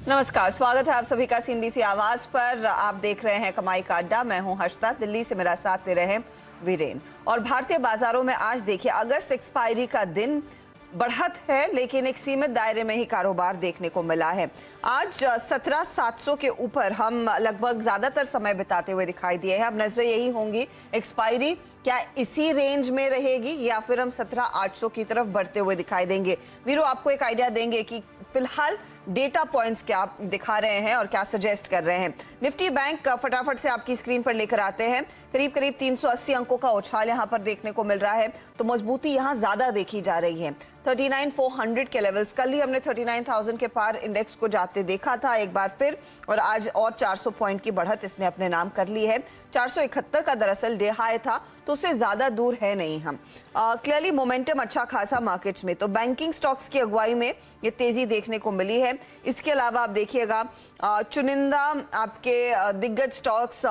नमस्कार, स्वागत है आप सभी का सीएनबीसी आवाज पर। आप देख रहे हैं कमाई का अड्डा। मैं हूं हर्षदा। दिल्ली से मेरा साथ दे रहे हैं वीरेन। और भारतीय बाजारों में आज देखिए, अगस्त एक्सपायरी का दिन बढ़त है, लेकिन एक सीमित दायरे में ही कारोबार देखने को मिला है। आज 17,700 के ऊपर हम लगभग ज्यादातर समय बिताते हुए दिखाई दिए हैं। अब नजरें यही होंगी, एक्सपायरी क्या इसी रेंज में रहेगी या फिर हम 17,800 की तरफ बढ़ते हुए दिखाई देंगे। वीरू आपको एक आइडिया देंगे कि फिलहाल डेटा पॉइंट्स क्या दिखा रहे हैं और क्या सजेस्ट कर रहे हैं। निफ्टी बैंक फटाफट से आपकी स्क्रीन पर लेकर आते हैं। करीब करीब 380 अंकों का उछाल यहां पर देखने को मिल रहा है, तो मजबूती यहां ज्यादा देखी जा रही है। 39,400 के लेवल्स, कल ही हमने 39,000 के पार इंडेक्स को जाते देखा था एक बार फिर, और आज और 400 पॉइंट की बढ़त इसने अपने नाम कर ली है। 471 का दरअसल डे हाई था, तो उससे ज्यादा दूर है नहीं हम। क्लियरली मोमेंटम अच्छा खासा मार्केट्स में, तो बैंकिंग स्टॉक्स की अगुवाई में ये तेजी देखने को मिली है। इसके अलावा आप देखिएगा चुनिंदा आपके दिग्गज स्टॉक्स,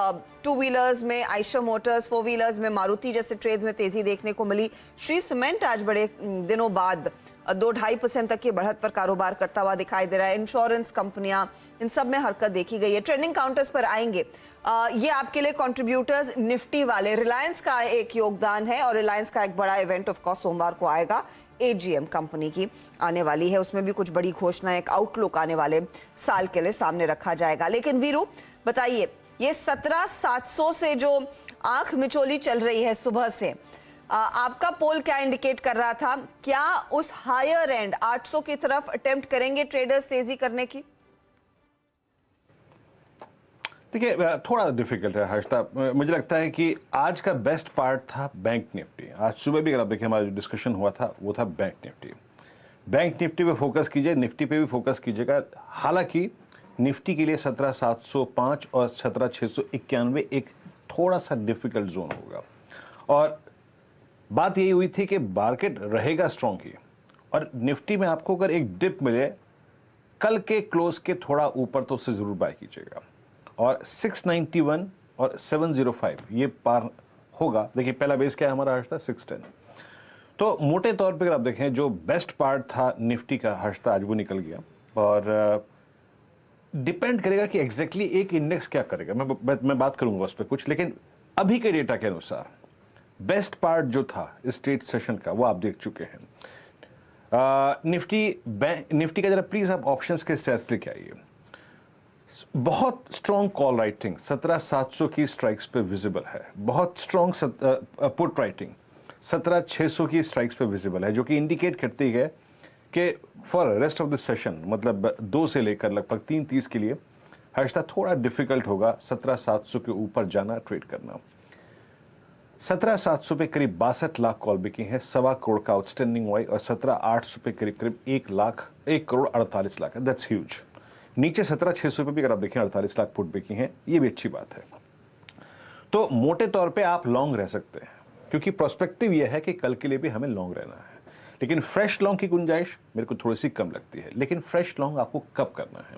टू व्हीलर्स में आयशर मोटर्स, फोर व्हीलर्स में मारुति जैसे ट्रेड्स में तेजी देखने को मिली। श्री सीमेंट आज बड़े दिनों बाद 2-2.5% तक की बढ़त पर कारोबार करता हुआ दिखाई दे रहा है। इंश्योरेंस कंपनियां, इन सब में हरकत देखी गई है। ट्रेंडिंग काउंटर्स पर आएंगे। ये आपके लिए कंट्रीब्यूटर्स निफ्टी वाले, रिलायंस का एक योगदान है, और रिलायंस का एक बड़ा इवेंट ऑफ कोर्स सोमवार को आएगा। एजीएम कंपनी की आने वाली है, उसमें भी कुछ बड़ी घोषणा, एक आउटलुक आने वाले साल के लिए सामने रखा जाएगा। लेकिन वीरू बताइए, ये 17,700 से जो आंख मिचोली चल रही है सुबह से, आपका पोल क्या इंडिकेट कर रहा था? क्या उस हायर एंड 800 की तरफ अटेम्प्ट करेंगे ट्रेडर्स तेजी करने की? देखिए, थोड़ा डिफिकल्ट है हर्षदा। मुझे लगता है कि आज का बेस्ट पार्ट था बैंक निफ्टी। आज सुबह भी अगर आप देखिए, हमारा जो डिस्कशन हुआ था वो था बैंक निफ्टी। बैंक निफ्टी पे फोकस कीजिए, निफ्टी पे भी फोकस कीजिएगा। हालांकि निफ्टी के लिए 17,705 और 17,691 एक थोड़ा सा डिफिकल्ट जोन होगा, और बात यही हुई थी कि मार्केट रहेगा स्ट्रॉन्ग ही, और निफ्टी में आपको अगर एक डिप मिले कल के क्लोज के थोड़ा ऊपर, तो उससे जरूर बाय कीजिएगा। और 691 और 705 ये पार होगा। देखिए, पहला बेस क्या है हमारा हर्षदा? 610। तो मोटे तौर पे अगर आप देखें, जो बेस्ट पार्ट था निफ्टी का हर्षदा, आज वो निकल गया। और डिपेंड करेगा कि एग्जैक्टली एक इंडेक्स क्या करेगा। मैं बात करूंगा उस पर कुछ, लेकिन अभी के डेटा के अनुसार बेस्ट पार्ट जो था स्टेट सेशन का, वो आप देख चुके हैं। निफ्टी का जरा प्लीज आप ऑप्शंस के स्टेट्स लेके आइए। बहुत स्ट्रॉन्ग कॉल राइटिंग 17,700 की स्ट्राइक्स पे विजिबल है। बहुत स्ट्रॉन्ग पुट राइटिंग 17,600 की स्ट्राइक्स पे विजिबल है, जो कि इंडिकेट करती है कि for rest of the session, मतलब 2 से लेकर लगभग 3:30 के लिए हर्षदा थोड़ा डिफिकल्ट होगा 17,700 के ऊपर जाना, ट्रेड करना। 17,700 पे करीब 62 लाख कॉल बिकी है, 1.25 करोड़ का आउटस्टैंडिंग वाई, और 17,800 पे करीब करीब 1 करोड़ 48 लाख है। That's huge. नीचे 17,600 पे भी अगर आप देखें 48 लाख पुट बिकी हैं, ये भी अच्छी बात है। तो मोटे तौर पे आप लॉन्ग रह सकते हैं, क्योंकि प्रोस्पेक्टिव ये है कि कल के लिए भी हमें लॉन्ग रहना है। लेकिन फ्रेश लॉन्ग की गुंजाइश मेरे को थोड़ी सी कम लगती है। लेकिन फ्रेश लॉन्ग आपको कब करना है?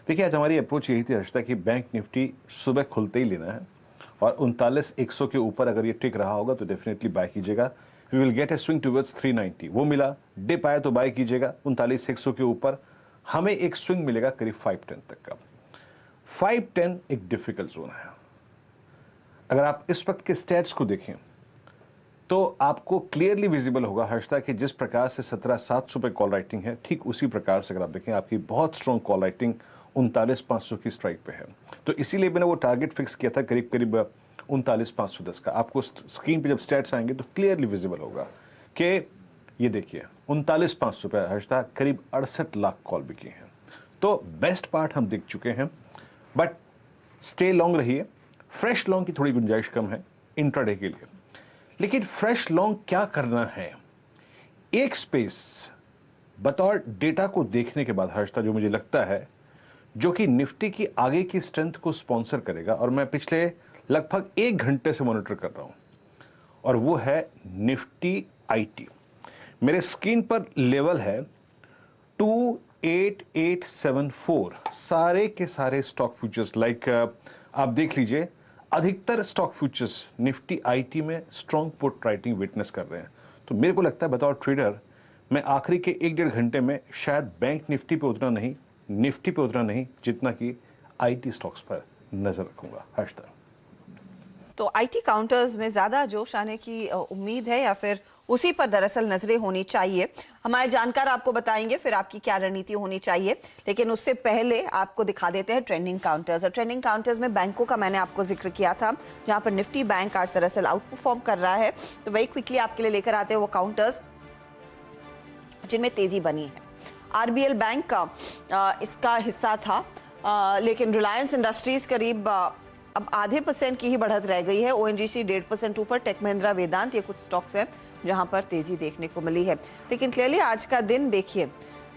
देखिए, आज हमारी अप्रोच यही थी हर्षदा कि बैंक निफ्टी सुबह खुलते ही लेना है, और 39,100 के ऊपर अगर ये टिक रहा होगा तो डेफिनेटली बाय कीजिएगा। We will get a swing towards 390। वो मिला, डिप आया तो बाय कीजिएगा। 39,100 के ऊपर हमें एक स्विंग मिलेगा करीब 510 तक का। 510 एक डिफिकल्ट जोन है। अगर आप इस वक्त के स्टैट्स को देखें तो आपको क्लियरली विजिबल होगा हर्षदा कि जिस प्रकार से 17,700 पे कॉल राइटिंग है, ठीक उसी प्रकार से अगर आप देखें आपकी बहुत स्ट्रॉन्ग कॉल राइटिंग 39,500 की स्ट्राइक पे है। तो इसीलिए मैंने वो टारगेट फिक्स किया था करीब करीब 39,510 का। आपको स्क्रीन पे जब स्टैट्स आएंगे तो क्लियरली विजिबल होगा कि ये देखिए 39,500 पे हर्षदा करीब 68 लाख कॉल बिकी हैं। तो बेस्ट पार्ट हम देख चुके हैं, बट स्टे लॉन्ग रहिए। फ्रेश लॉन्ग की थोड़ी गुंजाइश कम है इंट्राडे के लिए। लेकिन फ्रेश लॉन्ग क्या करना है? एक स्पेस बतौर डेटा को देखने के बाद हर्षदा, जो मुझे लगता है जो कि निफ्टी की आगे की स्ट्रेंथ को स्पॉन्सर करेगा, और मैं पिछले लगभग 1 घंटे से मॉनिटर कर रहा हूं, और वो है निफ्टी आईटी। मेरे स्क्रीन पर लेवल है 28874। सारे के सारे स्टॉक फ्यूचर्स लाइक आप देख लीजिए, अधिकतर स्टॉक फ्यूचर्स निफ्टी आईटी में स्ट्रॉन्ग पुट राइटिंग विटनेस कर रहे हैं। तो मेरे को लगता है बतौर ट्रेडर मैं आखिरी के 1-1.5 घंटे में शायद बैंक निफ्टी पे उतना नहीं, निफ्टी पे उतना नहीं जितना कि आईटी स्टॉक्स पर नजर रखूंगा। हर्षदा, तो आईटी काउंटर्स में ज्यादा जोश आने की उम्मीद है या फिर उसी पर दरअसल नजरें होनी चाहिए? हमारे जानकार आपको बताएंगे फिर आपकी क्या रणनीति होनी चाहिए, लेकिन उससे पहले आपको दिखा देते हैं ट्रेंडिंग काउंटर्स। और ट्रेंडिंग काउंटर्स में बैंकों का मैंने आपको जिक्र किया था, जहां पर निफ्टी बैंक आज दरअसल आउट परफॉर्म कर रहा है। तो वही क्विकली आपके लिए लेकर आते हैं वो काउंटर्स जिनमें तेजी बनी है। आरबीएल बैंक का इसका हिस्सा था, लेकिन रिलायंस इंडस्ट्रीज करीब अब आधे % की ही बढ़त रह गई है। ओएनजीसी 1.5% ऊपर, टेक महिंद्रा, वेदांत, ये कुछ स्टॉक्स हैं जहां पर तेजी देखने को मिली है। लेकिन क्लियरली आज का दिन देखिए,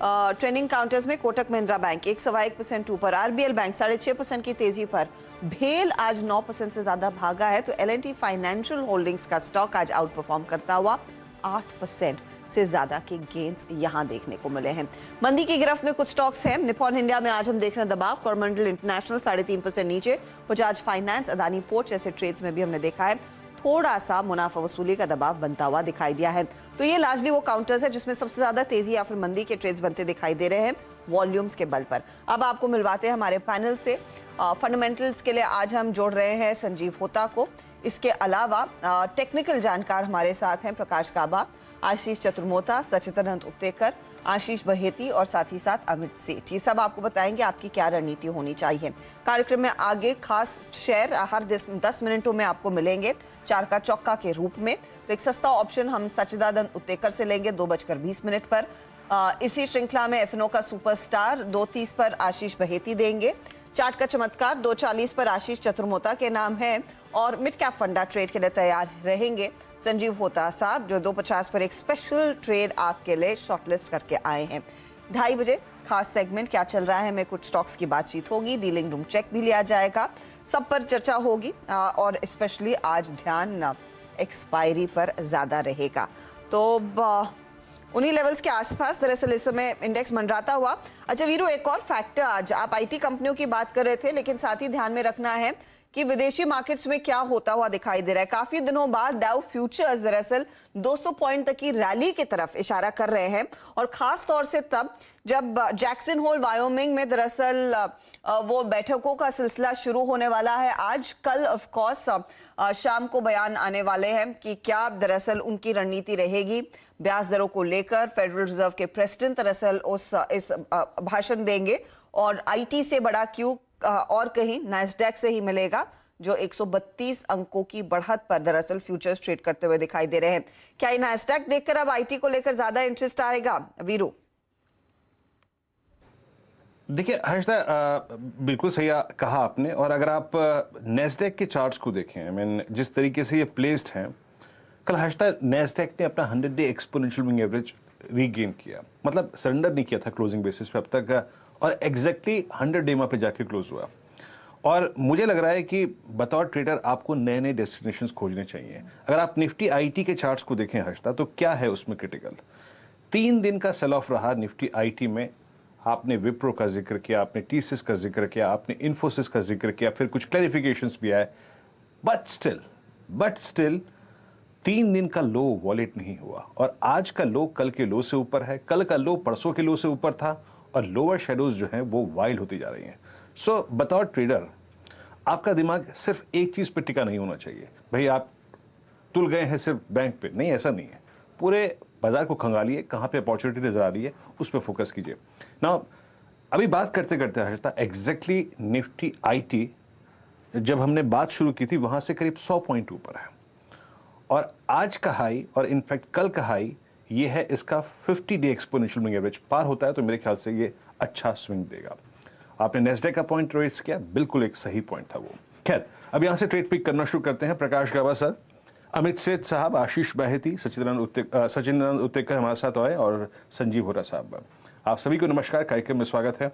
ट्रेंडिंग काउंटर्स में कोटक महिंद्रा बैंक 1.25% ऊपर, आरबीएल बैंक 6.5% की तेजी पर, भेल आज 9% से ज्यादा भागा है। तो एल&टी फाइनेंशियल होल्डिंग्स का स्टॉक आज आउट परफॉर्म करता हुआ 8% से ज्यादा के गेन्स यहां देखने को मिले हैं। मंदी की गिरफ्त में कुछ स्टॉक्स हैं। निप्पॉन इंडिया में आज हम देख रहे हैं दबाव, कोरोमंडल इंटरनेशनल 3.5% नीचे, बजाज फाइनेंस, अदानी पोर्ट जैसे ट्रेड्स में भी हमने देखा है थोड़ा सा मुनाफा वसूली का दबाव बनता हुआ दिखाई दिया है। तो ये लार्जली वो काउंटर्स है जिसमें सबसे ज्यादा तेजी या फिर मंदी के ट्रेड्स बनते दिखाई दे रहे हैं वॉल्यूम्स के बल पर। अब आपको मिलवाते हैं हमारे पैनल से। फंडामेंटल्स के लिए आज हम जोड़ रहे हैं संजीव होता को। इसके अलावा टेक्निकल जानकार हमारे साथ हैं प्रकाश काबा, आशीष चतुर्मोता, सचिदानंद उपतेकर, आशीष बहेती और साथ ही साथ अमित सेठ। ये सब आपको बताएंगे आपकी क्या रणनीति होनी चाहिए। कार्यक्रम में आगे खास शेयर हर 10 मिनटों में आपको मिलेंगे 4 का चौका के रूप में। तो एक सस्ता ऑप्शन हम सचिदानंद उपतेकर से लेंगे 2:20 पर। इसी श्रृंखला में एफएनओ का सुपरस्टार 2:30 पर आशीष बहेती देंगे। चार्ट का चमत्कार 2:40 पर आशीष चतुर्मोता के नाम है और मिड कैप फंडा ट्रेड के लिए तैयार रहेंगे संजीव होता साहब, जो 2:50 पर एक स्पेशल ट्रेड आपके लिए शॉर्टलिस्ट करके आए हैं। 2:30 बजे खास सेगमेंट क्या चल रहा है में कुछ स्टॉक्स की बातचीत होगी, डीलिंग रूम चेक भी लिया जाएगा, सब पर चर्चा होगी और स्पेशली आज ध्यान एक्सपायरी पर ज्यादा रहेगा। तो उन्हीं लेवल्स के आसपास दरअसल इस समय इंडेक्स मंडराता हुआ। अच्छा वीरू, एक और फैक्टर, आज आप आईटी कंपनियों की बात कर रहे थे, लेकिन साथ ही ध्यान में रखना है कि विदेशी मार्केट्स में क्या होता हुआ दिखाई दे रहा है। काफी दिनों बाद डाउ फ्यूचर्स दरअसल 200 पॉइंट तक की रैली की तरफ इशारा कर रहे हैं, और खास तौर से तब जब जैक्सन होल वायोमिंग में दरअसल वो बैठकों का सिलसिला शुरू होने वाला है। आज कल ऑफ कोर्स शाम को बयान आने वाले हैं कि क्या दरअसल उनकी रणनीति रहेगी ब्याज दरों को लेकर। फेडरल रिजर्व के प्रेसिडेंट दरअसल इस भाषण देंगे और आईटी से बड़ा क्यों और कहीं नैस्डैक से ही मिलेगा, जो 132 अंकों की बढ़त पर दरअसल फ्यूचर्स ट्रेड करते हुए दिखाई दे रहे हैं। क्या ये नैस्डैक देखकर अब आईटी को लेकर ज्यादा इंटरेस्ट आएगा वीरू? देखिए हर्षदा, बिल्कुल सही कहा आपने। और अगर आप नैस्डैक के चार्ट्स को देखें, आई मीन जिस तरीके से ये प्लेस्ड हैं, कल हर्षदा नैस्डैक ने अपना 100 day exponential moving average regain किया, मतलब सरेंडर नहीं किया था क्लोजिंग बेसिस पे अब तक, और एग्जैक्टली 100 डे पे जाके क्लोज हुआ। और मुझे लग रहा है कि बतौर ट्रेडर आपको नए नए डेस्टिनेशंस खोजने चाहिए। अगर आप निफ्टी आईटी के चार्ट्स को देखें हर्षदा, तो क्या है उसमें क्रिटिकल? 3 दिन का सेल ऑफ रहा निफ्टी आईटी में। आपने विप्रो का जिक्र किया, आपने टीसीएस का जिक्र किया, आपने इन्फोसिस का जिक्र किया, फिर कुछ क्लैरिफिकेशंस भी आए, बट स्टिल 3 दिन का लो वॉलेट नहीं हुआ। और आज का लो कल के लो से ऊपर है, कल का लो परसों के लो से ऊपर था, और लोअर शेडोज जो हैं वो वाइल्ड होती जा रही हैं। सो बतौर ट्रेडर आपका दिमाग सिर्फ एक चीज पे टिका नहीं होना चाहिए, भाई आप तुल गए हैं सिर्फ बैंक पे, नहीं, ऐसा नहीं है। पूरे बाजार को खंगालिए, कहाँ पे अपॉर्चुनिटी नजर आ रही है उस पर फोकस कीजिए ना। अभी बात करते करते हर्षदा, एग्जैक्टली निफ्टी आईटी जब हमने बात शुरू की थी वहां से करीब 100 पॉइंट ऊपर है, और आज का हाई और इनफैक्ट कल का हाई ये है इसका 50 डे एक्सपोनेंशियल मूविंग एवरेज पार होता है तो मेरे ख्याल से ये अच्छा स्विंग देगा। आपने नेस्डैक का पॉइंट रेस किया, बिल्कुल एक सही पॉइंट था वो। खैर, अब यहां से ट्रेड पिक करना शुरू करते हैं। प्रकाश गाबा सर, अमित सेठ साहब, आशीष बहेती, सचिदानंद उत्तेकर हमारे साथ आए, और संजीव होरा साहब, आप सभी को नमस्कार, कार्यक्रम में स्वागत है।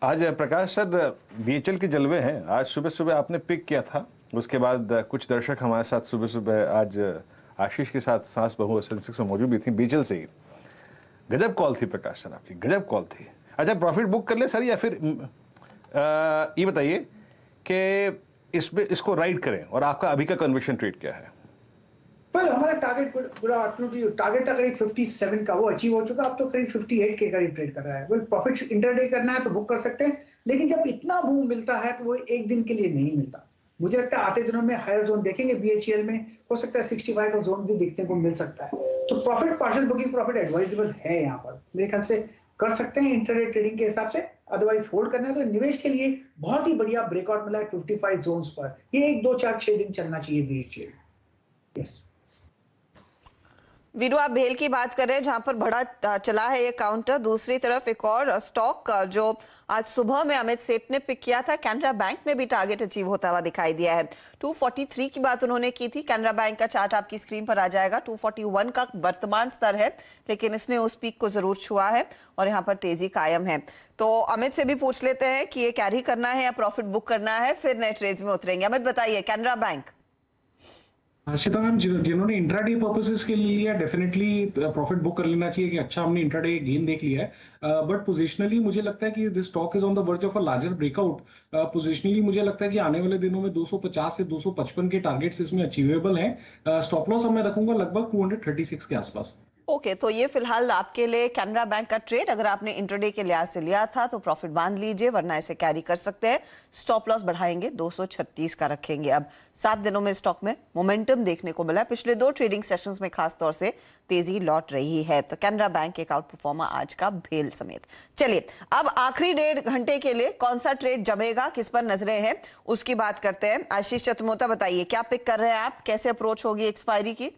आज प्रकाश सर बीएचएल के जलवे हैं। आज सुबह सुबह आपने पिक किया था, उसके बाद कुछ दर्शक हमारे साथ सुबह सुबह आज आशीष के साथ सांस बहु सेंसेक्स में मौजूद भी थी, बीएचएल से ही। गजब कॉल थी प्रकाश सर आपकी, गजब कॉल थी। अच्छा, प्रॉफिट बुक कर ले सर, या फिर ये बताइए कि इसको राइड करें, और आपका अभी का कन्विक्शन ट्रेड क्या है? पर हमारा टारगेट टारगेट था करीब 57 का, वो अचीव हो चुका। अब तो करीब 58 के करीब ट्रेड कर रहा है। वो प्रॉफिट इंटरडे करना है तो बुक कर सकते हैं, लेकिन जब इतना बूम मिलता है तो वो एक दिन के लिए नहीं मिलता। मुझे लगता है आते दिनों में हायर जोन देखेंगे बीएचईएल में, हो सकता है 65 का जोन भी देखने को मिल सकता है। तो profit partial booking profit advisable है यहाँ पर, मेरे ख्याल से कर सकते हैं इंटरडे ट्रेडिंग के हिसाब से। अदरवाइज होल्ड करना है तो निवेश के लिए बहुत ही बढ़िया ब्रेकआउट मिला है 55 जोन्स पर। ये 1 2 4 6 दिन चलना चाहिए बीएचईएल। यस वीरू, आप भेल की बात कर रहे हैं जहां पर बड़ा चला है ये काउंटर। दूसरी तरफ एक और स्टॉक जो आज सुबह में अमित सेठ ने पिक किया था, कैनरा बैंक में भी टारगेट अचीव होता हुआ दिखाई दिया है। 243 की बात उन्होंने की थी। कैनरा बैंक का चार्ट आपकी स्क्रीन पर आ जाएगा। 241 का वर्तमान स्तर है, लेकिन इसने उस पीक को जरूर छुआ है और यहाँ पर तेजी कायम है। तो अमित से भी पूछ लेते हैं कि ये कैरी करना है या प्रॉफिट बुक करना है, फिर नए ट्रेड्स में उतरेंगे। अमित बताइए, कैनरा बैंक। हर्षिता मैम, जिन्होंने इंट्राडे पर्पसेस के लिए लिया, डेफिनेटली प्रॉफिट बुक कर लेना चाहिए कि अच्छा हमने इंट्राडे गेन देख लिया है। बट पोजिशनली मुझे लगता है कि this stock is on the verge of a larger breakout. Positionally मुझे लगता है कि आने वाले दिनों में 250 से 255 के टारगेट्स इसमें अचीवेबल हैं। स्टॉप लॉस मैं रखूंगा लगभग 236 के आसपास। ओके, तो ये फिलहाल आपके लिए कैनरा बैंक का ट्रेड। अगर आपने इंट्राडे के लिहाज से लिया था तो प्रॉफिट बांध लीजिए, वरना इसे कैरी कर सकते हैं। स्टॉप लॉस बढ़ाएंगे, 236 का रखेंगे। अब 7 दिनों में स्टॉक में मोमेंटम देखने को मिला। पिछले 2 ट्रेडिंग सेशंस में खास तौर से तेजी लौट रही है। तो कैनरा बैंक एक आउट परफॉर्मर आज का भेल समेत। चलिए, अब आखिरी 1.5 घंटे के लिए कौन सा ट्रेड जमेगा, किस पर नजरें हैं, उसकी बात करते हैं। आशीष चतुर्मोता, बताइए क्या पिक कर रहे हैं आप, कैसे अप्रोच होगी एक्सपायरी की?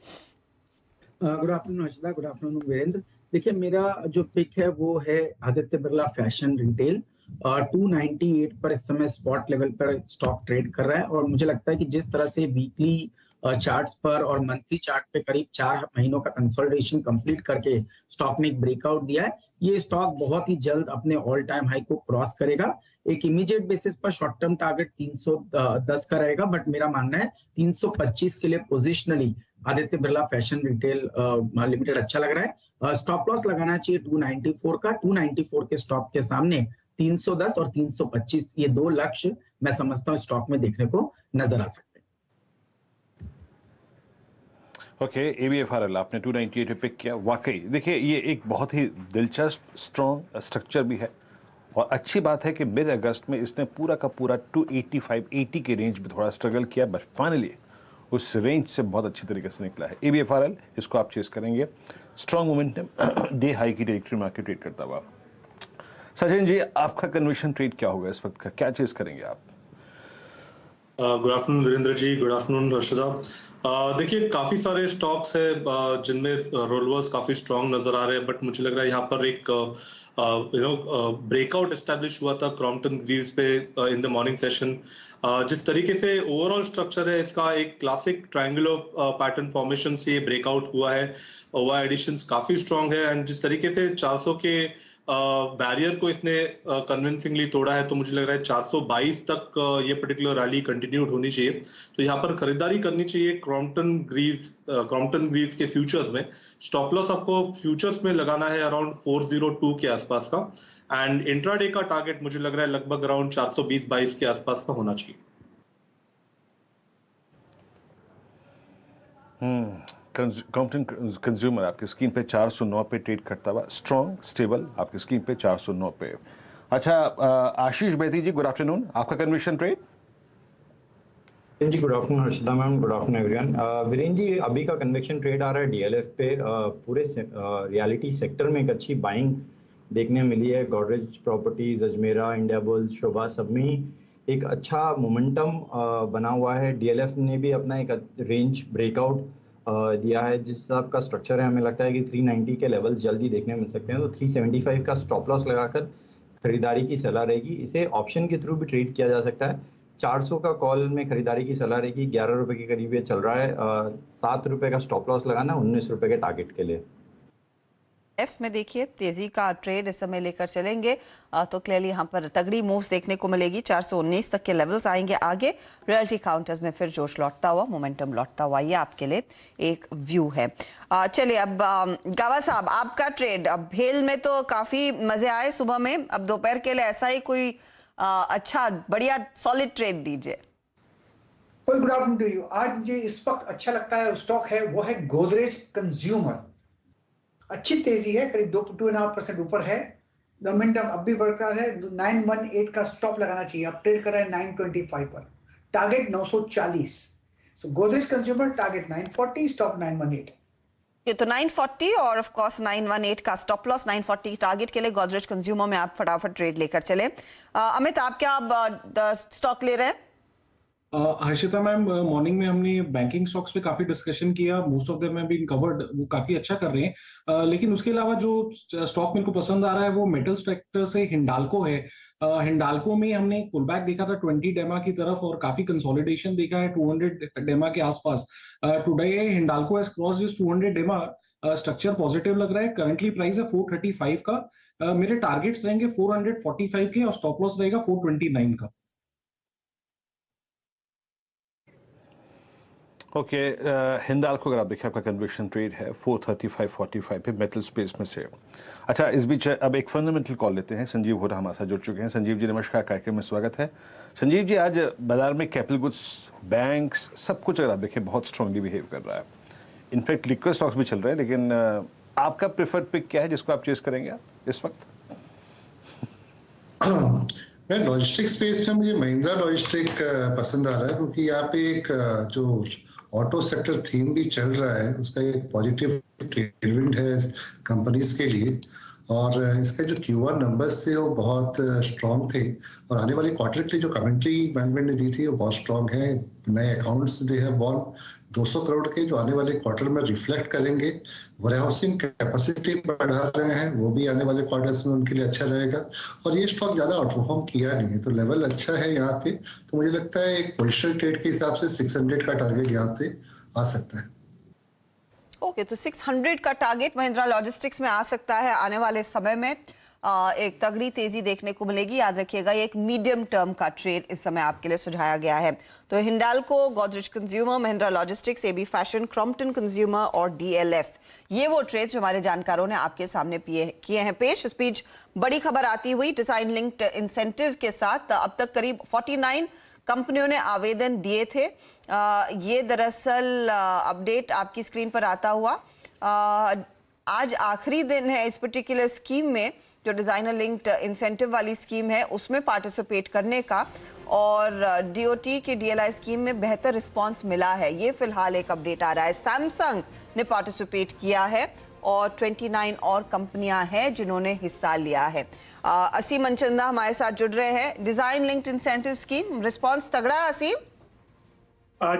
Good afternoon Harshita, good afternoon Virendra. देखिए, मेरा जो पिक है वो है आदित्य बिरला फैशन रिटेल। 298 पर इस समय स्पॉट लेवल पर स्टॉक ट्रेड कर रहा है और मुझे लगता है कि जिस तरह से वीकली चार्ट्स पर और मंथली चार्ट पे करीब 4 महीनों का कंसोलिडेशन कंप्लीट करके स्टॉक ने एक ब्रेकआउट दिया है। ये स्टॉक बहुत ही जल्द अपने ऑल टाइम हाई को क्रॉस करेगा। एक इमीडिएट बेसिस पर शॉर्ट टर्म टारगेट 310 का रहेगा, बट मेरा मानना है 325 के लिए positionally Aditya Birla fashion retail limited अच्छा लग रहा है। स्टॉप लॉस लगाना चाहिए 294 का। 294 के स्टॉप के सामने 310 और 325 ये 2 लक्ष्य मैं समझता हूँ स्टॉक में देखने को नजर आ सकते हैं। ओके, ABFRL आपने 298 पे पिक किया। वाकई देखिए, ये एक बहुत ही दिलचस्प स्ट्रॉन्ग स्ट्रक्चर भी है और अच्छी बात है कि मिड अगस्त में इसने पूरा का पूरा 285-80 के रेंज में थोड़ा स्ट्रगल किया, बट फाइनली उस रेंज से बहुत अच्छी तरीके से निकला है। ABFRL, इसको आप चेस करेंगे। स्ट्रॉन्ग मोमेंटम, डे हाई की ट्रेजेक्टरी में आके ट्रेड करता हुआ। सचिन जी, आपका कन्विक्शन ट्रेड क्या होगा इस वक्त का, क्या चेस करेंगे आप? Good afternoon Virendra ji, good afternoon Harshada. देखिए, काफी सारे स्टॉक्स है जिनमें रोलवर्स काफी स्ट्रांग नजर आ रहे हैं, बट मुझे लग रहा है यहाँ पर एक ब्रेकआउट एस्टैब्लिश हुआ था क्रॉम्पटन ग्रीव्स पे इन द मॉर्निंग सेशन। जिस तरीके से ओवरऑल स्ट्रक्चर है इसका, एक क्लासिक ट्रायंगुलर पैटर्न फॉर्मेशन से ब्रेकआउट हुआ है। ओवर एडिशंस काफी स्ट्रांग है एंड जिस तरीके से 400 के बैरियर को इसने कन्विंसिंगली तोड़ा है, तो मुझे लग रहा है 422 तक ये पर्टिकुलर रैली कंटिन्यूड होनी चाहिए। तो यहाँ पर खरीदारी करनी चाहिए क्रॉम्पटन ग्रीव्स के फ्यूचर्स में। स्टॉप लॉस आपको फ्यूचर्स में लगाना है अराउंड 402 के आसपास का एंड इंट्राडे का टारगेट मुझे लग रहा है लगभग अराउंड 420-22 के आसपास का होना चाहिए। क्रॉम्पटन कंज्यूमर आपकी स्क्रीन पे 409 पे ट्रेड करता हुआ, स्ट्रॉन्ग स्टेबल आपकी स्क्रीन पे 409 पे। अच्छा, आशीष बैती जी, गुड आफ्टरनून, आपका कन्विक्शन ट्रेड? जी good afternoon Harshita ma'am, good afternoon everyone. Virendra ji, अभी का कन्वेक्शन ट्रेड आ रहा है DLF पे। पूरे रियलिटी सेक्टर में एक अच्छी बाइंग देखने मिली है। गॉडरेज प्रॉपर्टीज, अजमेरा, इंडिया बुल्स, शोभा, सब में ही एक अच्छा मोमेंटम बना हुआ है। DLF ने भी अपना एक रेंज ब्रेकआउट दिया है। जिस हिसाब का स्ट्रक्चर है, हमें लगता है कि 390 के लेवल्स जल्दी देखने मिल सकते हैं। तो 375 का स्टॉप लॉस लगाकर खरीदारी की सलाह रहेगी। इसे ऑप्शन के थ्रू भी ट्रेड किया जा सकता है। 400 का कॉल में खरीदारी की सलाह रहेगी। 11 रुपए के करीब ये चल रहा है। 7 रुपए का स्टॉप लॉस लगाना, 19 रुपए के टारगेट के लिए। एफ में देखिए, तेजी का ट्रेड इस समय लेकर चलेंगे तो क्लियरली यहाँ पर तगड़ी मूव्स देखने को मिलेगी। 419 तक के लेवल्स आएंगे आगे। रियल्टी काउंटर्स में फिर जोश लौटता हुआ, मोमेंटम लौटता हुआ, ये आपके लिए एक व्यू है। चलिए, अब गावा साहब, आपका ट्रेड। अब भेल में तो काफी मजे आए सुबह में, अब दोपहर के लिए ऐसा ही कोई अच्छा बढ़िया सॉलिड ट्रेड दीजिए। Good afternoon to you. आज मुझे इस वक्त अच्छा लगता है स्टॉक है वो है गोदरेज कंज्यूमर। अच्छी तेजी है, करीब 2.5% ऊपर है। मोमेंटम अब भी बरकरार है। 918 का स्टॉप लगाना चाहिए। अब ट्रेड कर रहा है 925 पर, टारगेट 940। सो गोदरेज कंज्यूमर टारगेट 940, स्टॉप 918। ये तो 940 और ऑफ कोर्स 918 का स्टॉप लॉस, 940 टारगेट के लिए गोदरेज कंज्यूमर में आप फटाफट ट्रेड लेकर चले। अमित, आप क्या स्टॉक ले रहे हैं? हर्षिता मैम, मॉर्निंग में हमने बैंकिंग स्टॉक्स पे काफी डिस्कशन किया, most of them have been covered, वो काफी अच्छा कर रहे हैं। लेकिन उसके अलावा जो स्टॉक मेरे को पसंद आ रहा है वो मेटल सेक्टर से हिंडाल्को है। हिंडाल्को में हमने एक पुल बैक देखा था 20 डेमा की तरफ और काफी कंसोलिडेशन देखा है 200 डेमा के आसपास। Today Hindalco has crossed this 200 डेमा, स्ट्रक्चर पॉजिटिव लग रहा है। करंटली प्राइस है 435 का। मेरे टारगेट्स रहेंगे 445 के और स्टॉप लॉस रहेगा 429 का। ओके, हिंडाल्को अगर आप देखिए आपका कन्विक्शन ट्रेड है 435.45 पे मेटल स्पेस में से। अच्छा, इस बीच अब एक फंडामेंटल कॉल लेते हैं। संजीव होरा हमारे साथ जुड़ चुके हैं। संजीव जी नमस्कार, कार्यक्रम में स्वागत है। संजीव जी, आज बाजार में कैपिटल गुड्स, बैंक्स, सब कुछ अगर आप देखें बहुत स्ट्रांगली बिहेव कर रहा है। इनफैक्ट लिक्विड स्टॉक्स भी चल रहे हैं, लेकिन आपका प्रेफर्ड पिक क्या है जिसको आप चेस करेंगे आप इस वक्त? मैं लॉजिस्टिक स्पेस में मुझे महिंद्रा लॉजिस्टिक पसंद आ रहा है, क्योंकि यहाँ पे एक जो ऑटो सेक्टर थीम भी चल रहा है उसका एक पॉजिटिव टेलविंड है कंपनीज के लिए। और इसके जो Q1 नंबर्स थे वो बहुत स्ट्रॉन्ग थे, और आने वाले क्वार्टर के लिए जो कमेंट्री मैनेजमेंट ने दी थी वो बहुत स्ट्रॉन्ग है। नए accounts they have von 200 crore के, जो आने वाले क्वार्टर में रिफ्लेक्ट करेंगे। वेयरहाउसिंग कैपेसिटी बढ़ा रहे हैं, वो भी आने वाले क्वार्टर्स में उनके लिए अच्छा रहेगा। और ये स्टॉक ज्यादा आउटपरफॉर्म किया नहीं है, तो लेवल अच्छा है यहाँ पे। तो मुझे लगता है एक पोजिशनल ट्रेड के हिसाब से 600 का टारगेट यहाँ पे आ सकता है। ओके, तो 600 का टारगेट महिंद्रा लॉजिस्टिक्स में आ सकता है आने वाले समय में। एक तगड़ी तेजी देखने को मिलेगी। याद रखिएगा, ये एक मीडियम टर्म का ट्रेड इस समय आपके लिए सुझाया गया है। तो Hindalco, Godrej consumer, Mahindra logistics, AB fashion, Crompton consumer और DLF, ये वो ट्रेड जो हमारे जानकारों ने आपके सामने किए हैं पेश। इस बीच बड़ी खबर आती हुई डिजाइन लिंक्ड इंसेंटिव के साथ अब तक करीब 49 कंपनियों ने आवेदन दिए थे। ये दरअसल अपडेट आपकी स्क्रीन पर आता हुआ आज आखिरी दिन है इस पर्टिकुलर स्कीम में, जो डिजाइनर लिंक्ड इंसेंटिव वाली स्कीम है उसमें पार्टिसिपेट करने का। और DOT की DLI स्कीम में बेहतर रिस्पांस मिला है, ये फिलहाल एक अपडेट आ रहा है। सैमसंग ने पार्टिसिपेट किया है और 29 और कंपनियां हैं जिन्होंने हिस्सा लिया है। असीम मनचंदा हमारे साथ जुड़ रहे हैं। Design linked incentive scheme, response तगड़ा है असीम?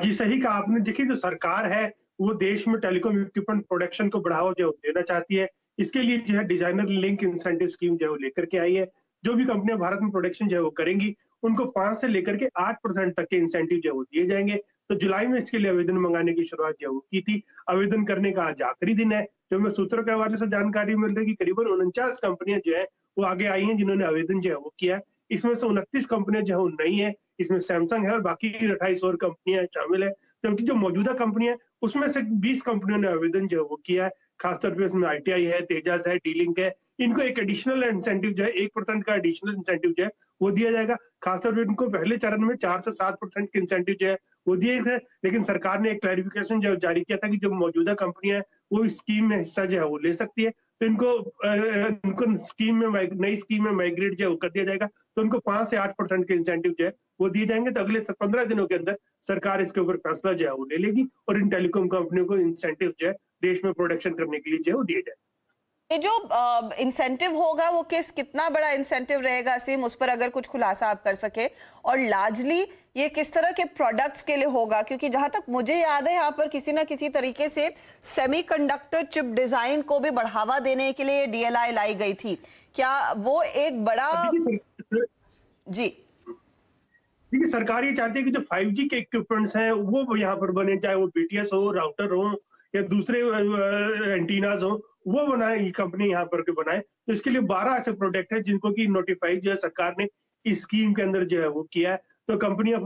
जी सही कहा आपने। देखिए, जो सरकार है वो देश में टेलीकॉम इक्विपमेंट प्रोडक्शन को बढ़ावा जो देना चाहती है, इसके लिए जो है डिजाइनर लिंक इंसेंटिव स्कीम जो है वो लेकर के आई है। जो भी कंपनियां भारत में प्रोडक्शन जो है वो करेंगी उनको 5 से लेकर के 8% तक के इंसेंटिव जो है वो दिए जाएंगे। तो जुलाई में इसके लिए आवेदन मंगाने की शुरुआत जो है वो की थी। आवेदन करने का आज आखिरी दिन है। जो हमें सूत्रों के हवाले से जानकारी मिल रही है कि करीबन 49 कंपनियां जो है वो आगे आई हैं जिन्होंने आवेदन जो है वो किया है। इसमें से 29 कंपनियां जो है वो नई है, इसमें सैमसंग है और बाकी 28 और कंपनियां शामिल है। जबकि जो मौजूदा कंपनियां उसमें से 20 कंपनियों ने आवेदन जो है वो किया है। खासतौर पर इसमें ITI है, तेजस है, D-Link है। इनको एक एडिशनल इंसेंटिव जो है 1% का एडिशनल इंसेंटिव जो है वो दिया जाएगा। खासतौर पर इनको पहले चरण में 4 से 7% के इंसेंटिव जो है वो दिए थे, लेकिन सरकार ने एक क्लैरिफिकेशन जो जारी किया था कि जो मौजूदा कंपनियां है वो इस स्कीम में हिस्सा जो है वो ले सकती है। तो इनको स्कीम में नई स्कीम में माइग्रेट जो कर दिया जाएगा। तो उनको 5 से 8% के इंसेंटिव जो है वो दिए जाएंगे। तो अगले 15 दिनों के अंदर सरकार इसके ऊपर फैसला जो है वो ले लेगी और इन टेलीकॉम कंपनियों को इंसेंटिव जो है देश में प्रोडक्शन करने के लिए जो है वो दिए जाए। ये जो इंसेंटिव होगा वो कितना बड़ा इंसेंटिव रहेगा असीम, उस पर अगर कुछ खुलासा आप कर सके? और लार्जली ये किस तरह के प्रोडक्ट्स के लिए होगा? क्योंकि जहां तक मुझे याद है यहाँ पर किसी ना किसी तरीके से सेमीकंडक्टर चिप डिजाइन को भी बढ़ावा देने के लिए DLI लाई गई थी। क्या वो एक बड़ा जी? देखिए, सरकार ये चाहती है कि जो 5G के इक्विपमेंट्स हैं वो यहाँ पर बने, चाहे वो BTS हो, राउटर हो या दूसरे एंटीनाज हो, वो बनाए, ये कंपनी यहाँ पर के बनाए। तो इसके लिए 12 ऐसे प्रोडक्ट है जिनको की नोटिफाई जो है सरकार ने इस स्कीम के अंदर जो है वो किया है। तो कंपनियां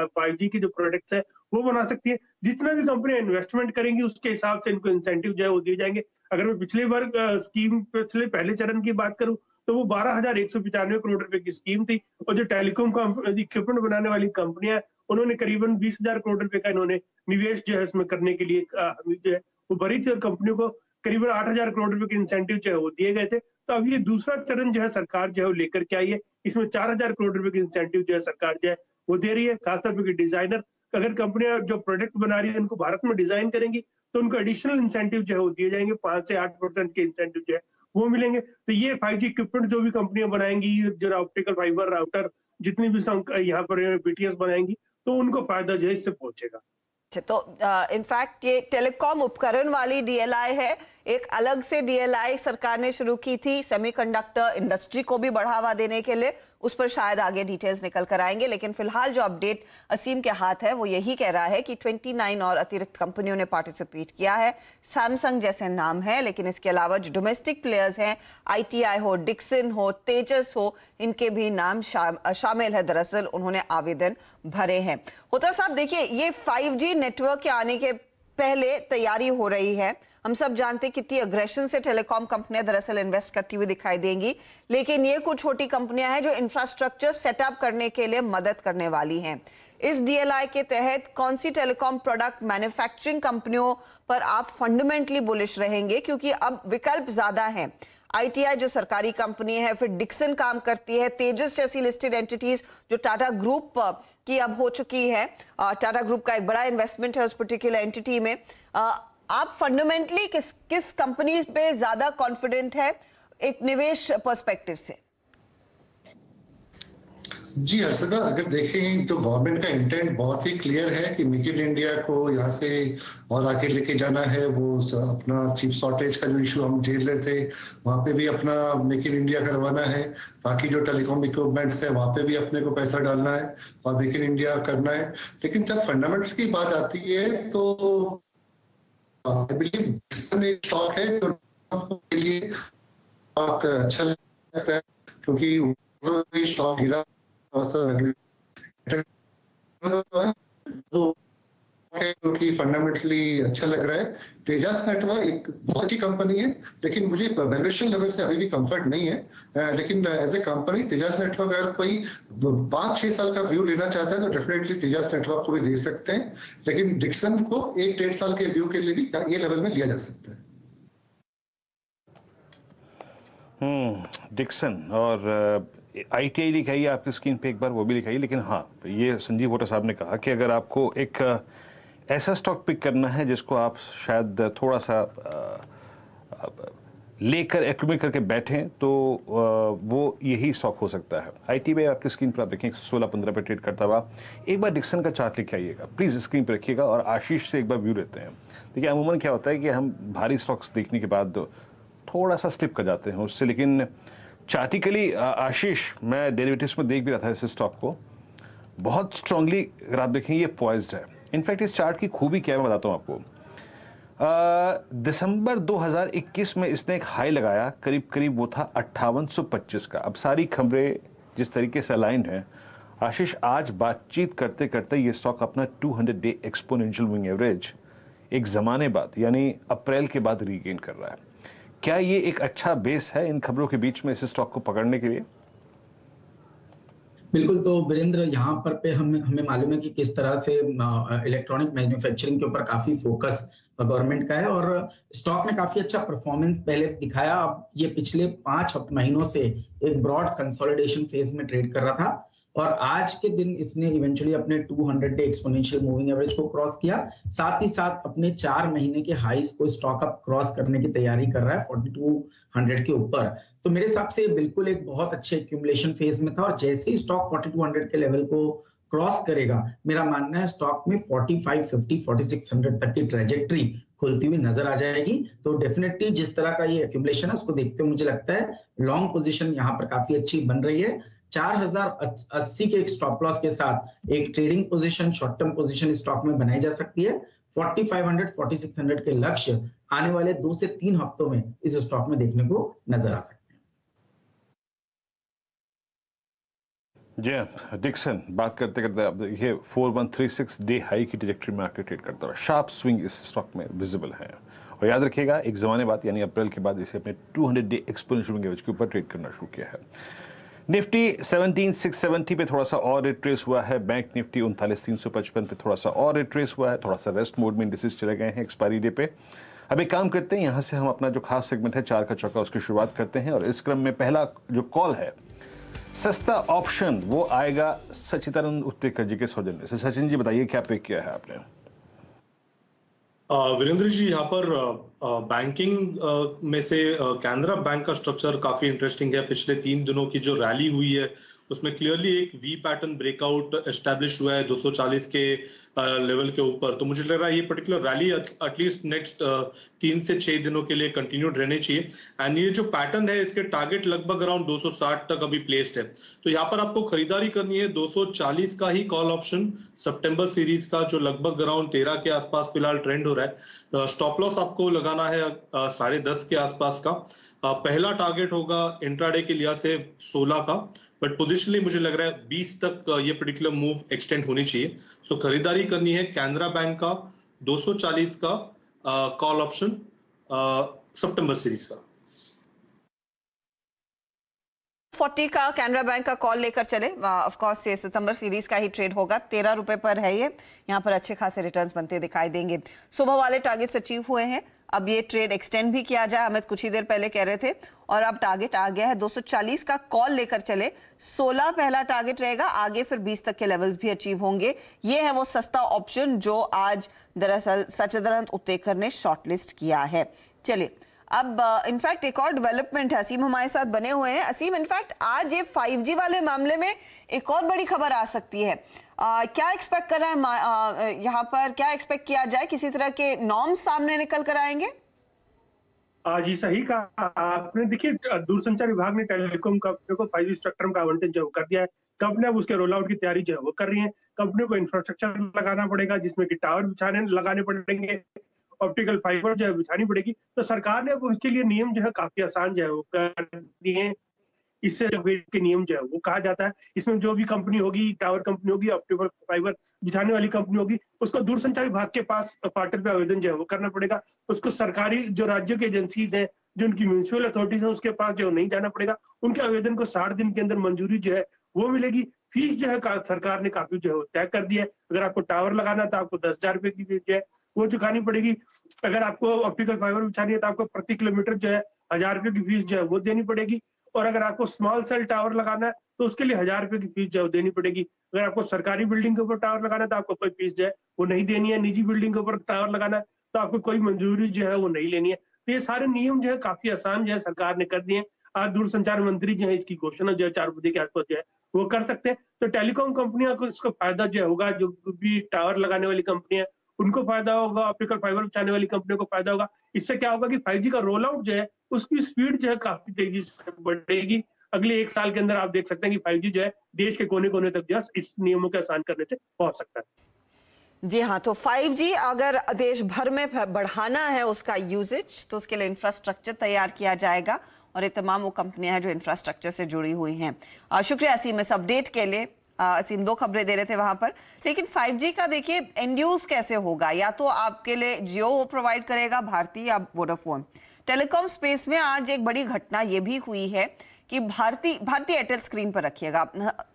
5G के जो प्रोडक्ट्स है वो बना सकती है। जितना भी कंपनियां इन्वेस्टमेंट करेंगी उसके हिसाब से इनको इंसेंटिव जो है वो दिए जाएंगे। अगर मैं पिछले बार स्कीम पहले चरण की बात करूं तो वो 12,195 करोड़ रुपए की स्कीम थी। और जो टेलीकॉम इक्विपमेंट बनाने वाली कंपनियां, उन्होंने करीबन 20,000 करोड़ रुपए का इन्होंने निवेश जो है इसमें करने के लिए जो है वो भरी थी, और कंपनियों को करीबन 8,000 करोड़ रुपए के इंसेंटिव जो है वो दिए गए थे। तो अब ये दूसरा चरण जो है सरकार जो है वो लेकर के आई है। इसमें 4,000 करोड़ रुपए के इंसेंटिव जो है सरकार जो है वो दे रही है। खासतौर पर डिजाइनर, अगर कंपनियां जो प्रोडक्ट बना रही है उनको भारत में डिजाइन करेंगी तो उनको एडिशनल इंसेंटिव जो है वो दिए जाएंगे, 5 से 8% के इंसेंटिव जो है वो मिलेंगे। तो ये 5G इक्विपमेंट जो भी कंपनियां बनाएंगी, जो ऑप्टिकल फाइबर राउटर जितनी भी यहाँ पर BTS बनाएंगी, तो उनको फायदा जो है इससे पहुंचेगा। तो इनफैक्ट ये टेलीकॉम उपकरण वाली DLI है। एक अलग से DLI सरकार ने शुरू की थी सेमीकंडक्टर इंडस्ट्री को भी बढ़ावा देने के लिए। उस पर शायद आगे डिटेल्स निकल कर आएंगे, लेकिन फिलहाल जो अपडेट असीम के हाथ है वो यही कह रहा है कि 29 और अतिरिक्त कंपनियों ने पार्टिसिपेट किया है। सैमसंग जैसे नाम है, लेकिन इसके अलावा जो डोमेस्टिक प्लेयर्स हैं, ITI हो, डिक्सन हो, तेजस हो, इनके भी नाम शामिल है। दरअसल उन्होंने आवेदन भरे हैं। होता साहब देखिए, ये 5G नेटवर्क के आने के पहले तैयारी हो रही है। हम सब जानते हैं कितनी अग्रेशन से टेलीकॉम कंपनियां दरअसल इन्वेस्ट करती हुई दिखाई देंगी, लेकिन ये कुछ छोटी कंपनियां हैं जो इंफ्रास्ट्रक्चर सेटअप करने के लिए मदद करने वाली हैं। इस DLI के तहत कौन सी टेलीकॉम प्रोडक्ट मैन्युफैक्चरिंग कंपनियों पर आप फंडामेंटली बुलिश रहेंगे, क्योंकि अब विकल्प ज्यादा हैं। ITI जो सरकारी कंपनी है, फिर डिक्सन काम करती है, तेजस जैसी लिस्टेड एंटिटीज जो टाटा ग्रुप की अब हो चुकी है। टाटा ग्रुप का एक बड़ा इन्वेस्टमेंट है उस पर्टिकुलर एंटिटी में। आप फंडामेंटली किस कंपनी पे ज्यादा कॉन्फिडेंट है एक निवेश पर्सपेक्टिव से? जी हर्षदा, अगर देखें तो गवर्नमेंट का इंटेंट बहुत ही क्लियर है कि मेक इन इंडिया को यहाँ से और आगे लेके जाना है। वो अपना चिप शॉर्टेज का जो इशू हम झेल रहे थे, वहाँ पे भी अपना मेक इन इंडिया करवाना है। बाकी जो टेलीकॉम इक्विपमेंट्स है वहाँ पे भी अपने को पैसा डालना है और मेक इन इंडिया करना है। लेकिन जब फंडामेंटल्स की बात आती है तो आई बिलीव स्टॉक है जो के लिए अच्छा लगता है, क्योंकि स्टॉक गिरा क्योंकि फंडामेंटली अच्छा लग रहा है। तेजस नेटवर्क एक बहुत अच्छी कंपनी है, लेकिन मुझे वैल्यूएशन लेवल से अभी भी कंफर्ट नहीं है। लेकिन as a company Tejas network अगर कोई 5-6 साल का व्यू लेना चाहता है तो डेफिनेटली तेजस नेटवर्क को भी दे सकते हैं। लेकिन डिक्सन को 1-1.5 साल के व्यू के लिए भी ये लेवल में लिया जा सकता है। डिक्सन और ITI लिखाई है आपकी स्क्रीन पे, एक बार वो भी लिखाई। लेकिन हाँ, ये संजीव वोटा साहब ने कहा कि अगर आपको एक ऐसा स्टॉक पिक करना है जिसको आप शायद थोड़ा सा लेकर एक्यूमुलेट करके बैठें तो वो यही स्टॉक हो सकता है। ITI पे आपकी स्क्रीन पर आप देखें 16-15 पे ट्रेड करता हुआ। एक बार डिक्सन का चार्ट लेके आइएगा प्लीज़, स्क्रीन पर रखिएगा और आशीष से एक बार व्यू लेते हैं। देखिए अमूमन क्या होता है कि हम भारी स्टॉक्स देखने के बाद थोड़ा सा स्लिप कर जाते हैं उससे, लेकिन चार्टिकली आशीष, मैं डेरिवेटिव्स में देख भी रहा था इस स्टॉक को, बहुत स्ट्रांगली अगर आप देखें ये पॉइज्ड है। इनफैक्ट इस चार्ट की खूबी क्या है मैं बताता हूँ आपको। दिसंबर 2021 में इसने एक हाई लगाया, करीब करीब वो था 5825 का। अब सारी खबरें जिस तरीके से अलाइंड हैं आशीष, आज बातचीत करते करते ये स्टॉक अपना 200 डे एक्सपोनेंशियल मूविंग एवरेज एक जमाने बाद यानी अप्रैल के बाद रीगेन कर रहा है। क्या ये एक अच्छा बेस है इन खबरों के बीच में इस स्टॉक को पकड़ने के लिए? बिल्कुल। तो वीरेंद्र, यहाँ पर हमें मालूम है कि किस तरह से इलेक्ट्रॉनिक मैन्युफैक्चरिंग के ऊपर काफी फोकस गवर्नमेंट का है और स्टॉक में काफी अच्छा परफॉर्मेंस पहले दिखाया। अब ये पिछले 5 महीनों से एक ब्रॉड कंसोलिडेशन फेज में ट्रेड कर रहा था और आज के दिन इसने इवेंचुअली अपने 200 डे एक्सपोनेंशियल मूविंग एवरेज को क्रॉस किया। साथ ही साथ अपने 4 महीने के हाईज को स्टॉक अप क्रॉस करने की तैयारी कर रहा है 4200 के ऊपर। तो मेरे हिसाब से बिल्कुल एक बहुत अच्छे एक्यूमुलेशन फेज में था और जैसे ही स्टॉक 4200 के लेवल को क्रॉस करेगा, मेरा मानना है स्टॉक में 4550 4600 तक की ट्रेजेक्ट्री खुलती हुई नजर आ जाएगी। तो डेफिनेटली जिस तरह का ये एक्यूमुलेशन है उसको देखते हुए मुझे लगता है लॉन्ग पोजीशन यहाँ पर काफी अच्छी बन रही है। 4080 के एक स्टॉप लॉस के साथ एक trading position, short term position stock में बनाई जा सकती है। 4500 4600 के लक्ष्य आने वाले 2 से 3 हफ्तों में इस स्टॉक में देखने को नजर आ सकते हैं। जी डिक्सन बात करते करते अब देखिए 4136 डे हाई की ट्रैजेक्टरी में आके ट्रेड करता है। शार्प स्विंग इस स्टॉक में विजिबल है और याद रखिएगा एक ज़माने बाद यानी अप्रैल के बाद इसे अपने 200 डे एक्सपोनेंशियल मूविंग एवरेज के ऊपर ट्रेड करना शुरू किया है। निफ्टी 17,670 पे थोड़ा सा और रिट्रेस हुआ है। बैंक निफ्टी 39,355 पे थोड़ा सा और रिट्रेस हुआ है। थोड़ा सा रेस्ट मोड में इंडिसेस चले गए हैं एक्सपायरी डे पे। अब एक काम करते हैं, यहाँ से हम अपना जो खास सेगमेंट है 4 का चौका उसकी शुरुआत करते हैं और इस क्रम में पहला जो कॉल है सस्ता ऑप्शन वो आएगा सचिदानंद उत्तेकर जी के सौजन्य से। सचिन जी बताइए क्या पिक किया है आपने? वीरेंद्र जी, यहाँ पर बैंकिंग में से कैनरा बैंक का स्ट्रक्चर काफी इंटरेस्टिंग है। पिछले 3 दिनों की जो रैली हुई है उसमें क्लियरली एक वी पैटर्न ब्रेकआउट एस्टैब्लिश हुआ है 240 के लेवल के ऊपर। तो मुझे लग रहा है ये पर्टिकुलर रैली एटलीस्ट नेक्स्ट 3 से 6 दिनों के लिए कंटिन्यूड रहनी चाहिए। एंड ये जो पैटर्न है इसके टारगेट लगभग अराउंड 260 तक अभी प्लेस्ड है। तो यहाँ पर आपको खरीदारी करनी है 240 का ही कॉल ऑप्शन सितंबर सीरीज का, जो लगभग अराउंड 13 के आसपास फिलहाल ट्रेंड हो रहा है। स्टॉप लॉस आपको लगाना है 10.5 के आसपास का। पहला टारगेट होगा इंट्राडे के लिहाज से 16 का, बट पोजिशनली मुझे लग रहा है 20 तक ये पर्टिकुलर मूव एक्सटेंड होनी चाहिए। सो खरीदारी करनी है कैनरा बैंक का 240 का कॉल ऑप्शन सितंबर सीरीज का। 40 का कैनरा बैंक का कॉल लेकर चले। ऑफ कोर्स ये सितंबर सीरीज का ही ट्रेड होगा। 13 रुपए पर है ये। यहाँ पर अच्छे खासे रिटर्न्स बनते दिखाई देंगे। सुबह वाले टारगेट्स अचीव हुए हैं। अब ये ट्रेड एक्सटेंड भी किया जाए, अमित कुछ ही देर पहले कह रहे थे, और अब टारगेट आ गया है 240 का कॉल लेकर चले। 16 पहला टारगेट रहेगा, आगे फिर 20 तक के लेवल्स भी अचीव होंगे। ये है वो सस्ता ऑप्शन जो आज दरअसल सचिदानंद उत्तेकर ने शॉर्टलिस्ट किया है। चलिए अब इनफैक्ट एक और डेवलपमेंट है, असीम हमारे साथ बने हुए हैं। असीम, इनफैक्ट आज ये 5G वाले मामले में एक और बड़ी खबर आ सकती है। क्या एक्सपेक्ट कर रहा है यहाँ पर, क्या एक्सपेक्ट किया जाए? किसी तरह के नॉर्म्स सामने निकल कर आएंगे? जी सही कहा आपने। देखिए, दूरसंचार विभाग ने टेलीकॉम कंपनियों को 5G स्पेक्ट्रम का आवंटन जो कर दिया है। कंपनियां अब उसके रोल आउट की तैयारी जो है वो कर रही है। कंपनियों को इंफ्रास्ट्रक्चर लगाना पड़ेगा, जिसमें कि टावर लगाने पड़ेंगे, ऑप्टिकल फाइबर जो है बिछानी पड़ेगी। तो सरकार ने अब उसके लिए नियम जो है काफी आसान जो है वो कर दिए हैं। इससे के नियम जो है वो कहा जाता है, इसमें जो भी कंपनी होगी, टावर कंपनी होगी, ऑप्टिकल फाइबर बिछाने वाली कंपनी होगी, उसको दूरसंचार विभाग के पास पोर्टल पे आवेदन जो है वो करना पड़ेगा। उसको सरकारी जो राज्यों की एजेंसीज हैं, जो उनकी म्यूनिसिपल अथॉरिटीज है, उसके पास जो नहीं जाना पड़ेगा। उनके आवेदन को 60 दिन के अंदर मंजूरी जो है वो मिलेगी। फीस जो है सरकार ने काफी जो है तय कर दिया है। अगर आपको टावर लगाना है तो आपको 10,000 रुपए की फीस जो है वो चुकानी पड़ेगी। अगर आपको ऑप्टिकल फाइबर बिछानी है तो आपको प्रति किलोमीटर जो है 1,000 रुपए की फीस जो है वो देनी पड़ेगी। और अगर आपको स्मॉल सेल टावर लगाना है तो उसके लिए 1,000 रुपए की फीस जो है देनी पड़ेगी। अगर आपको सरकारी बिल्डिंग के ऊपर टावर लगाना है तो आपको कोई फीस जो है वो नहीं देनी है। निजी बिल्डिंग के ऊपर टावर लगाना है तो आपको कोई मंजूरी जो है वो नहीं लेनी है। तो ये सारे नियम जो है काफी आसान जो है सरकार ने कर दिए हैं। आज दूरसंचार मंत्री जो है इसकी घोषणा जो है 4 बजे के आसपास जो है वो कर सकते हैं। तो टेलीकॉम कंपनियों को इसको फायदा जो होगा, जो भी टावर लगाने वाली कंपनियां उनको फायदा होगा, ऑप्टिकल फाइबर बिछाने वाली कंपनियों को फायदा होगा। इससे क्या होगा कि 5G का रोल आउट जो है उसकी स्पीड जो है काफी तेजी से बढ़ेगी। अगले 1 साल के अंदर आप देख सकते हैं कि 5G जो है देश के कोने कोने तक जो है इस नियमों के आसान करने से पहुंच सकता है। जी हाँ, तो 5G अगर देश भर में बढ़ाना है उसका यूजेज, तो उसके लिए इंफ्रास्ट्रक्चर तैयार किया जाएगा और ये तमाम वो कंपनियां हैं जो इंफ्रास्ट्रक्चर से जुड़ी हुई हैं। शुक्रिया असीम इस अपडेट के लिए। असीम 2 खबरें दे रहे थे वहां पर, लेकिन 5G का देखिए एंड यूज कैसे होगा? या तो आपके लिए जियो प्रोवाइड करेगा भारती या वोडाफोन। टेलीकॉम स्पेस में आज एक बड़ी घटना ये भी हुई है कि भारती एयरटेल स्क्रीन पर रखिएगा।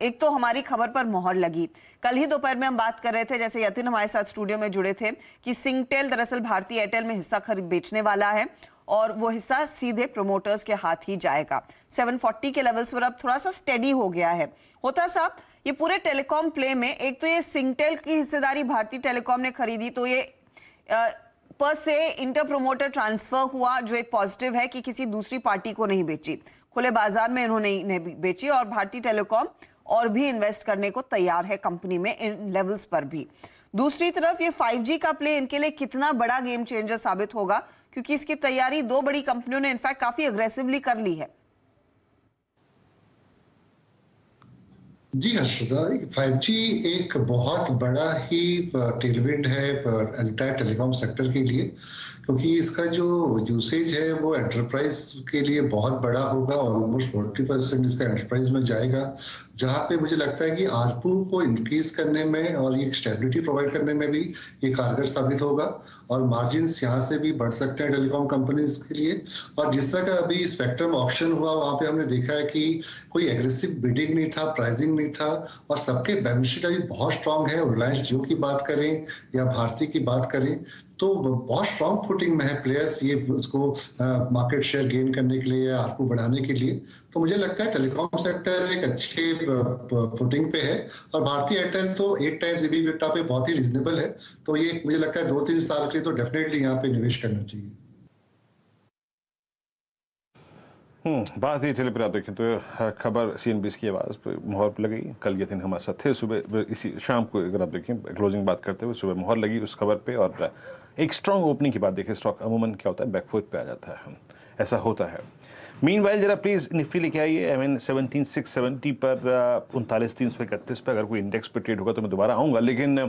एक तो हमारी खबर पर मोहर लगी। कल ही दोपहर में हम बात कर रहे थे, जैसे यतिन हमारे साथ स्टूडियो में जुड़े थे, कि सिंगटेल दरअसल भारती एयरटेल में हिस्सा बेचने वाला है और वो हिस्सा सीधे प्रोमोटर्स के हाथ ही जाएगा। 740 के लेवल्स पर अब थोड़ा सा स्टेडी हो गया है। होता साहब, ये पूरे टेलीकॉम प्ले में एक तो ये सिंगटेल की हिस्सेदारी भारती टेलीकॉम ने खरीदी, तो ये पर से इंटर प्रोमोटर ट्रांसफर हुआ, जो एक पॉजिटिव है कि किसी दूसरी पार्टी को नहीं बेची, खुले बाजार में इन्होंने नहीं बेची। और भारती टेलीकॉम और भी इन्वेस्ट करने को तैयार है कंपनी में इन लेवल्स पर भी। दूसरी तरफ ये 5G का प्ले इनके लिए कितना बड़ा गेम चेंजर साबित होगा, क्योंकि इसकी तैयारी 2 बड़ी कंपनियों ने इनफैक्ट काफी अग्रेसिवली कर ली है। जी हर्षदा, 5G एक बहुत बड़ा ही टेलविंड है एंटायर टेलीकॉम सेक्टर के लिए, क्योंकि इसका जो यूसेज है वो एंटरप्राइज के लिए बहुत बड़ा होगा और ऑलमोस्ट 40% इसका एंटरप्राइज में जाएगा, जहां पे मुझे लगता है कि आरपू को इंक्रीज करने में और ये स्टेबिलिटी प्रोवाइड करने में भी ये कारगर साबित होगा और मार्जिन्स यहाँ से भी बढ़ सकते हैं टेलीकॉम कंपनीज के लिए। और जिस तरह का अभी स्पेक्ट्रम ऑक्शन हुआ वहां पे हमने देखा है कि कोई एग्रेसिव बिडिंग नहीं था, प्राइसिंग नहीं था और सबके बैलेंस शीट अभी बहुत स्ट्रांग है। रिलायंस जियो की बात करें या भारती की बात करें तो बहुत स्ट्रांग फुटिंग में है प्लेयर्स ये उसको मार्केट शेयर गेन करने के लिए या आरपू बढ़ाने के लिए। तो मुझे लगता है टेलीकॉम सेक्टर एक अच्छे फुटिंग पे है और भारतीय एयरटेल तो 8 टाइम्स EBITDA पे बहुत ही रीजनेबल है। तो ये मुझे लगता है 2-3 साल के लिए तो डेफिनेटली यहाँ पे निवेश करना चाहिए। बात ही टेली पर आप देखें तो खबर CNBC की आवाज़ पर मोहर लगी। कल यतीन हमारे साथ थे सुबह, इसी शाम को अगर आप देखें क्लोजिंग बात करते हुए सुबह मोहर लगी उस खबर पे और एक स्ट्रॉन्ग ओपनिंग की बात देखें। स्टॉक अमूमन क्या होता है, बैकफुट पे आ जाता है, ऐसा होता है। मीनवाइल जरा प्लीज निफ्टी लेके आइए। 17,670 पर 39,331 पर अगर कोई इंडेक्स पे ट्रेड होगा तो मैं दोबारा आऊँगा। लेकिन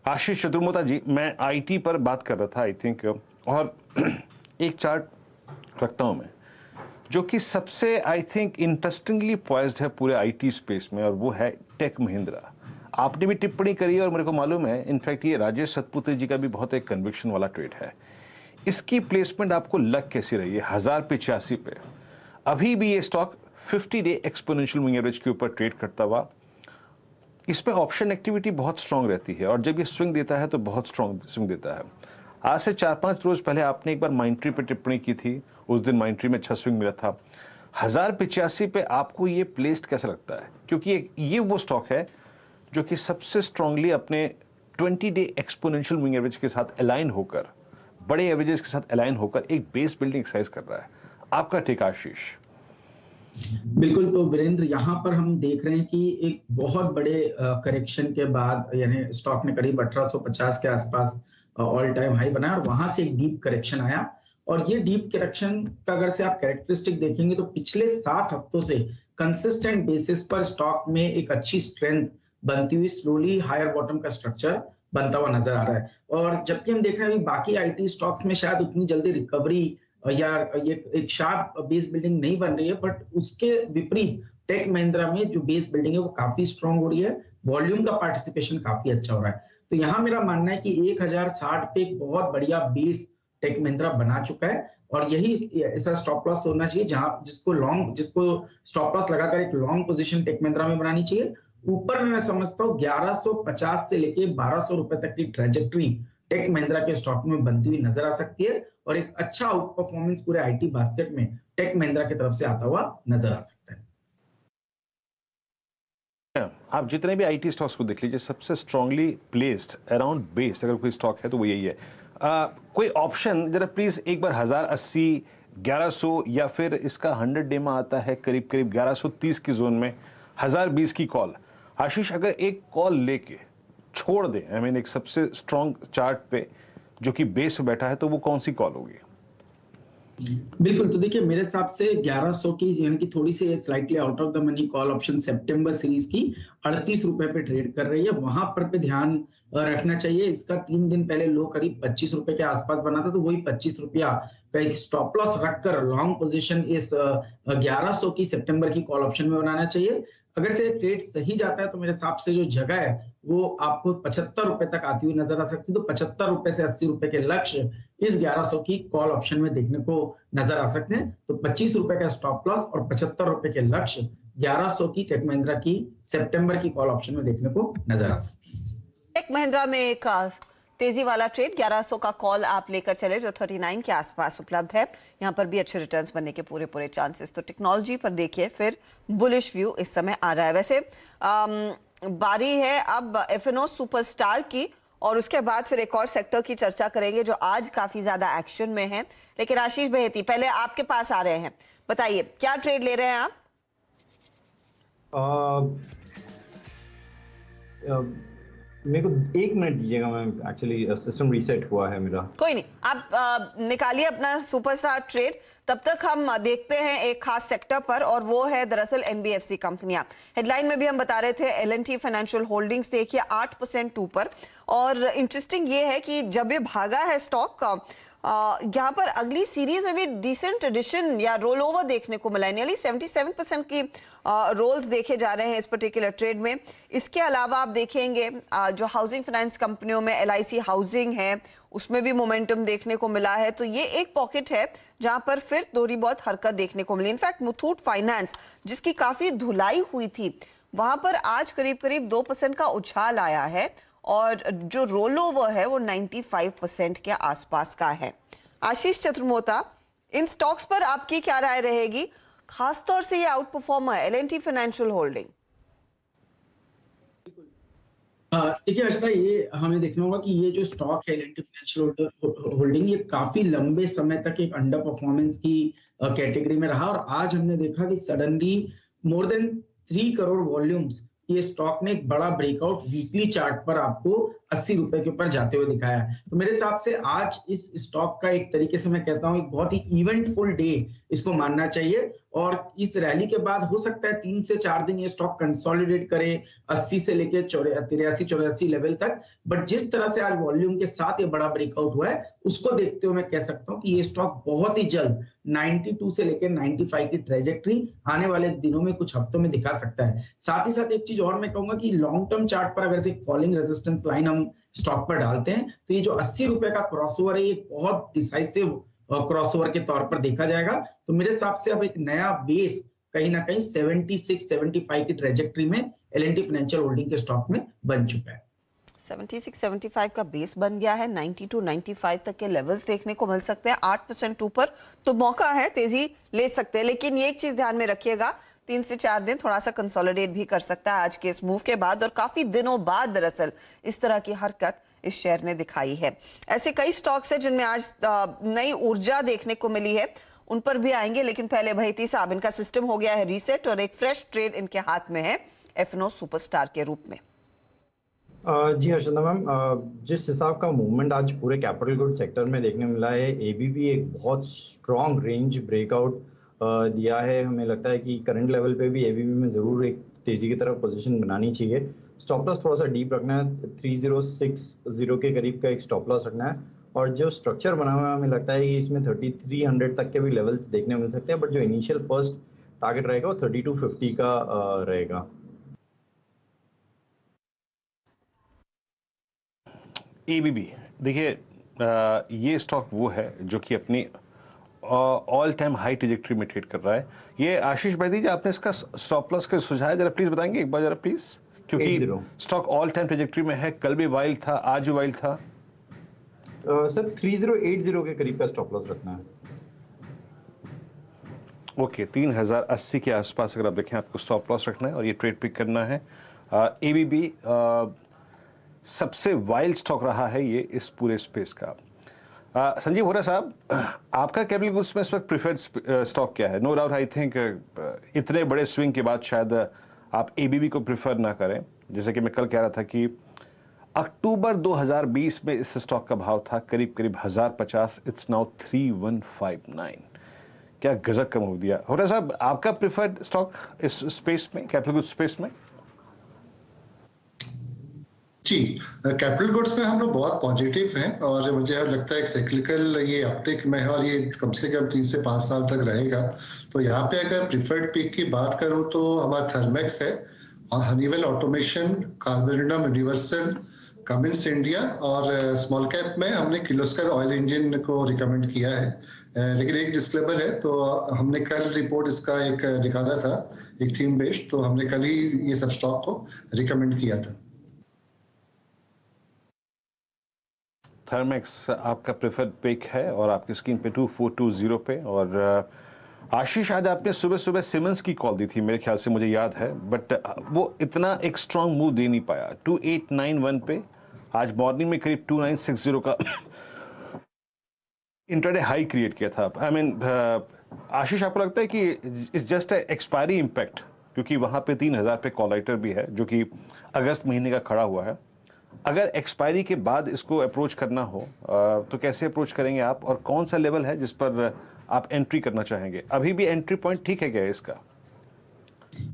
आशीष चतुर्मोता जी, मैं IT पर बात कर रहा था आई थिंक, और एक चार्ट रखता हूँ मैं जो कि सबसे आई थिंक इंटरेस्टिंगली पॉइज्ड है पूरे IT स्पेस में, और वो है टेक महिंद्रा। आपने भी टिप्पणी करी और मेरे को मालूम है, इनफैक्ट ये राजेश सतपुते जी का भी बहुत एक कन्विक्शन वाला ट्रेड है। इसकी प्लेसमेंट आपको लग कैसी रही है? 1085 पे अभी भी ये stock 50 day exponential moving average के ऊपर ट्रेड करता हुआ। इसमें ऑप्शन एक्टिविटी बहुत स्ट्रांग रहती है और जब ये स्विंग देता है तो बहुत स्ट्रांग स्विंग देता है। आज से 4-5 रोज पहले आपने एक बार माइंट्री पे टिप्पणी की थी, उस दिन माइंट्री में अच्छा स्विंग मिला था। 1085 पे आपको ये प्लेस्ड कैसा लगता है? क्योंकि ये वो स्टॉक है जो कि सबसे स्ट्रांगली अपने 20 डे एक्सपोनेंशियल मूविंग एवरेज के साथ अलाइन होकर, बड़े एवरेजेस के साथ अलाइन होकर एक बेस बिल्डिंग एक्सरसाइज कर रहा है। आपका टेक आशीष? बिल्कुल, तो वीरेंद्र यहाँ पर हम देख रहे हैं कि एक बहुत बड़े करेक्शन के बाद यानी स्टॉक ने करीब 1850 के आसपास ऑल टाइम हाई बनाया और वहां से एक डीप करेक्शन आया। और ये डीप करेक्शन का अगर से आप कैरेक्टरिस्टिक देखेंगे तो पिछले 7 हफ्तों से कंसिस्टेंट बेसिस पर स्टॉक में एक अच्छी स्ट्रेंथ बनती हुई स्लोली हायर बॉटम का स्ट्रक्चर बनता हुआ नजर आ रहा है। और जबकि हम देख रहे हैं बाकी IT स्टॉक्स में शायद उतनी जल्दी रिकवरी या ये एक शार्प बेस बिल्डिंग नहीं बन रही है, बट उसके विपरीत टेक महिंद्रा में जो बेस बिल्डिंग है वो काफी स्ट्रांग हो रही है, वॉल्यूम का पार्टिसिपेशन काफी अच्छा हो रहा है। तो यहाँ मेरा मानना है कि 1060 पे एक बहुत बढ़िया बेस टेक महिंद्रा बना चुका है और यही ऐसा स्टॉप लॉस होना चाहिए जहां जिसको स्टॉप लॉस लगाकर एक लॉन्ग पोजीशन टेक महिंद्रा में बनानी चाहिए। ऊपर में मैं समझता हूँ 1150 से लेके 1200 रुपए तक की ट्रेजेक्टरी टेक महिंद्रा के स्टॉक में बनती हुई नजर आ सकती है और एक अच्छा आउट परफॉर्मेंस पूरे IT बास्केट में टेक महिंद्रा की तरफ से आता हुआ नजर आ सकता है। आप जितने भी IT स्टॉक्स को देख लीजिए, सबसे स्ट्रांगली प्लेस्ड अराउंड बेस अगर कोई स्टॉक है तो वो यही है। कोई ऑप्शन जरा प्लीज एक बार 1080, 1100 या फिर इसका 100 डे में आता है करीब करीब 1130 की जोन में 1020 की कॉल। आशीष, अगर एक कॉल लेके छोड़ दें एक सबसे स्ट्रांग चार्ट पे जो कि बेस पे बैठा है, तो वो कौन सी कॉल होगी? बिल्कुल, तो देखिए मेरे हिसाब से 1100 की यानी कि थोड़ी सी slightly out of the money call option सितंबर सीरीज की 38 रुपए पे ट्रेड कर रही है, वहां पर पे ध्यान रखना चाहिए। इसका 3 दिन पहले लो करीब 25 रुपए के आसपास बना था, तो वही 25 रुपया का एक स्टॉप लॉस रखकर लॉन्ग पोजीशन इस 1100 की सितंबर की कॉल ऑप्शन में बनाना चाहिए। अगर से ट्रेड सही जाता है तो मेरे हिसाब से जो जगह है वो आपको 75 रुपए तक आती हुई नजर आ सकती है। तो 75 रुपए से 80 रुपए के लक्ष्य इस 1100 की कॉल ऑप्शन में देखने को नजर आ सकते हैं। तो 25 रुपए का स्टॉप लॉस और 75 रुपए के लक्ष्य 1100 की टेक महिंद्रा की सितंबर की कॉल ऑप्शन में देखने को नजर आ सकते हैं। टेक महिंद्रा में एक तेजी वाला ट्रेड 1100 का कॉल आप लेकर चले जो 39 के आसपास उपलब्ध है। यहाँ पर भी अच्छे रिटर्न्स बनने के पूरे चांसेस। तो टेक्नोलॉजी पर देखिए फिर बुलिश व्यू इस समय आ रहा है। वैसे बारी है अब FNO सुपरस्टार की और उसके बाद फिर एक और सेक्टर की चर्चा करेंगे जो आज काफी ज्यादा एक्शन में है। लेकिन आशीष बहेती पहले आपके पास आ रहे हैं, बताइए क्या ट्रेड ले रहे हैं आप? मेरे को 1 मिनट दीजिएगा मैम, एक्चुअली सिस्टम रीसेट हुआ है मेरा। कोई नहीं, आप निकालिए अपना सुपरस्टार ट्रेड। तब तक हम देखते हैं एक खास सेक्टर पर, और वो है दरअसल एनबीएफसी कंपनियां। हेडलाइन में भी हम बता रहे थे एल&टी फाइनेंशियल होल्डिंग्स देखिए 8% ऊपर। और इंटरेस्टिंग ये है कि जब ये भागा है स्टॉक यहाँ पर अगली सीरीज में भी डिसेंट एडिशन या रोल ओवर देखने को मिला है। नियरली 77% की रोल्स देखे जा रहे हैं इस पर्टिकुलर ट्रेड में। इसके अलावा आप देखेंगे जो हाउसिंग फाइनेंस कंपनियों में एलआईसी हाउसिंग है, उसमें भी मोमेंटम देखने को मिला है। तो ये एक पॉकेट है जहां पर फिर थोड़ी बहुत हरकत देखने को मिली। इनफैक्ट मुथूट फाइनेंस जिसकी काफी धुलाई हुई थी, वहां पर आज करीब करीब 2% का उछाल आया है, और जो रोल ओवर है वो 95% के आसपास का है। आशीष चतुर्मोता, इन स्टॉक्स पर आपकी क्या राय रहेगी, खासतौर से ये out performer L&T financial holding? देखिए अर्चना, ये हमें देखना होगा कि ये जो स्टॉक है एल&टी फाइनेंशियल होल्डिंग, ये काफी लंबे समय तक एक अंडर परफॉर्मेंस की कैटेगरी में रहा, और आज हमने देखा कि suddenly more than 3 crore volumes ये स्टॉक ने एक बड़ा ब्रेकआउट वीकली चार्ट पर आपको 80 रुपए के ऊपर जाते हुए दिखाया है। तो मेरे हिसाब से आज इस स्टॉक का एक तरीके से मैं कहता हूं एक बहुत ही इवेंटफुल डे इसको मानना चाहिए, और इस रैली के बाद हो सकता है 3 से 4 दिन ये स्टॉक कंसोलिडेट करे 80 से लेके 83-84 लेवल तक। बट जिस तरह से आज वॉल्यूम के साथ ये बड़ा ब्रेकआउट हुआ है, उसको देखते हुए मैं कह सकता हूं कि ये स्टॉक बहुत ही जल्द 92 से लेकर 95 की ट्रेजेक्ट्री आने वाले दिनों में कुछ हफ्तों में दिखा सकता है। साथ ही साथ एक चीज और मैं कहूंगा कि लॉन्ग टर्म चार्ट पर अगर से फॉलिंग रेजिस्टेंस लाइन हम स्टॉक पर डालते हैं, तो ये जो 80 रुपए का क्रॉसओवर है, ये बहुत डिसाइसिव क्रॉसओवर के तौर पर देखा जाएगा। तो मेरे हिसाब से अब एक नया बेस कहीं ना कहीं 76-75 की ट्रेजेक्ट्री में एल&टी फाइनेंशियल होल्डिंग के स्टॉक में बन चुका है। 76-75 का बेस बन गया है, 92-95 तक के लेवल्स देखने को मिल सकते हैं। 8% ऊपर तो मौका है, तेजी ले सकते हैं। लेकिन ये एक चीज ध्यान में रखिएगा, 3 से 4 दिन थोड़ा सा कंसोलिडेट भी कर सकता है आज के इस मूव के बाद, और काफी दिनों बाद दरअसल इस तरह की हरकत इस शेयर ने दिखाई है। ऐसे कई स्टॉक्स हैं जिनमें आज नई ऊर्जा देखने को मिली है, उन पर भी आएंगे। लेकिन पहले भैती साहब, इनका सिस्टम हो गया है रीसेट और एक फ्रेश ट्रेड इनके हाथ में है एफनो सुपरस्टार के रूप में। जी हर्षदा मैम, जिस हिसाब का मूवमेंट आज पूरे कैपिटल गुड सेक्टर में देखने मिला है, एबीबी एक बहुत स्ट्रॉन्ग रेंज ब्रेकआउट दिया है। हमें लगता है कि करंट लेवल पे भी एबीबी में ज़रूर एक तेज़ी की तरफ पोजीशन बनानी चाहिए। स्टॉप लॉस थोड़ा सा डीप रखना है, 3060 के करीब का एक स्टॉप लॉस रखना है, और जो स्ट्रक्चर बना हुआ है हमें लगता है कि इसमें 3300 तक के भी लेवल्स देखने मिल सकते हैं, बट जो इनिशियल फर्स्ट टारगेट रहेगा वो 3250 का रहेगा। एबीबी देखिए, ये स्टॉक वो है जो कि अपनी ऑल टाइम हाई ट्रेजेक्ट्री में ट्रेड कर रहा है। ये आशीष भाई जी, आपने इसका स्टॉप लॉस का सुझाया, जरा प्लीज बताएंगे एक बार जरा प्लीज, क्योंकि स्टॉक ऑल टाइम ट्रेजेक्ट्री में है, कल भी वाइल्ड था, आज भी वाइल्ड था। सर 3080 के करीब का स्टॉप लॉस रखना है। ओके, 3080 के आसपास अगर आप देखें आपको स्टॉप लॉस रखना है और ये ट्रेड पिक करना है। एबीबी सबसे वाइल्ड स्टॉक रहा है ये इस पूरे स्पेस का। संजीव होरा साहब, आपका कैपिटल गुड्स में इस वक्त प्रीफर्ड स्टॉक क्या है? नो डाउट आई थिंक इतने बड़े स्विंग के बाद शायद आप एबीबी को प्रीफर ना करें। जैसे कि मैं कल कह रहा था कि अक्टूबर 2020 में इस स्टॉक का भाव था करीब करीब 1050, इट्स नाउ 3159। क्या गजब का मूव दिया। होरा साहब, आपका प्रीफर्ड स्टॉक इस स्पेस में, कैपिटल गुड्स स्पेस में? जी, कैपिटल गुड्स में हम लोग बहुत पॉजिटिव हैं, और मुझे लगता है एक साइक्लिकल ये अपटिक में है, और ये कम से कम 3 से 5 साल तक रहेगा। तो यहाँ पे अगर प्रीफर्ड पिक की बात करूँ तो हमारा थर्मेक्स है, और Honeywell automation, Carborundum Universal, Cummins India, और स्मॉल कैप में हमने किर्लोस्कर ऑयल इंजन को रिकमेंड किया है। लेकिन एक डिस्क्लेमर है, तो हमने कल रिपोर्ट इसका एक निकाला था, एक थीम बेस्ड, तो हमने कल ही ये सब स्टॉक को रिकमेंड किया था। थर्मेक्स आपका प्रेफर्ड पिक है और आपकी स्क्रीन पे 2420 पे। और आशीष, आज आपने सुबह सुबह सिमंस की कॉल दी थी मेरे ख्याल से, मुझे याद है, बट वो इतना एक स्ट्रॉन्ग मूव दे नहीं पाया। 2891 पे आज मॉर्निंग में करीब 2960 का इंट्राडे हाई क्रिएट किया था। आई मीन आशीष, आपको लगता है कि इट्स जस्ट एक्सपायरी इम्पैक्ट, क्योंकि वहां पे 3000 पे कॉल राइटर भी है जो कि अगस्त महीने का खड़ा हुआ है, अगर एक्सपायरी के बाद इसको अप्रोच करना हो तो कैसे अप्रोच करेंगे आप, और कौन सा लेवल है जिस पर आप एंट्री करना चाहेंगे? अभी भी एंट्री पॉइंट ठीक है क्या इसका?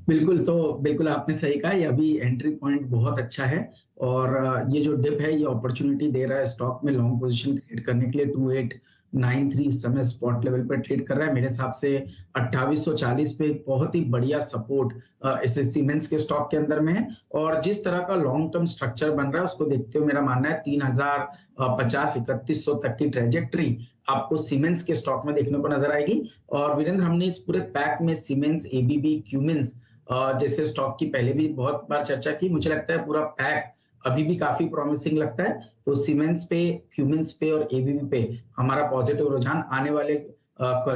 बिल्कुल, तो बिल्कुल आपने सही कहा, ये अभी एंट्री पॉइंट बहुत अच्छा है और ये जो डिप है ये अपॉर्चुनिटी दे रहा है स्टॉक में लॉन्ग पोजीशन क्रिएट करने के लिए। 2893 इस समय स्पॉट लेवल पर ट्रेड कर रहा है। मेरे हिसाब से 2840 पे एक बहुत ही बढ़िया सपोर्ट इस सीमेंस के स्टॉक के अंदर में है और जिस तरह का लॉन्ग टर्म स्ट्रक्चर बन रहा है उसको देखते हुए मेरा मानना है 3050 3100 तक की ट्रेजेक्ट्री आपको सीमेंस के स्टॉक में देखने को नजर आएगी। और वीरेंद्र, हमने इस पूरे पैक में सीमेंस, एबीबी, क्यूमिंस जैसे स्टॉक की पहले भी बहुत बार चर्चा की। मुझे लगता है पूरा पैक अभी भी काफी प्रॉमिसिंग लगता है। तो सीमेंस पे, क्यूमिंस पे और एबीबी पे हमारा पॉजिटिव रुझान आने वाले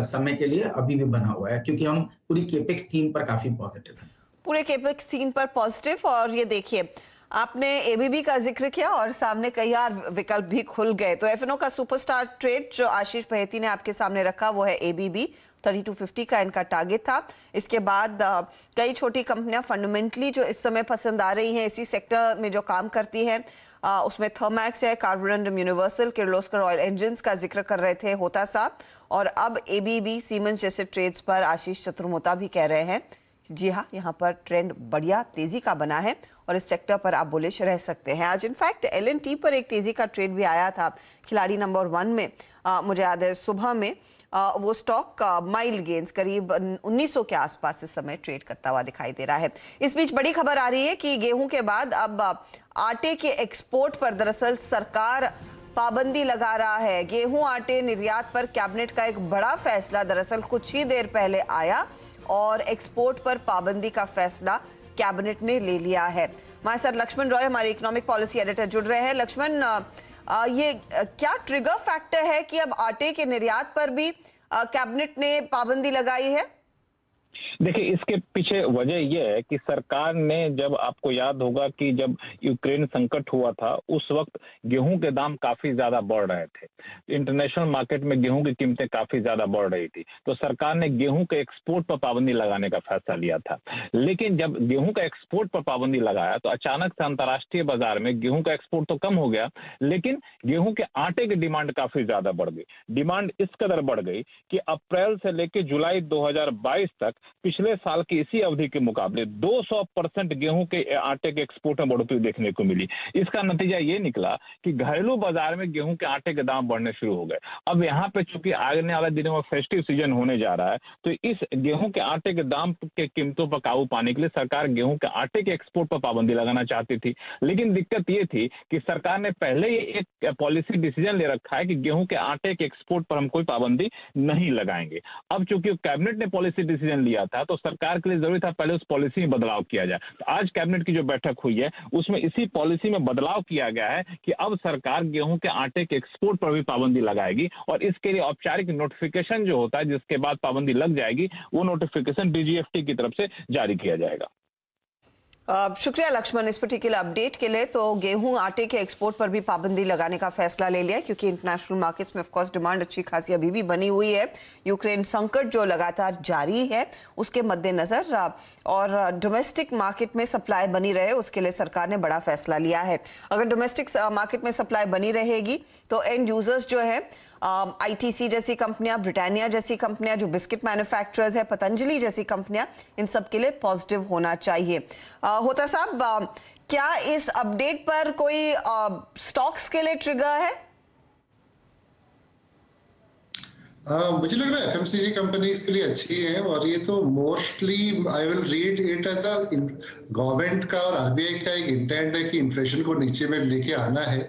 समय के लिए अभी भी बना हुआ है, क्योंकि हम पूरी केपेक्स थीम पर काफी पॉजिटिव हैं। पूरे केपेक्स थीम पर पॉजिटिव। और ये देखिए, आपने एबीबी का जिक्र किया और सामने कई और विकल्प भी खुल गए। तो एफएनओ का सुपरस्टार ट्रेड जो आशीष बहेती ने आपके सामने रखा वो है एबीबी। 3250 का इनका टारगेट था। इसके बाद कई छोटी कंपनियां फंडामेंटली जो इस समय पसंद आ रही हैं इसी सेक्टर में जो काम करती हैं, उसमें थर्मैक्स है, Carborundum universal, Kirloskar oil engines का जिक्र कर रहे थे होता साहब, और अब एबीबी, सीमेंस जैसे ट्रेड्स पर आशीष चतुर्मोता भी कह रहे हैं जी हाँ, यहाँ पर ट्रेंड बढ़िया तेजी का बना है और इस सेक्टर पर आप बुलिश रह सकते हैं। आज इनफैक्ट एल&टी पर एक तेजी का ट्रेड भी आया था। खिलाड़ी नंबर 1 में मुझे याद है सुबह में वो स्टॉक माइल्ड गेंस करीब 1900 के आसपास इस समय ट्रेड करता हुआ दिखाई दे रहा है। इस बीच बड़ी खबर आ रही है कि गेहूं के बाद अब आटे के एक्सपोर्ट पर दरअसल सरकार पाबंदी लगा रहा है। गेहूं आटे निर्यात पर कैबिनेट का एक बड़ा फैसला दरअसल कुछ ही देर पहले आया और एक्सपोर्ट पर पाबंदी का फैसला कैबिनेट ने ले लिया है। हमारे साथ लक्ष्मण रॉय, हमारे इकोनॉमिक पॉलिसी एडिटर, जुड़ रहे हैं। लक्ष्मण, ये क्या ट्रिगर फैक्टर है कि अब आटे के निर्यात पर भी कैबिनेट ने पाबंदी लगाई है? देखिए, इसके पीछे वजह यह है कि सरकार ने, जब आपको याद होगा कि जब यूक्रेन संकट हुआ था उस वक्त गेहूं के दाम काफी ज्यादा बढ़ रहे थे, इंटरनेशनल मार्केट में गेहूं की कीमतें काफी ज्यादा बढ़ रही थी, तो सरकार ने गेहूं के एक्सपोर्ट पर पाबंदी लगाने का फैसला लिया था। लेकिन जब गेहूं का एक्सपोर्ट पर पाबंदी लगाया तो अचानक से अंतर्राष्ट्रीय बाजार में गेहूं का एक्सपोर्ट तो कम हो गया, लेकिन गेहूं के आटे की डिमांड काफी ज्यादा बढ़ गई। डिमांड इस कदर बढ़ गई कि अप्रैल से लेकर जुलाई 2022 तक पिछले साल की इसी अवधि के मुकाबले 200% गेहूं के आटे के एक्सपोर्ट में बढ़ोतरी देखने को मिली। इसका नतीजा ये निकला कि घरेलू बाजार में गेहूं के आटे के दाम बढ़ने शुरू हो गए। अब यहाँ पे चूंकि आने वाले दिनों में फेस्टिव सीजन होने जा रहा है, तो इस गेहूं के आटे के दाम के कीमतों पर काबू पाने के लिए सरकार गेहूं के आटे के एक्सपोर्ट पर पाबंदी लगाना चाहती थी। लेकिन दिक्कत ये थी कि सरकार ने पहले ही एक पॉलिसी डिसीजन ले रखा है कि गेहूं के आटे के एक्सपोर्ट पर हम कोई पाबंदी नहीं लगाएंगे। अब चूंकि कैबिनेट ने पॉलिसी डिसीजन लिया था तो सरकार के लिए जरूरी था पहले उस पॉलिसी में बदलाव किया जाए। तो आज कैबिनेट की जो बैठक हुई है उसमें इसी पॉलिसी में बदलाव किया गया है कि अब सरकार गेहूं के आटे के एक्सपोर्ट पर भी पाबंदी लगाएगी और इसके लिए औपचारिक नोटिफिकेशन जो होता है जिसके बाद पाबंदी लग जाएगी, वो नोटिफिकेशन डीजीएफटी की तरफ से जारी किया जाएगा। शुक्रिया लक्ष्मण इस पर्टिकुलर अपडेट के लिए। तो गेहूं आटे के एक्सपोर्ट पर भी पाबंदी लगाने का फैसला ले लिया क्योंकि इंटरनेशनल मार्केट्स में ऑफ कोर्स डिमांड अच्छी खासी अभी भी बनी हुई है। यूक्रेन संकट जो लगातार जारी है उसके मद्देनजर और डोमेस्टिक मार्केट में सप्लाई बनी रहे उसके लिए सरकार ने बड़ा फैसला लिया है। अगर डोमेस्टिक मार्केट में सप्लाई बनी रहेगी तो एंड यूजर्स जो है आईटीसी जैसी कंपनियां, ब्रिटानिया जैसी कंपनियां जो बिस्किट मैन्युफैक्चरर्स है, पतंजलि जैसी कंपनियां, इन सब के लिए पॉजिटिव होना चाहिए। होता साहब, क्या इस अपडेट पर कोई स्टॉक्स के लिए ट्रिगर है? मुझे लग रहा है एफएमसीजी कंपनीज के लिए अच्छी है और ये तो mostly I will read it as a government का और आरबीआई का एक इंटेंट है कि इन्फ्लेशन को नीचे में लेके आना है,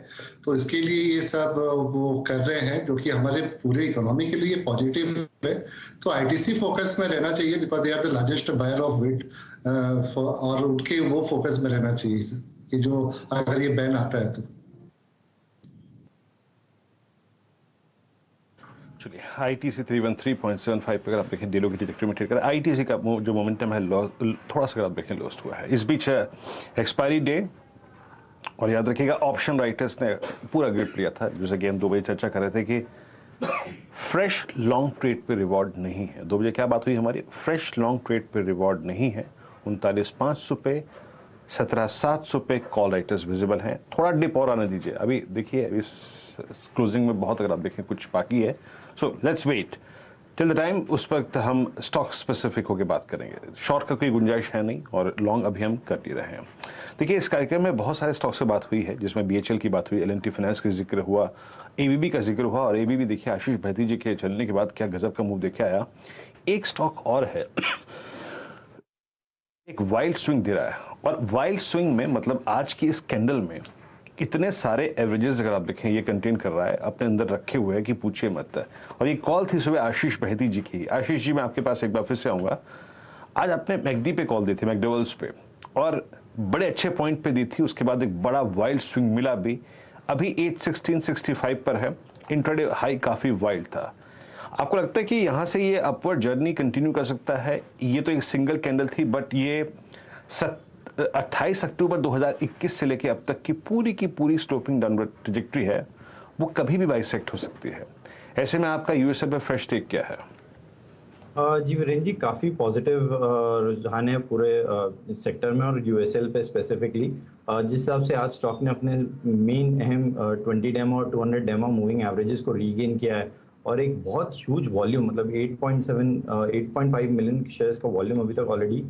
तो इसके लिए ये सब वो कर रहे हैं जो कि हमारे पूरे इकोनॉमी के लिए पॉजिटिव है। तो आईटीसी फोकस में रहना चाहिए because they are the largest buyer of wheat और उनके वो फोकस में रहना चाहिए कि जो अगर ये बैन आता है तो। चलिए, आईटीसी 313.75 पे अगर आप देखें डेलो की ट्रैजेक्टरी में ट्रेड कर, आईटीसी का जो मोमेंटम है थोड़ा सा अगर आप देखें लॉस्ट हुआ है। इस बीच एक्सपायरी डे और याद रखिएगा ऑप्शन राइटर्स ने पूरा ग्रिप लिया था, जैसे कि हम 2 बजे चर्चा कर रहे थे कि फ्रेश लॉन्ग ट्रेड पे रिवॉर्ड नहीं है। 2 बजे क्या बात हुई हमारी? फ्रेश लॉन्ग ट्रेड पे रिवॉर्ड नहीं है। 39,500 पे 17,700 पे कॉल राइटर्स विजिबल हैं। थोड़ा डिप और आने दीजिए, अभी देखिए अभी क्लोजिंग में बहुत, अगर आप देखें कुछ बाकी है, so let's wait till the time. उस वक्त हम स्टॉक स्पेसिफिक होकर बात करेंगे। शॉर्ट का कोई गुंजाइश है नहीं और लॉन्ग अभी हम कर नहीं रहे हैं। देखिए इस कार्यक्रम में बहुत सारे स्टॉक्स की बात हुई है, जिसमें BHL की बात हुई, L&T फाइनेंस का जिक्र हुआ, ABB का जिक्र हुआ, और ABB देखिए आशीष बहती जी के चलने के बाद क्या गजब का मूव देखे आया। एक स्टॉक और है एक वाइल्ड स्विंग दे रहा है, और वाइल्ड स्विंग में मतलब आज की इस कैंडल में इतने सारे एवरेजेस अगर आप देखें ये कंटेन कर रहा है, अपने अंदर रखे हुए है कि पूछिए मत। और ये कॉल थी सुबह आशीष बहती जी की। आशीष जी मैं आपके पास एक बार फिर से आऊँगा। आज आपने मैकडी पे कॉल दी थी, मैकडोवेल्स पे, और बड़े अच्छे पॉइंट पे दी थी। उसके बाद एक बड़ा वाइल्ड स्विंग मिला भी, अभी 81665 पर है। इंट्राडे हाई काफ़ी वाइल्ड था। आपको लगता है कि यहाँ से ये अपवर्ड जर्नी कंटिन्यू कर सकता है? ये तो एक सिंगल कैंडल थी, बट ये 28 अक्टूबर 2021 से लेकर अब तक की पूरी स्लोपिंग डाउनवर्ड ट्रैजेक्टरी है, वो कभी भी बाइसेक्ट हो सकती है। ऐसे में आपका यूएसएल पे फ्रेश टेक क्या है? जी वीरेंद्र जी, काफ़ी पॉजिटिव रुझान है पूरे सेक्टर में और यूएसएल पे स्पेसिफिकली। जिस हिसाब से आज स्टॉक ने अपने मेन अहम 20 डेमो और 200 डेमो मूविंग एवरेजेस को रीगेन किया है, और एक बहुत ह्यूज वॉल्यूम मतलब 8.5 मिलियन शेयर्स का वॉल्यूम अभी तक ऑलरेडी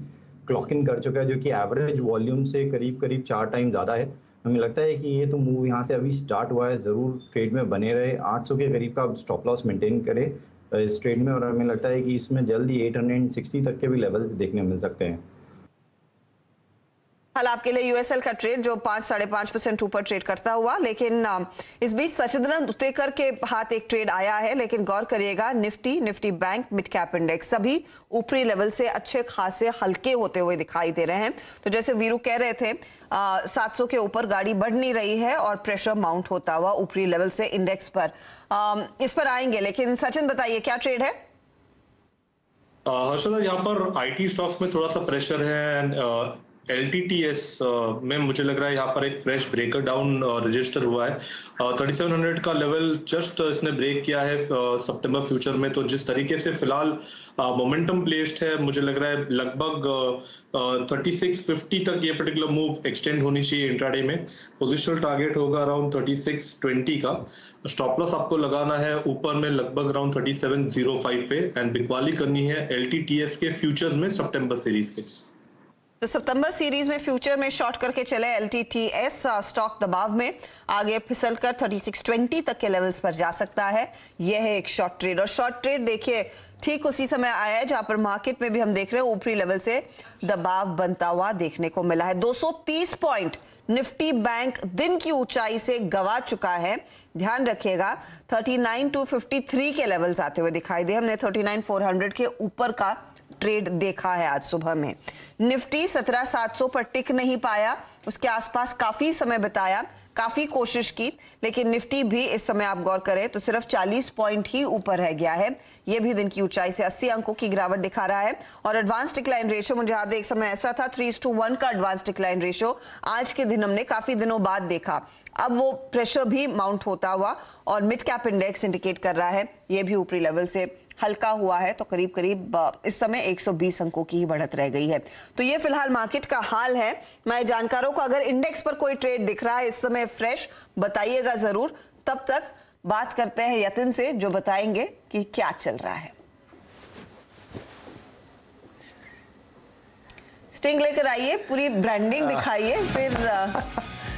क्लॉक इन कर चुका है, जो कि एवरेज वॉल्यूम से करीब 4 टाइम ज़्यादा है। हमें लगता है कि ये तो मूव यहाँ से अभी स्टार्ट हुआ है, ज़रूर ट्रेड में बने रहे, 800 के करीब का स्टॉप लॉस मेंटेन करे इस ट्रेड में, और हमें लगता है कि इसमें जल्दी 860 तक के भी लेवल्स देखने मिल सकते हैं। हाल आपके लिए यूएसएल का ट्रेड जो 5-5.5% ऊपर ट्रेड करता हुआ, लेकिन इस बीच सचिदानंद उत्तेकर के हाथ एक ट्रेड आया है। लेकिन गौर करिएगा, Nifty bank, mid cap index सभी ऊपरी लेवल से अच्छे खासे हल्के होते हुए दिखाई दे रहे हैं। तो जैसे वीरू कह रहे थे, 700 के ऊपर गाड़ी बढ़ नहीं रही है और प्रेशर माउंट होता हुआ ऊपरी लेवल से इंडेक्स पर। इस पर आएंगे, लेकिन सचिन बताइए क्या ट्रेड है? हर्षदा, यहाँ पर IT स्टॉक्स में थोड़ा सा प्रेशर है। LTTS में मुझे लग रहा है यहाँ पर एक फ्रेश ब्रेकर डाउन रजिस्टर हुआ है। 3700 का लेवल जस्ट इसने ब्रेक किया है सितंबर फ्यूचर में। तो जिस तरीके से फिलहाल मोमेंटम प्लेस्ड है, मुझे लग रहा है लगभग 3650 तक ये पर्टिकुलर मूव एक्सटेंड होनी चाहिए इंट्राडे में। पोजिशनल टारगेट होगा अराउंड 3620 का। स्टॉप लॉस आपको लगाना है ऊपर में लगभग अराउंड 3705 पे, एंड बिकवाली करनी है LTTS के फ्यूचर्स में सितंबर सीरीज के। तो सितंबर सीरीज में फ्यूचर में शॉर्ट करके चले LTTS, स्टॉक दबाव में आगे फिसलकर 3620 तक के लेवल्स पर जा सकता है। यह है एक शॉर्ट ट्रेड, और शॉर्ट ट्रेड देखिए ठीक उसी समय आया है जहां पर मार्केट में भी हम देख रहे हैं ऊपरी लेवल से दबाव बनता हुआ देखने को मिला है। 230 पॉइंट निफ्टी बैंक दिन की ऊंचाई से गवा चुका है। ध्यान रखिएगा 39,253 के लेवल्स आते हुए दिखाई दे। हमने 39,400 के ऊपर का ट्रेड देखा है आज सुबह में। निफ्टी 17,700 पर टिक नहीं पाया, उसके आसपास काफी समय बिताया, काफी कोशिश की, लेकिन निफ्टी भी इस समय आप गौर करें तो सिर्फ 40 पॉइंट ही ऊपर रह गया है। यह भी दिन की ऊंचाई से 80 अंकों की गिरावट दिखा रहा है। और एडवांस डिक्लाइन रेशियो, मुझे याद है एक समय ऐसा था 3:1 का एडवांस डिक्लाइन रेशियो, आज के दिन हमने काफी दिनों बाद देखा। अब वो प्रेशर भी माउंट होता हुआ, और मिड कैप इंडेक्स इंडिकेट कर रहा है ये भी ऊपरी लेवल से हल्का हुआ है। तो करीब इस समय 120 अंकों की ही बढ़त रह गई है। तो ये फिलहाल मार्केट का हाल है। मैं जानकारों को अगर इंडेक्स पर कोई ट्रेड दिख रहा है इस समय फ्रेश, बताइएगा जरूर। तब तक बात करते हैं यतिन से, जो बताएंगे कि क्या चल रहा है। स्टिंग लेकर आइए, पूरी ब्रांडिंग दिखाइए, फिर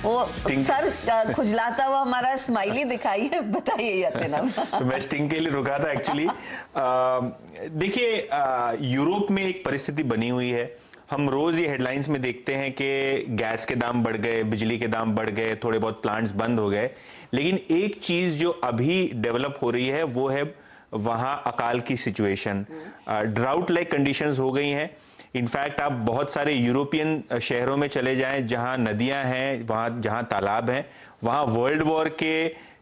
वो सर खुजलाता हुआ हमारा स्माइली दिखाइए। बताइए यतिन। तो मैं स्टिंग के लिए रुका था एक्चुअली। देखिए यूरोप में एक परिस्थिति बनी हुई है। हम रोज ये हेडलाइंस में देखते हैं कि गैस के दाम बढ़ गए, बिजली के दाम बढ़ गए, थोड़े बहुत प्लांट्स बंद हो गए, लेकिन एक चीज जो अभी डेवलप हो रही है वो है वहां अकाल की सिचुएशन। ड्राउट लाइक कंडीशंस हो गई हैं। इनफैक्ट आप बहुत सारे यूरोपियन शहरों में चले जाएं जहां नदियां हैं, वहां जहां तालाब हैं, वहां वर्ल्ड वॉर के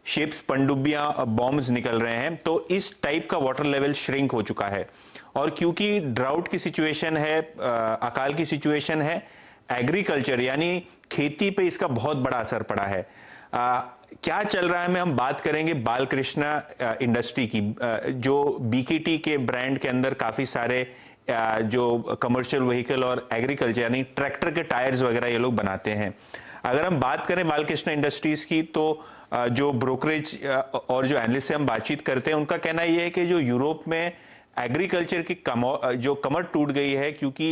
शिप्स, पनडुब्बियां, बॉम्ब्स निकल रहे हैं। तो इस टाइप का वाटर लेवल श्रिंक हो चुका है। और क्योंकि ड्राउट की सिचुएशन है, अकाल की सिचुएशन है, एग्रीकल्चर यानी खेती पे इसका बहुत बड़ा असर पड़ा है। क्या चल रहा है में हम बात करेंगे बालकृष्णा इंडस्ट्री की, जो BKT के ब्रांड के अंदर काफी सारे जो कमर्शियल व्हीकल और एग्रीकल्चर यानी ट्रैक्टर के टायर्स वगैरह ये लोग बनाते हैं। अगर हम बात करें बालकृष्ण इंडस्ट्रीज की, तो जो ब्रोकरेज और जो एनालिस्ट से हम बातचीत करते हैं उनका कहना यह है कि जो यूरोप में एग्रीकल्चर की जो कमर टूट गई है, क्योंकि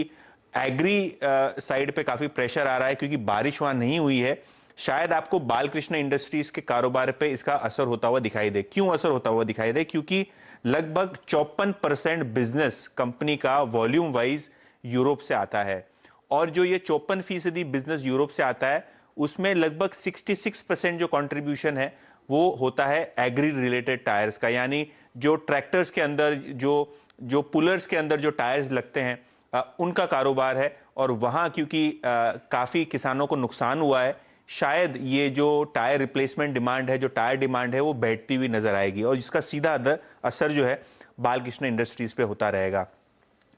एग्री साइड पे काफी प्रेशर आ रहा है, क्योंकि बारिश वहां नहीं हुई है, शायद आपको बालकृष्ण इंडस्ट्रीज के कारोबार पे इसका असर होता हुआ दिखाई दे। क्यों असर होता हुआ दिखाई दे? क्योंकि लगभग 54% बिजनेस कंपनी का वॉल्यूम वाइज यूरोप से आता है, और जो ये 54% बिजनेस यूरोप से आता है उसमें लगभग 66% जो कंट्रीब्यूशन है वो होता है एग्री रिलेटेड टायर्स का, यानी जो ट्रैक्टर्स के अंदर जो पुलर्स के अंदर जो टायर्स लगते हैं उनका कारोबार है। और वहां क्योंकि काफी किसानों को नुकसान हुआ है, शायद ये जो टायर रिप्लेसमेंट डिमांड है, जो टायर डिमांड है, वो बैठती हुई नजर आएगी, और जिसका सीधा असर जो है बालकृष्ण इंडस्ट्रीज पे होता रहेगा।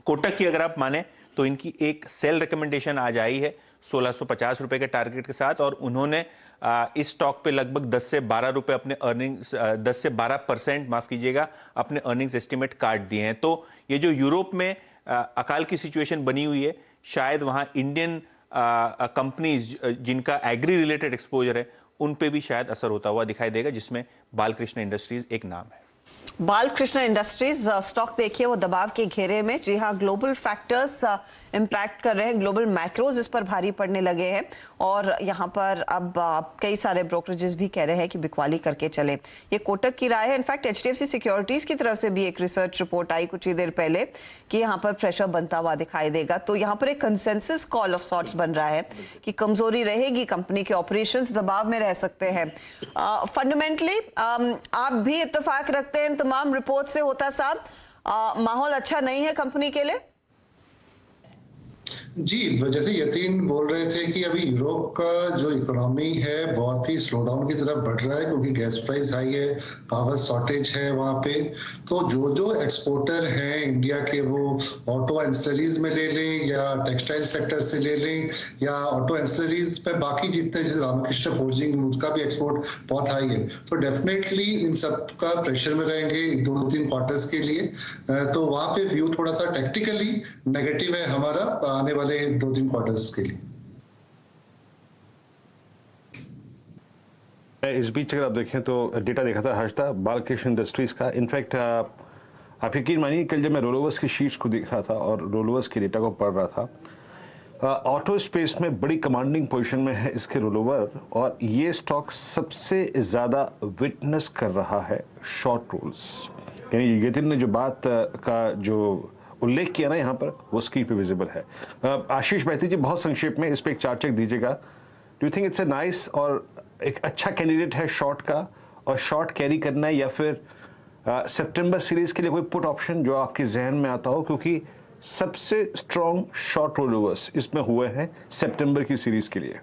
कोटक की अगर आप माने तो इनकी एक सेल रिकमेंडेशन आज आई है 1650 रुपए के टारगेट के साथ, और उन्होंने इस स्टॉक पे लगभग 10 से 12 रुपए अपने अर्निंग्स 10 से 12% माफ कीजिएगा अपने अर्निंग्स एस्टिमेट काट दिए हैं। तो ये जो यूरोप में अकाल की सिचुएशन बनी हुई है, शायद वहां इंडियन कंपनीज जिनका एग्री रिलेटेड एक्सपोजर है उन पे भी शायद असर होता हुआ दिखाई देगा, जिसमें बालकृष्ण इंडस्ट्रीज एक नाम है। बालकृष्ण इंडस्ट्रीज स्टॉक देखिए वो दबाव के घेरे में। जी हाँ, ग्लोबल फैक्टर्स इंपैक्ट कर रहे हैं, ग्लोबल मैक्रोज इस पर भारी पड़ने लगे हैं, और यहाँ पर अब कई सारे ब्रोकरेजेस भी कह रहे हैं कि बिकवाली करके चले। ये कोटक की राय है। इनफैक्ट HDFC सिक्योरिटीज की तरफ से भी एक रिसर्च रिपोर्ट आई कुछ ही देर पहले कि यहाँ पर प्रेशर बनता हुआ दिखाई देगा। तो यहाँ पर एक कंसेंसस कॉल ऑफ सॉर्ट्स बन रहा है कि कमजोरी रहेगी, कंपनी के ऑपरेशंस दबाव में रह सकते हैं। फंडामेंटली आप भी इत्तेफाक रखते हैं तमाम रिपोर्ट से, होता साहब माहौल अच्छा नहीं है कंपनी के लिए? जी, जैसे यतीन बोल रहे थे कि अभी यूरोप का जो इकोनॉमी है बहुत ही स्लो डाउन की तरफ बढ़ रहा है, क्योंकि गैस प्राइस हाई है, पावर शॉर्टेज है वहाँ पे। तो जो एक्सपोर्टर हैं इंडिया के, वो ऑटो एंसेसरीज में ले लें या टेक्सटाइल सेक्टर से ले लें, या ऑटो एंसेसरीज पे बाकी जितने, जैसे रामकृष्ण फोर्जिंग, उसका भी एक्सपोर्ट बहुत हाई है। तो डेफिनेटली इन सब का प्रेशर में रहेंगे 2-3 क्वार्टर्स के लिए। तो वहाँ पे व्यू थोड़ा सा टेक्टिकली नेगेटिव है हमारा आने वाले 2-3 क्वार्टर्स के लिए। इस बीच अगर आप देखें तो डेटा देखा था हर्षदा बालकृष्ण इंडस्ट्रीज का। इनफैक्ट आप यकीन मानिए कल जब मैं रोलोवर्स की शीट्स को देख रहा था और रोलोवर्स के डेटा को पढ़ रहा था, ऑटो स्पेस में बड़ी कमांडिंग पोजीशन में है इसके रोलोवर, और ये स्टॉक सबसे ज्यादा विटनेस कर रहा है शॉर्ट रोल्स। यानी यतीन ने जो बात का जो उल्लेख किया ना यहाँ पर, वो स्क्रीन पे विजिबल है। आशीष बैती जी, बहुत संक्षेप में इस पे एक चार्ट चेक दीजिएगा। Do you think it's a nice और एक अच्छा कैंडिडेट है शॉर्ट का, और शॉर्ट कैरी करना है, या फिर सितंबर सीरीज के लिए कोई पुट ऑप्शन जो आपके जहन में आता हो, क्योंकि सबसे स्ट्रॉन्ग शॉर्ट रोलओवर्स इसमें हुए हैं सितंबर की सीरीज के लिए?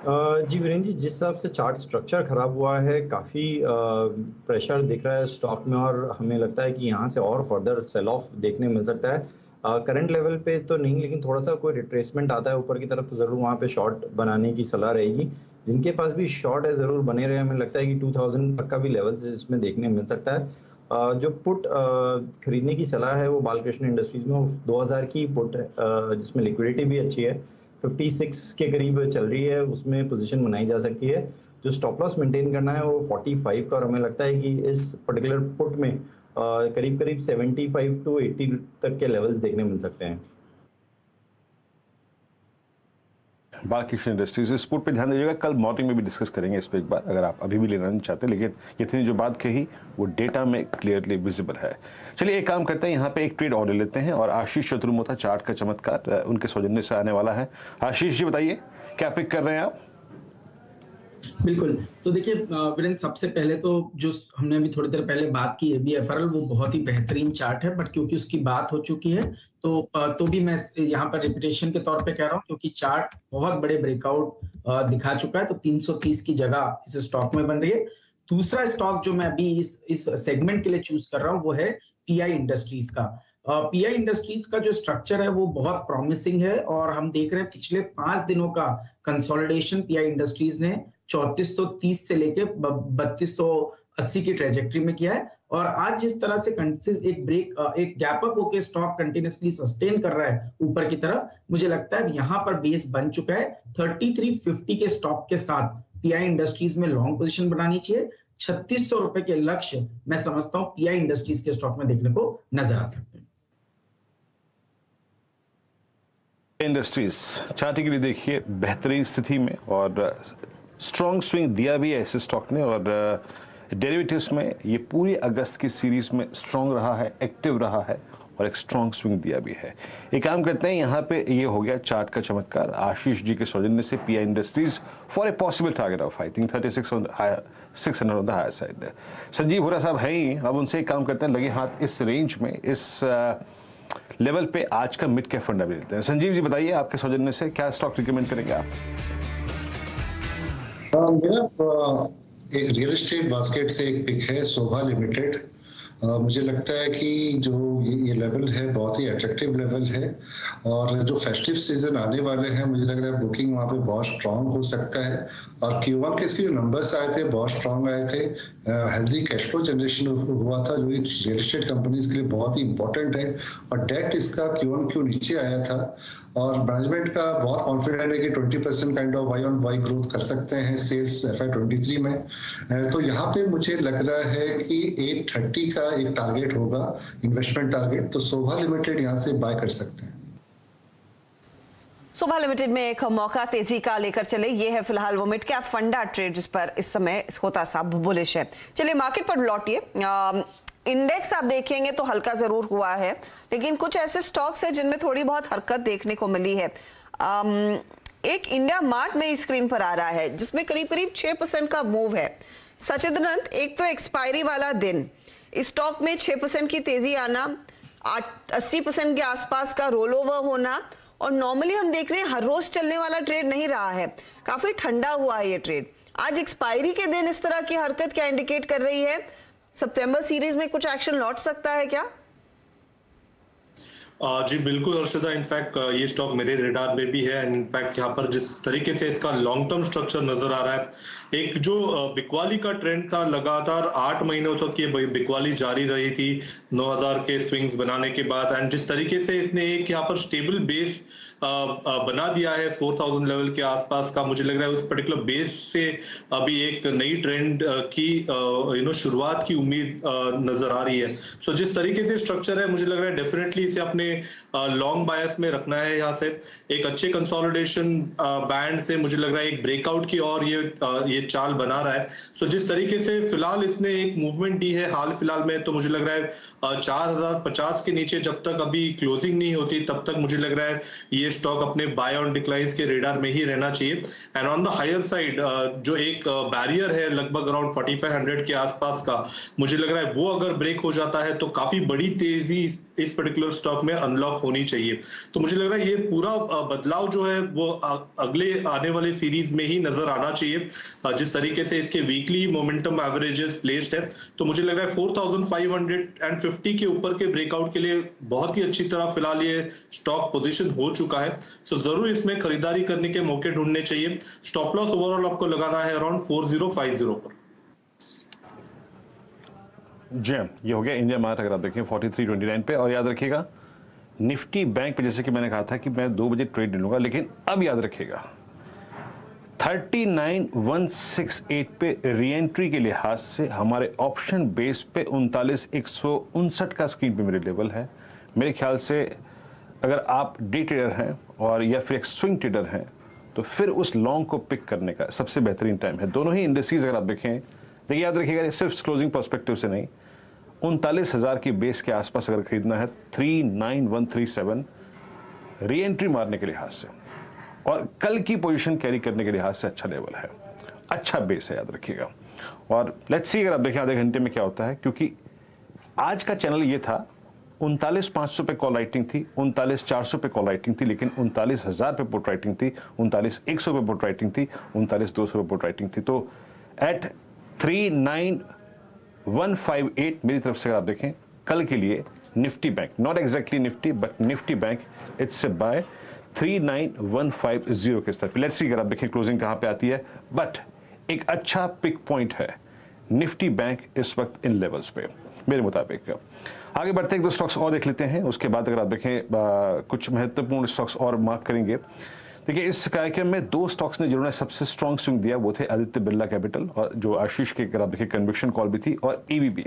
जी वीरेंद्र जी, जिस हिसाब से चार्ट स्ट्रक्चर खराब हुआ है, काफ़ी प्रेशर दिख रहा है स्टॉक में, और हमें लगता है कि यहाँ से और फर्दर सेल ऑफ देखने मिल सकता है। करंट लेवल पे तो नहीं, लेकिन थोड़ा सा कोई रिट्रेसमेंट आता है ऊपर की तरफ तो ज़रूर वहाँ पे शॉर्ट बनाने की सलाह रहेगी। जिनके पास भी शॉर्ट है ज़रूर बने रहे। हमें लगता है कि 2000 तक का भी लेवल इसमें देखने मिल सकता है। जो पुट खरीदने की सलाह है वो बालकृष्ण इंडस्ट्रीज में 2000 की पुट है, जिसमें लिक्विडिटी भी अच्छी है, 56 के करीब चल रही है, उसमें पोजीशन बनाई जा सकती है। जो स्टॉप लॉस मेंटेन करना है वो 45 का, और हमें लगता है कि इस पर्टिकुलर पुट में करीब 75 to 80 तक के लेवल्स देखने मिल सकते हैं। बालकृष्ण इंडस्ट्रीज इस पुट पे ध्यान दीजिएगा, कल मॉर्निंग में भी डिस्कस करेंगे इस पे एक बार, अगर आप अभी भी लेना नहीं चाहते। लेकिन इतनी जो बात कही वो डेटा में क्लियरली विजिबल है। चलिए एक काम करते हैं, यहाँ पे एक ट्रेड ऑर्डर लेते हैं, और आशीष चतुर्मोथा चार्ट का चमत्कार उनके सौजन्य से आने वाला है। आशीष जी बताइए क्या पिक कर रहे हैं आप? बिल्कुल, तो देखिए वीरेंद्र, सबसे पहले तो जो हमने अभी थोड़ी देर पहले बात की है BFRL, वो बहुत ही बेहतरीन चार्ट है, बट क्योंकि उसकी बात हो चुकी है तो भी मैं यहाँ पर रिपीटेशन के तौर पे कह रहा हूँ, क्योंकि चार्ट बहुत बड़े ब्रेकआउट दिखा चुका है। तो 330 की जगह इस स्टॉक में बन रही है। दूसरा स्टॉक जो मैं अभी इस सेगमेंट के लिए चूज कर रहा हूँ वो है PI इंडस्ट्रीज का। PI इंडस्ट्रीज का जो स्ट्रक्चर है वो बहुत प्रॉमिसिंग है, और हम देख रहे हैं पिछले 5 दिनों का कंसोलिडेशन PI इंडस्ट्रीज ने 3430 से लेके 3280 की ट्रेजेक्टरी में किया है। और आज जिस तरह से एक गैप अप होके स्टॉक कंटिन्यूअसली सस्टेन कर रहा है ऊपर की तरफ, मुझे लगता है यहाँ पर बेस बन चुका है। 3350 के स्टॉप के साथ पीआई इंडस्ट्रीज में लॉन्ग पोजीशन बनानी चाहिए। 3600 रुपए के लक्ष्य मैं समझता हूँ पीआई इंडस्ट्रीज के स्टॉक में देखने को नजर आ सकते हैं। इंडस्ट्रीज चार्ट के लिए देखिए बेहतरीन स्थिति में और स्ट्रॉन्ग स्विंग दिया भी है इस स्टॉक ने, और डेरिवेटिव्स में ये पूरी अगस्त की सीरीज में स्ट्रॉन्ग रहा है, एक्टिव रहा है और एक स्ट्रॉन्ग स्विंग दिया भी है। एक काम करते हैं, यहाँ पे ये हो गया चार्ट का चमत्कार आशीष जी के सौजन्य से PI industries for a possible target of I think 3600 on the higher side. Sanjiv Hura साहब हैं ही, अब उनसे एक काम करते हैं, लगे हाथ इस रेंज में, इस लेवल पे आज का मिड कैप फंडा भी लेते हैं। संजीव जी बताइए आपके सौजन्य से क्या स्टॉक रिकमेंड करेंगे आप? मेरा एक रियल एस्टेट बास्केट से एक पिक है शोभा लिमिटेड। मुझे लगता है कि जो ये लेवल है बहुत ही अट्रैक्टिव लेवल है, और जो फेस्टिव सीजन आने वाले हैं मुझे लग रहा है बुकिंग वहाँ पे बहुत स्ट्रांग हो सकता है। और Q1 के इसके जो नंबर्स आए थे बहुत स्ट्रांग आए थे, हेल्दी कैश फ्लो जनरेशन हुआ था जो रियल एस्टेट कंपनीज के लिए बहुत ही इंपॉर्टेंट है, और डेट इसका Q1Q नीचे आया था, और मैनेजमेंट का बहुत कॉन्फिडेंट है कि 20% kind of Y on Y growth कर सकते हैं सेल्स FY23 में। तो यहाँ पे मुझे लग रहा है कि 830 का एक टारगेट होगा, इन्वेस्टमेंट टारगेट, तो शोभा लिमिटेड यहाँ से बाय कर सकते हैं। शोभा लिमिटेड में एक मौका तेजी का लेकर चले, ये है फिलहाल वो मिड कैप फंडा ट्रेड जिस पर इस समय होता सा बुलिश है। चलिए मार्केट पर लौटिए। इंडेक्स आप देखेंगे तो हल्का जरूर हुआ है, लेकिन कुछ ऐसे स्टॉक्स हैं जिनमें थोड़ी बहुत हरकत देखने को मिली है। एक इंडिया मार्ट में स्क्रीन पर आ रहा है जिसमें करीब करीब 6% का मूव है। सचिदानंद, एक तो एक्सपायरी वाला दिन, स्टॉक में 6% की तेजी आना, 80% के आसपास का रोल ओवर होना, और नॉर्मली हम देख रहे हैं हर रोज चलने वाला ट्रेड नहीं रहा है, काफी ठंडा हुआ है ये ट्रेड। आज एक्सपायरी के दिन इस तरह की हरकत क्या इंडिकेट कर रही है? सितंबर सीरीज में कुछ एक्शन लौट सकता है क्या? जी बिल्कुल हर्षदा, इनफैक्ट ये स्टॉक मेरे रेडार में भी है, एंड इनफैक्ट यहाँ पर जिस तरीके से इसका लॉन्ग टर्म स्ट्रक्चर नजर आ रहा है, एक जो बिकवाली का ट्रेंड था लगातार 8 महीनों तक ये बिकवाली जारी रही थी 9000 के स्विंग्स बनाने के बाद, एंड जिस तरीके से इसने एक यहाँ पर स्टेबल बेस बना दिया है 4000 लेवल के आसपास का, मुझे लग रहा है उस पर्टिकुलर बेस से अभी एक नई ट्रेंड की शुरुआत की उम्मीद नजर आ रही है। सो जिस तरीके से स्ट्रक्चर है मुझे लग रहा है डेफिनेटली इसे अपने लॉन्ग बायस में रखना है। यहाँ से एक अच्छे कंसोलिडेशन बैंड से मुझे लग रहा है एक ब्रेकआउट की और ये चाल बना रहा है। सो जिस तरीके से फिलहाल इसने एक मूवमेंट दी है हाल फिलहाल में, तो मुझे लग रहा है 4050 के नीचे जब तक अभी क्लोजिंग नहीं होती तब तक मुझे लग रहा है ये स्टॉक अपने बाय ऑन डिक्लाइंस के रेडार में ही रहना चाहिए। And on the higher side जो एक बैरियर है लगभग अराउंड 4500 के आसपास का, मुझे लग रहा है वो अगर ब्रेक हो जाता है तो काफी बड़ी तेजी इस पर्टिकुलर स्टॉक में अनलॉक होनी चाहिए। तो मुझे लग रहा है ये पूरा बदलाव जो है वो अगले आने वाले सीरीज में ही नजर आना चाहिए। जिस तरीके से इसके वीकली मोमेंटम एवरेजेस प्लेस्ड है, तो मुझे लग रहा है 4550 के ऊपर के ब्रेकआउट के लिए बहुत ही अच्छी तरह फिलहाल ये स्टॉक पोजीशन हो चुका है। सो जरूर इसमें खरीदारी करने के मौके ढूंढने चाहिए। स्टॉप लॉस ओवरऑल आपको लगाना है अराउंड 4050 पर। जी ये हो गया इंडिया मार्ट, अगर आप देखें 4329 पे। और याद रखिएगा निफ्टी बैंक पे जैसे कि मैंने कहा था कि मैं 2 बजे ट्रेड ले लूंगा, लेकिन अब याद रखिएगा 39168 पे रीएंट्री के लिहाज से हमारे ऑप्शन बेस पे 39159 का स्क्रीन पे मेरे लेवल है। मेरे ख्याल से अगर आप डे ट्रेडर हैं और या फिर एक स्विंग ट्रेडर हैं तो फिर उस लॉन्ग को पिक करने का सबसे बेहतरीन टाइम है। दोनों ही इंडस्ट्रीज अगर आप देखें, देखिए याद रखिएगा सिर्फ क्लोजिंग पर्सपेक्टिव से नहीं, 39000 की बेस के आसपास अगर खरीदना है 39137 री एंट्री मारने के लिहाज से और कल की पोजीशन कैरी करने के लिहाज से अच्छा लेवल है, अच्छा बेस है, याद रखिएगा। और लेट्स सी अगर आप देखें आधे घंटे में क्या होता है, क्योंकि आज का चैनल ये था 39500 पे कॉल राइटिंग थी, 39400 पे कॉल राइटिंग थी, लेकिन 39000 पे पुट राइटिंग थी, 39100 पे पुट राइटिंग थी, 39200 पे पुट राइटिंग थी। तो एट 39158 मेरी तरफ से अगर आप देखें कल के लिए Nifty bank, not exactly Nifty but Nifty bank, it's a buy 39150 के स्तर पे। लेट्स सी अगर आप देखें क्लोजिंग कहां पे आती है, बट एक अच्छा पिक पॉइंट है निफ्टी बैंक इस वक्त इन लेवल्स पे। मेरे मुताबिक। आगे बढ़ते हैं, एक दो स्टॉक्स और देख लेते हैं, उसके बाद अगर आप देखें कुछ महत्वपूर्ण स्टॉक्स और मार्क करेंगे। देखिए इस कार्यक्रम में दो स्टॉक्स ने जिन्होंने सबसे स्ट्रॉन्ग स्विंग दिया वो थे आदित्य बिरला कैपिटल, और जो आशीष के अगर आप देखिए कन्विक्शन कॉल भी थी, और एबीबी।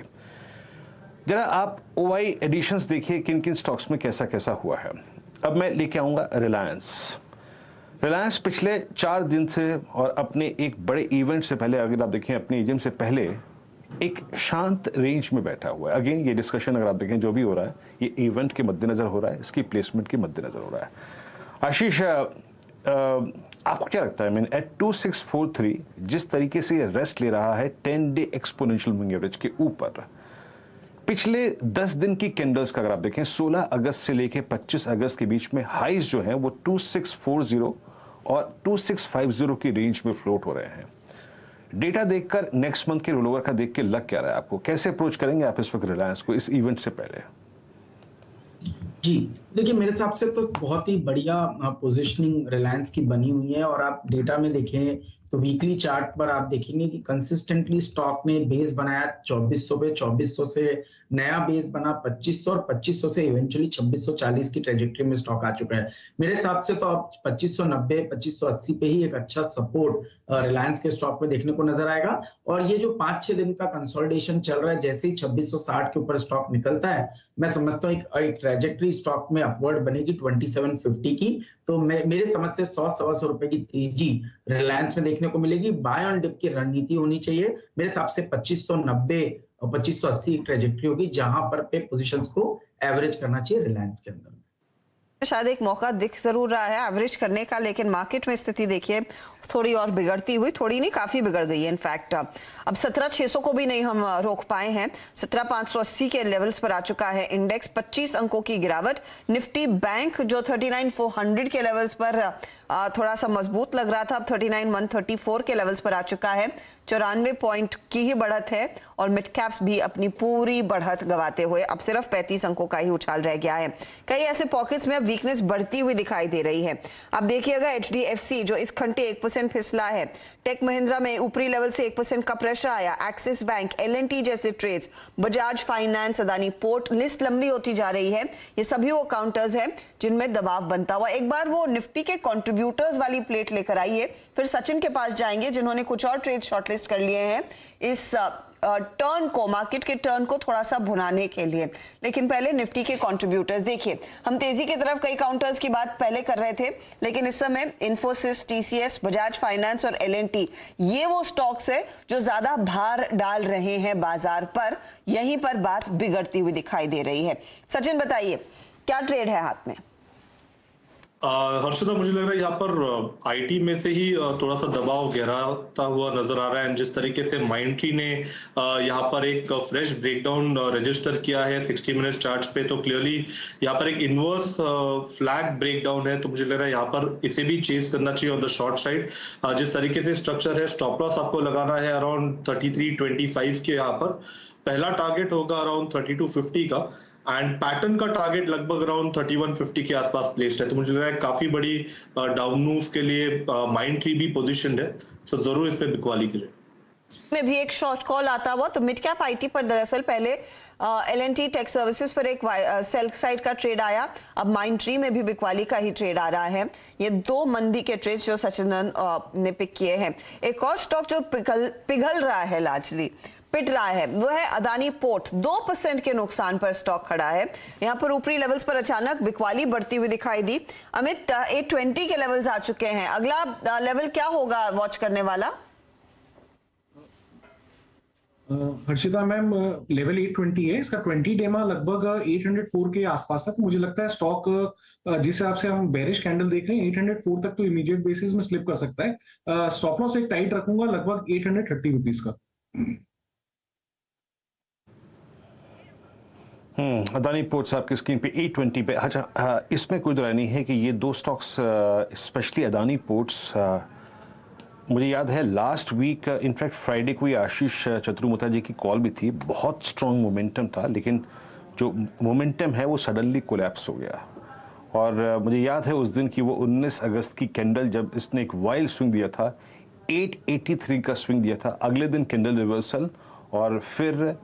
जरा आप ओआई एडिशंस देखिए किन किन स्टॉक्स में कैसा कैसा हुआ है। अब मैं लेके आऊंगा रिलायंस। रिलायंस पिछले 4 दिन से और अपने एक बड़े इवेंट से पहले, अगर आप देखें अपने इवेंट से पहले, एक शांत रेंज में बैठा हुआ है। अगेन ये डिस्कशन अगर आप देखें जो भी हो रहा है ये इवेंट के मद्देनजर हो रहा है, इसकी प्लेसमेंट के मद्देनजर हो रहा है। आशीष आपको क्या लगता है, मैंने एट 2643 जिस तरीके से रेस्ट ले रहा है 10 डे एक्सपोनेंशियल मूविंग एवरेज के ऊपर, पिछले 10 दिन की कैंडल्स का अगर आप देखें 16 अगस्त से लेके 25 अगस्त के बीच में हाईज जो हैं वो 2640 और 2650 की रेंज में फ्लोट हो रहे हैं। डेटा देखकर नेक्स्ट मंथ के रोलओवर का देख के लग क्या रहा है आपको, कैसे अप्रोच करेंगे आप इस वक्त रिलायंस को इस इवेंट से पहले? जी देखिए, मेरे हिसाब से तो बहुत ही बढ़िया पोजीशनिंग रिलायंस की बनी हुई है। और आप डेटा में देखें तो वीकली चार्ट पर आप देखेंगे कि कंसिस्टेंटली स्टॉक ने बेस बनाया 2400 पे, 2400 से नया बेस बना 2500 और 2500 से इवेंचुअली 2640 की ट्रेजेक्टरी में स्टॉक आ चुका है। मेरे हिसाब से तो अब 2590 2580 पे ही एक अच्छा सपोर्ट रिलायंस के स्टॉक में देखने को नजर आएगा। और ये जो 5-6 दिन का कंसोलिडेशन चल रहा है, जैसे ही 2660 के ऊपर स्टॉक निकलता है, मैं समझता हूँ एक ट्रेजेक्टरी स्टॉक में अपवर्ड बनेगी 2750 की। तो मेरे समझ से 100-125 रुपए की तेजी रिलायंस में देखने को मिलेगी। बाय ऑन डिप की रणनीति होनी चाहिए। मेरे हिसाब से 2590 और 2580 ट्रेजेक्टरी होगी जहां पर पे पोजीशंस को एवरेज करना चाहिए रिलायंस के अंदर। शायद एक मौका दिख जरूर रहा है एवरेज करने का, लेकिन मार्केट में स्थिति देखिए थोड़ी और बिगड़ती हुई, थोड़ी नहीं काफी बिगड़ गई है। इनफैक्ट अब 17600 को भी नहीं हम रोक पाए हैं, 17580 के लेवल्स पर आ चुका है इंडेक्स, 25 अंकों की गिरावट। निफ्टी बैंक जो 39400 के लेवल्स पर थोड़ा सा मजबूत लग रहा था, अब 39134 के लेवल्स पर आ चुका है, 94 पॉइंट की ही बढ़त है। और मिड कैप्स भी अपनी पूरी बढ़त गवाते हुए अब सिर्फ 35 अंकों का ही उछाल रह गया है। कई ऐसे पॉकेट्स में अब वीकनेस बढ़ती हुई दिखाई दे रही है। अब देखिएगा HDFC जो इस घंटे 1% फिसला है, टेक महिंद्रा में ऊपरी लेवल से 1% का प्रेशर आया, एक्सिस बैंक, L&T जैसे trades, Bajaj finance, Adani port, list लंबी होती जा रही है। ये सभी वो काउंटर्स हैं जिनमें दबाव बनता हुआ। एक बार वो निफ्टी के कंट्रीब्यूटर्स वाली प्लेट लेकर आइए, फिर सचिन के पास जाएंगे जिन्होंने कुछ और ट्रेड शॉर्टलिस्ट कर लिए हैं इस टर्न को, मार्केट के टर्न को थोड़ा सा भुनाने के लिए। लेकिन पहले निफ्टी के कंट्रीब्यूटर्स देखिए। हम तेजी की तरफ कई काउंटर्स की बात पहले कर रहे थे, लेकिन इस समय इन्फोसिस, TCS, बजाज फाइनेंस और L&T ये वो स्टॉक्स है जो ज्यादा भार डाल रहे हैं बाजार पर। यहीं पर बात बिगड़ती हुई दिखाई दे रही है। सचिन बताइए क्या ट्रेड है हाथ में? हर्षदा, मुझे लग रहा है यहाँ पर आईटी में से ही थोड़ा सा दबाव गहराता हुआ नजर आ रहा है। जिस तरीके से माइंडट्री ने यहाँ पर एक फ्रेश ब्रेकडाउन रजिस्टर किया है 60 मिनट चार्ट्स पे, तो क्लियरली यहाँ पर एक इनवर्स फ्लैग ब्रेकडाउन है। तो मुझे लग रहा है यहाँ पर इसे भी चेस करना चाहिए ऑन द शॉर्ट साइड। जिस तरीके से स्ट्रक्चर है, स्टॉप लॉस आपको लगाना है अराउंड 3325 के। यहाँ पर पहला टारगेट होगा अराउंड 3250 का, एंड पैटर्न का टारगेट लगभग अराउंड 3150 के आसपास प्लेस्ड है। तो मुझे लग रहा है काफी बड़ी डाउन मूव के लिए माइंडट्री भी पोजीशनड है, सो जरूर इस पे बिकवाली कीजिए। में भी एक शॉर्ट कॉल आता हुआ, तो मिड कैप आईटी पर दरअसल पहले L&T टेक सर्विसेज पर एक सेल साइड का ट्रेड आया, अब माइंडट्री में भी बिकवाली का ही ट्रेड आ रहा है। ये दो मंदी के ट्रेड जो सचिन ने पिक किए हैं। एक और स्टॉक जो पिघल रहा है, लार्जली पिट रहा है, वो है अदानी पोर्ट। 2% के नुकसान पर स्टॉक खड़ा है। यहां पर ऊपरी लेवल्स पर अचानक बिकवाली बढ़ती हुई दिखाई दी। अमित, 820 के लेवल्स आ चुके हैं, अगला लेवल क्या होगा वॉच करने वाला? हर्षिता मैम, लेवल 820 है, इसका 20 डेमा लगभग 804 के आसपास है। तो मुझे लगता है स्टॉक जिस हिसाब से हम बेरिश कैंडल देख रहे हैं 804 तक तो इमीडिएट बेसिस में स्लिप कर सकता है। स्टॉप लॉस एक टाइट रखूंगा लगभग 830 रुपीज का। अदानी पोर्ट्स आपकी स्क्रीन पे 820 पे। अच्छा, इसमें कोई दरार नहीं है कि ये दो स्टॉक्स, स्पेशली अदानी पोर्ट्स, मुझे याद है लास्ट वीक इनफैक्ट फ्राइडे को आशीष चतुर्मुता जी की कॉल भी थी, बहुत स्ट्रॉन्ग मोमेंटम था, लेकिन जो मोमेंटम है वो सडनली कोलैप्स हो गया। और मुझे याद है उस दिन की वो 19 अगस्त की कैंडल, जब इसने एक वाइल्ड स्विंग दिया था, 883 का स्विंग दिया था, अगले दिन कैंडल रिवर्सल और फिर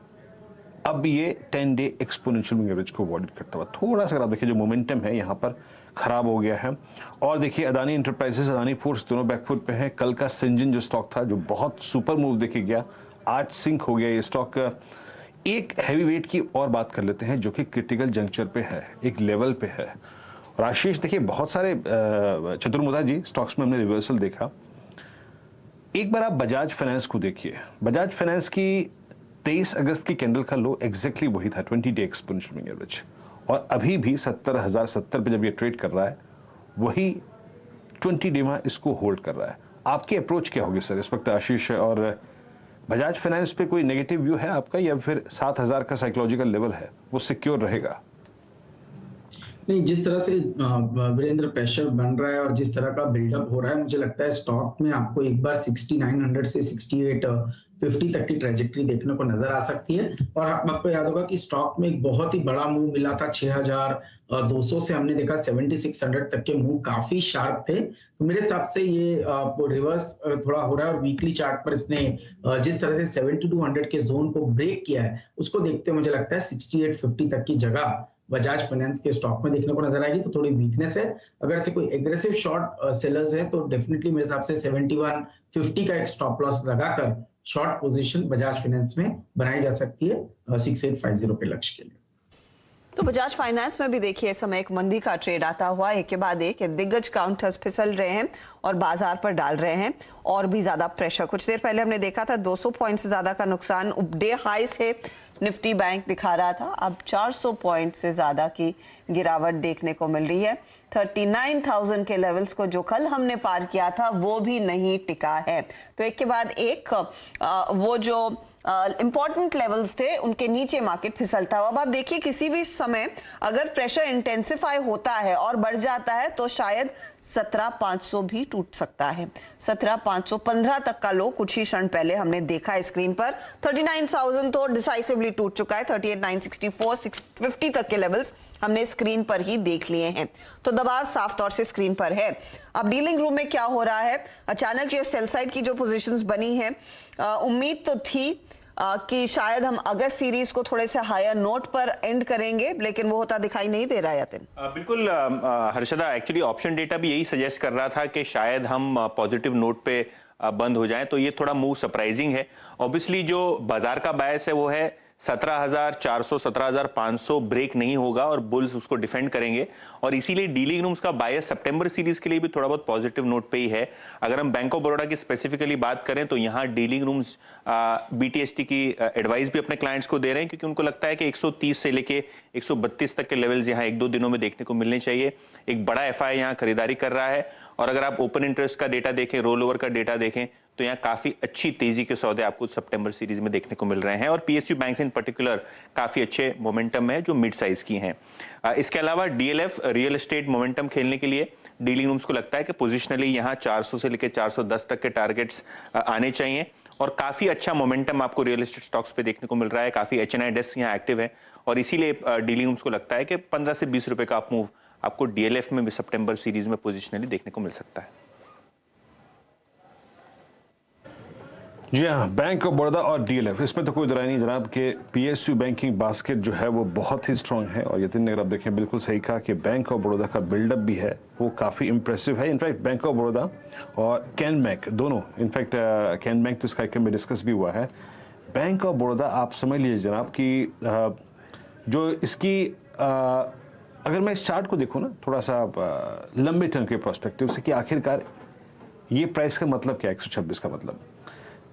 अब ये 10 डे एक्सपोनेंशियल मूविंग एवरेज को अवॉइड करता हुआ थोड़ा सा अगर आप देखिए जो मोमेंटम है यहाँ पर खराब हो गया है। और देखिए अदानी इंटरप्राइजेस, अदानी पोर्ट्स दोनों बैकफुट पे हैं। कल का सिंजन जो स्टॉक था जो बहुत सुपर मूव देखे गया, आज सिंक हो गया ये स्टॉक। एक हैवी वेट की और बात कर लेते हैं जो कि क्रिटिकल जंक्चर पे है, एक लेवल पे है। और आशीष देखिए बहुत सारे चतुर्मुदा जी स्टॉक्स में हमने रिवर्सल देखा। एक बार आप बजाज फाइनेंस को देखिए, बजाज फाइनेंस की 23 अगस्त की कैंडल का लो एग्जैक्टली वही था, 20 डे एक्सपोनेंशियल मूविंग एवरेज, और अभी भी 70,070 पे जब ये ट्रेड कर रहा है वही 20 डे में इसको होल्ड कर रहा है। आपकी अप्रोच क्या होगी सर इस वक्त आशीष? और बजाज फाइनेंस पे कोई नेगेटिव व्यू है आपका या फिर 7,000 का साइकोलॉजिकल लेवल है वो सिक्योर रहेगा? नहीं, जिस तरह से वीरेंद्र प्रेशर बन रहा है और जिस तरह का बिल्डअप हो रहा है, मुझे लगता है स्टॉक में आपको एक बार 6900 से 6850 तक की ट्रेजेक्टरी देखने को नजर आ सकती है। और आपको याद होगा कि स्टॉक में एक बहुत ही बड़ा मूव मिला था 6200 से, हमने देखा 7600 तक के मूव काफी शार्प थे। तो मेरे हिसाब से ये रिवर्स थोड़ा हो रहा है और वीकली चार्ट पर इसने जिस तरह से 7200 के जोन को ब्रेक किया है उसको देखते हुए मुझे लगता है 6850 तक की जगह बजाज फाइनेंस के स्टॉक में देखने को नजर आएगी। तो थोड़ी वीकनेस है, अगर से कोई एग्रेसिव शॉर्ट सेलर्स है तो डेफिनेटली मेरे हिसाब से 7150 का एक स्टॉप लॉस लगाकर शॉर्ट पोजीशन बजाज फाइनेंस में बनाई जा सकती है 6850 के लक्ष्य के लिए। तो बजाज फाइनेंस में भी देखिए इस समय एक मंदी का ट्रेड आता हुआ, एक के बाद एक दिग्गज काउंटर्स फिसल रहे हैं और बाजार पर डाल रहे हैं और भी ज्यादा प्रेशर। कुछ देर पहले हमने देखा था 200 पॉइंट से ज्यादा का नुकसान डे हाई से निफ्टी बैंक दिखा रहा था, अब 400 पॉइंट से ज्यादा की गिरावट देखने को मिल रही है। 39,000 के लेवल्स को जो कल हमने पार किया था वो भी नहीं टिका है। तो एक के बाद एक वो जो इंपॉर्टेंट लेवल्स थे उनके नीचे मार्केट फिसलता हुआ। अब आप देखिए किसी भी समय अगर प्रेशर इंटेंसिफाई होता है और बढ़ जाता है तो शायद 17,500 भी टूट सकता है। 17,515 तक का लो कुछ ही क्षण पहले हमने देखा स्क्रीन पर। 39,000 तो डिसाइसिवली टूट चुका है। 38,964 650 तक के लेवल्स हमने स्क्रीन पर ही देख लिए हैं। तो दबाव साफ तौर से स्क्रीन पर है। अब डीलिंग रूम में क्या हो रहा है, अचानक ये सेल साइड की जो पोजीशंस बनी है, उम्मीद तो थी कि शायद हम अगस्त सीरीज को थोड़े से हायर नोट पर एंड करेंगे, लेकिन वो होता दिखाई नहीं दे रहा है। यतिन बिल्कुल हर्षदा, एक्चुअली ऑप्शन डेटा भी यही सजेस्ट कर रहा था कि शायद हम पॉजिटिव नोट पे बंद हो जाएं, तो ये थोड़ा मूव सरप्राइजिंग है। ऑब्वियसली जो बाजार का बायस है वो है 17,400 17,500 ब्रेक नहीं होगा और बुल्स उसको डिफेंड करेंगे, और इसीलिए डीलिंग रूम्स का बायस सितंबर सीरीज के लिए भी थोड़ा बहुत पॉजिटिव नोट पे ही है। अगर हम बैंक ऑफ बड़ौदा की स्पेसिफिकली बात करें तो यहाँ डीलिंग रूम्स बीटीएसटी की एडवाइस भी अपने क्लाइंट्स को दे रहे हैं, क्योंकि उनको लगता है कि 130 से लेके 132 तक के लेवल्स यहाँ 1-2 दिनों में देखने को मिलने चाहिए। एक बड़ा एफआई यहाँ खरीदारी कर रहा है, और अगर आप ओपन इंटरेस्ट का डेटा देखें, रोल ओवर का डेटा देखें, तो यहाँ काफी अच्छी तेजी के सौदे आपको सितंबर सीरीज में देखने को मिल रहे हैं, और पीएसयू बैंक्स इन पर्टिकुलर काफी अच्छे मोमेंटम में जो मिड साइज की हैं। इसके अलावा डीएलएफ रियल एस्टेट मोमेंटम खेलने के लिए डीलिंग रूम्स को लगता है कि पोजिशनली यहाँ 400 से लेकर 410 तक के टारगेट्स आने चाहिए, और काफी अच्छा मोमेंटम आपको रियल एस्टेट स्टॉक्स पे देखने को मिल रहा है। काफी एचएनआई डेस्क यहाँ एक्टिव है, और इसीलिए डीलिंग रूम्स को लगता है कि 15 से 20 रुपए का अप मूव आपको डीएलएफ में भी सितंबर सीरीज में पोजिशनली देखने को मिल सकता है। जी हाँ, बैंक ऑफ बड़ौदा और डीएलएफ, इसमें तो कोई दराई नहीं जनाब कि पीएसयू बैंकिंग बास्केट जो है वो बहुत ही स्ट्रांग है। और यतिन ने अगर आप देखें बिल्कुल सही कहा कि बैंक ऑफ बड़ौदा का बिल्डअप भी है वो काफ़ी इंप्रेसिव है। इनफैक्ट बैंक ऑफ बड़ौदा और कैन बैंक दोनों, इनफैक्ट कैन बैंक तो इस कार्यक्रम में डिस्कस भी हुआ है। बैंक ऑफ बड़ौदा आप समझ लीजिए जनाब कि जो इसकी अगर मैं इस चार्ट को देखूँ ना थोड़ा सा लंबे टर्म के प्रोस्पेक्टिव से कि आखिरकार ये प्राइस का मतलब क्या है, 126 का मतलब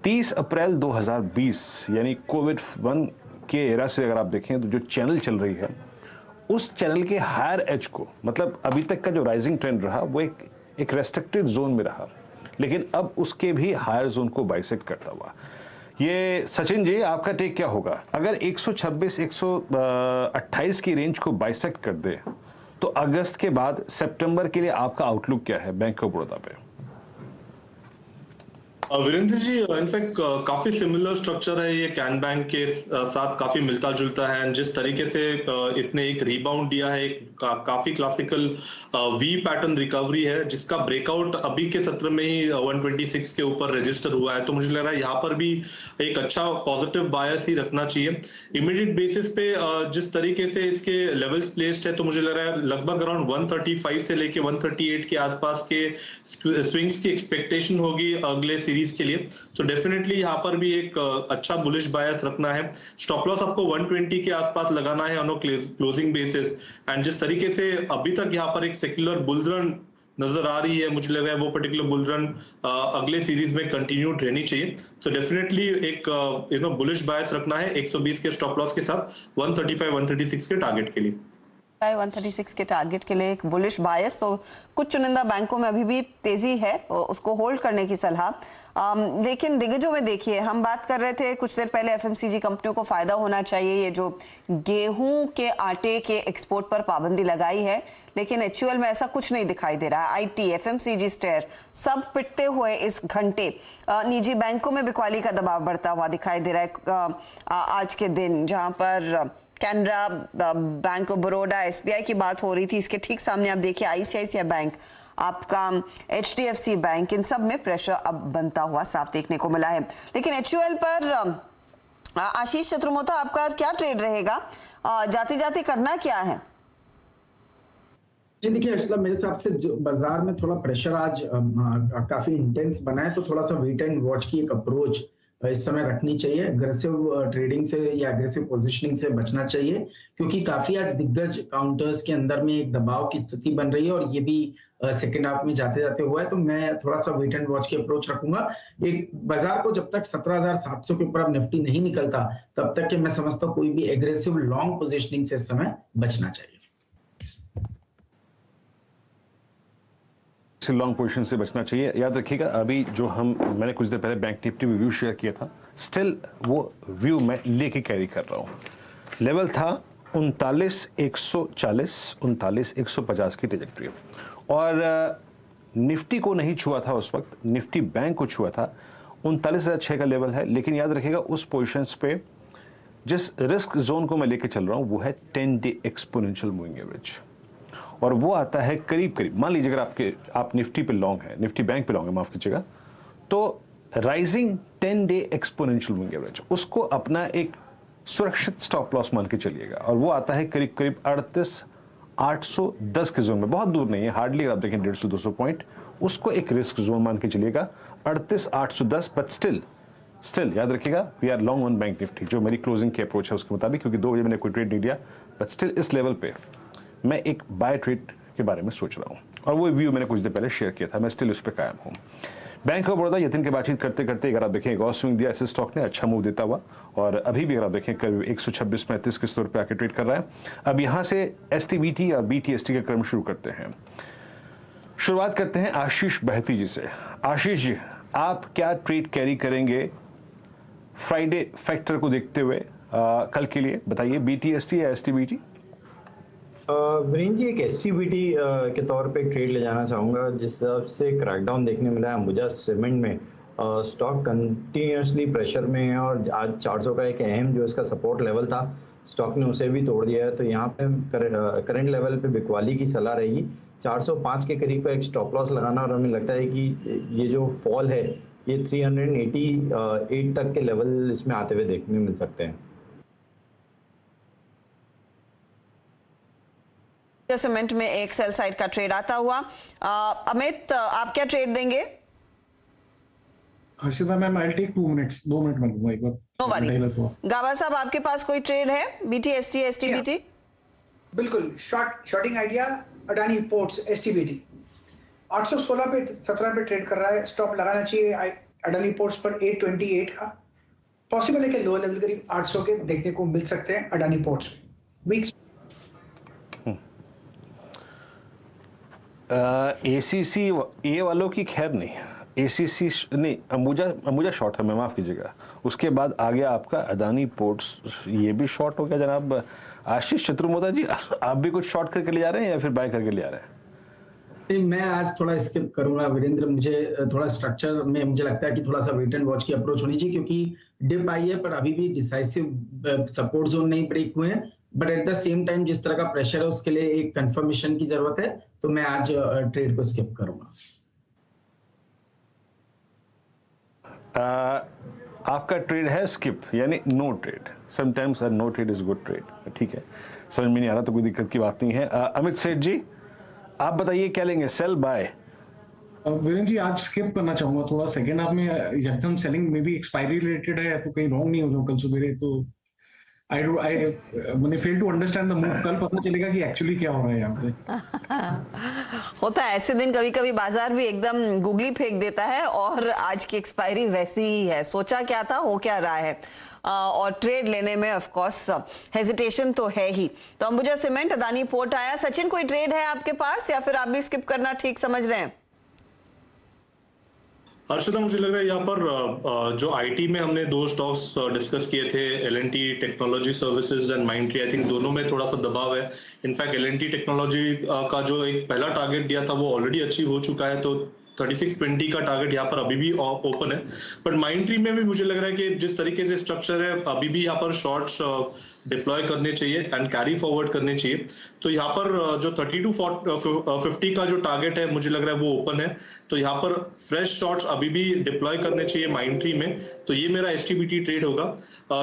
30 अप्रैल 2020 यानी कोविड-1 के एरा से अगर आप देखें तो जो चैनल चल रही है उस चैनल के हायर एज को, मतलब अभी तक का जो राइजिंग ट्रेंड रहा वो एक रेस्ट्रिक्टेड जोन में रहा, लेकिन अब उसके भी हायर जोन को बाइसेक्ट करता हुआ। ये सचिन जी आपका टेक क्या होगा, अगर 126 128 की रेंज को बाइसेक्ट कर दे तो अगस्त के बाद सितंबर के लिए आपका आउटलुक क्या है बैंक ऑफ बड़ौदा पे? वीरेंद्र जी, इनफैक्ट काफी सिमिलर स्ट्रक्चर है ये कैन बैंक के साथ, काफी मिलता जुलता है। जिस तरीके से इसने एक रिबाउंड दिया है, काफी क्लासिकल वी पैटर्न रिकवरी है, जिसका ब्रेकआउट अभी के सत्र में ही 126 के ऊपर रजिस्टर हुआ है। तो मुझे लग रहा है यहाँ पर भी एक अच्छा पॉजिटिव बायस ही रखना चाहिए। इमीडिएट बेसिस पे जिस तरीके से इसके लेवल्स प्लेस्ड है, तो मुझे लग रहा है लगभग अराउंड 135 से लेके 138 के आसपास के स्विंग्स की एक्सपेक्टेशन होगी अगले सीरीज के लिए। तो डेफिनेटली यहाँ पर भी एक अच्छा बुलिश बायस रखना है। स्टॉप लॉस आपको 120 के आसपास लगाना है ऑन क्लोजिंग बेसिस। एंड जिस तरीके से अभी तक यहाँ पर एक सेक्युलर बुल रन नजर आ रही है, मुझे लग रहा है वो पर्टिकुलर बुल रन अगले सीरीज में कंटिन्यूड रहनी चाहिए। तो डेफिनेटली एक बुलिश बायस रखना है 120 के स्टॉप लॉस के साथ 135 136 के टारगेट के लिए। 136 के टारगेट के लिए एक बुलिश बायस। तो कुछ चुनिंदा बैंकों में अभी भी तेजी है, उसको होल्ड करने की सलाह। लेकिन दिग्गजों में देखिए, हम बात कर रहे थे कुछ देर पहले एफएमसीजी कंपनियों को फायदा होना चाहिए, ये जो गेहूं के आटे के एक्सपोर्ट पर पाबंदी लगाई है, लेकिन एचयूएल में ऐसा कुछ नहीं दिखाई दे रहा है। आईटी, एफएमसीजी, स्टेयर सब पिटते हुए इस घंटे। निजी बैंकों में बिकवाली का दबाव बढ़ता हुआ दिखाई दे रहा है आज के दिन, जहां पर Canara bank of Baroda, SBI की बात हो रही थी। इसके ठीक सामने आप देखिए आईसीआईसीआई बैंक, आपका एचडीएफसी बैंक, इन सब में प्रेशर अब बनता हुआ साफ देखने को मिला है। लेकिन एचयूएल पर आशीष चतुर्मोता, आपका क्या ट्रेड रहेगा? जाते जाते करना क्या है? देखिए हर्षिता, मेरे हिसाब से जो बाजार में थोड़ा प्रेशर आज काफी इंटेंस बना है, तो थोड़ा सा वेट एंड वॉच की एक अप्रोच इस समय रखनी चाहिए। अग्रेसिव ट्रेडिंग से या अग्रेसिव पोजीशनिंग से बचना चाहिए, क्योंकि काफी आज दिग्गज काउंटर्स के अंदर में एक दबाव की स्थिति बन रही है, और ये भी सेकेंड हाफ में जाते जाते हुआ है। तो मैं थोड़ा सा वेट एंड वॉच की अप्रोच रखूंगा। एक बाजार को जब तक 17,700 के ऊपर अब निफ्टी नहीं निकलता, तब तक के मैं समझता हूँ कोई भी एग्रेसिव लॉन्ग पोजिशनिंग से इस समय बचना चाहिए। लॉन्ग पोजीशन से बचना चाहिए। याद रखिएगा, अभी जो मैंने कुछ देर पहले बैंक निफ्टी व्यू शेयर किया था, स्टिल वो व्यू मैं लेके कैरी कर रहा हूँ। लेवल था 39,140, 39,150 की ट्रेजेक्टरी, और निफ्टी को नहीं छुआ था उस वक्त, निफ्टी बैंक को छुआ था। 39,006 का लेवल है। लेकिन याद रखिएगा, उस पोजीशंस पे जिस रिस्क जोन को मैं लेके चल रहा हूँ वो है 10 डे एक्सपोनेंशियल मूविंग एवरेज, और वो आता है करीब करीब, मान लीजिए अगर आप निफ्टी पे लॉन्ग है, निफ्टी बैंक पे लॉन्ग है, माफ कीजिएगा, तो rising 10 day exponential moving average, उसको अपना एक सुरक्षित स्टॉप लॉस मान के चलिएगा, और वो आता है करीब करीब 38,810 के जोन में। बहुत दूर नहीं है, हार्डली आप देखें 150-200 पॉइंट, उसको एक रिस्क जोन मान के चलिएगा 38,810। बट स्टिल याद रखिएगा, we are long on bank Nifty, जो मेरी क्लोजिंग की अप्रोच है उसके मुताबिक, क्योंकि 2 बजे मैंने कोई ट्रेड नहीं दिया। बट स्टिल इस लेवल पे मैं एक बाय ट्रेड के बारे में सोच रहा हूं, और वो व्यू मैंने कुछ देर पहले शेयर किया था, मैं स्टिल उस पर कायम हूं। बैंक ऑफ बड़ौदा यतीन की बातचीत करते करते अगर आप देखें गॉस स्विंग दिया ऐसे स्टॉक ने, अच्छा मूव देता हुआ, और अभी भी अगर आप देखें करीब 126-35 के स्तर पे आके ट्रेड कर रहा है। अब यहां से एसटीबीटी और बीटीएसटी का क्रम शुरू करते हैं। शुरुआत करते हैं आशीष बहती जी से। आशीष जी, आप क्या ट्रेड कैरी करेंगे फ्राइडे फैक्टर को देखते हुए कल के लिए? बताइए, बीटीएसटी या एसटीबीटी? वीरेंद्र जी, एक एसटीबीटी के तौर पे एक ट्रेड ले जाना चाहूँगा। जिस हिसाब से क्रैकडाउन देखने मिला है अंबुजा सीमेंट में, स्टॉक कंटिन्यूसली प्रेशर में है, और आज 400 का एक अहम जो इसका सपोर्ट लेवल था, स्टॉक ने उसे भी तोड़ दिया है। तो यहाँ पे करंट लेवल पे बिकवाली की सलाह रहेगी। 405 के करीब का एक स्टॉप लॉस लगाना, और हमें लगता है कि ये जो फॉल है ये 388 तक के लेवल इसमें आते हुए देखने मिल सकते हैं। सीमेंट में एक सेल साइड का ट्रेड आता हुआ। अमित, आप क्या ट्रेड देंगे? Harshita ma'am, I will take 2 minutes, 2 minute में लूंगा एक बार। No worries. गाबा साहब, आपके पास कोई ट्रेड है बीटीएसटी एसटीबीटी? बिल्कुल, shorting idea Adani ports STBT 816 पे 17 पे ट्रेड कर रहा है। स्टॉप लगाना चाहिए अडानी पोर्ट्स पर 828 का। पॉसिबल है कि लोअर लेवल करीब 800 के देखने को मिल सकते हैं अडानी पोर्ट्स। वीक्स एसीसी ए वालों की खैर नहीं, एसीसी नहीं, अंबुजा शॉर्ट है, मैं माफ कीजिएगा। उसके बाद आ गया आपका अदानी पोर्ट्स, ये भी शॉर्ट हो गया जनाब। आशीष चतुर्मोता जी, आप भी कुछ शॉर्ट करके ले जा रहे हैं या फिर बाय करके ले जा रहे हैं? नहीं, मैं आज थोड़ा स्किप करूंगा वीरेंद्र। मुझे थोड़ा स्ट्रक्चर में मुझे लगता है कि थोड़ा सा वेट एंड वॉच की अप्रोच होनी चाहिए, क्योंकि डिप आई है पर अभी भी डिसाइसिव सपोर्ट जोन नहीं ब्रेक हुए हैं। But at the same time जिस तरह का प्रेशर है उसके लिए एक कंफर्मेशन की जरूरत है, तो मैं आज ट्रेड को स्किप करूंगा। आपका ट्रेड है स्किप, यानी no trade. Sometimes no trade is good trade, ठीक है, समझ में नहीं आ रहा तो कोई दिक्कत की बात नहीं है। अमित सेठ जी, आप बताइए क्या लेंगे, सेल बाय? वीरेंद्र जी, आज स्किप करना चाहूंगा थोड़ा। सेकंड हाफ में एकदम सेलिंग में भी एक्सपायरी रिलेटेड है, तो कहीं रॉन्ग नहीं हो जाओ कल सुबह। तो मैंने fail to understand the move. कल पता चलेगा कि एक्चुअली क्या हो रहा है यहाँ पे। होता है ऐसे दिन, कभी कभी बाजार भी एकदम गुगली फेंक देता है और आज की एक्सपायरी वैसी ही है। सोचा क्या था, हो क्या रहा है, और ट्रेड लेने में ऑफ कोर्स हेजिटेशन तो है ही। तो अंबुजा सीमेंट, अदानी पोर्ट आया। सचिन, कोई ट्रेड है आपके पास या फिर आप भी स्किप करना ठीक समझ रहे हैं? हर्षिता, मुझे लग रहा है यहाँ पर जो आईटी में हमने 2 स्टॉक्स डिस्कस किए थे, L&T technology services and Mindtree, I think दोनों में थोड़ा सा दबाव है। इनफैक्ट L&T टेक्नोलॉजी का जो एक पहला टारगेट दिया था वो ऑलरेडी अचीव हो चुका है, तो 3620 का टारगेट यहाँ पर अभी भी ओपन है। बट माइंडट्री में भी मुझे लग रहा है कि जिस तरीके से स्ट्रक्चर है, अभी भी यहाँ पर शॉर्ट्स डिप्लॉय करने चाहिए एंड कैरी फॉरवर्ड करने चाहिए। तो यहाँ पर जो 3250 का जो टारगेट है, मुझे लग रहा है वो ओपन है, तो यहाँ पर फ्रेश शॉर्ट्स अभी भी डिप्लॉय करने चाहिए माइंडट्री में। तो ये मेरा एसटीबीटी ट्रेड होगा।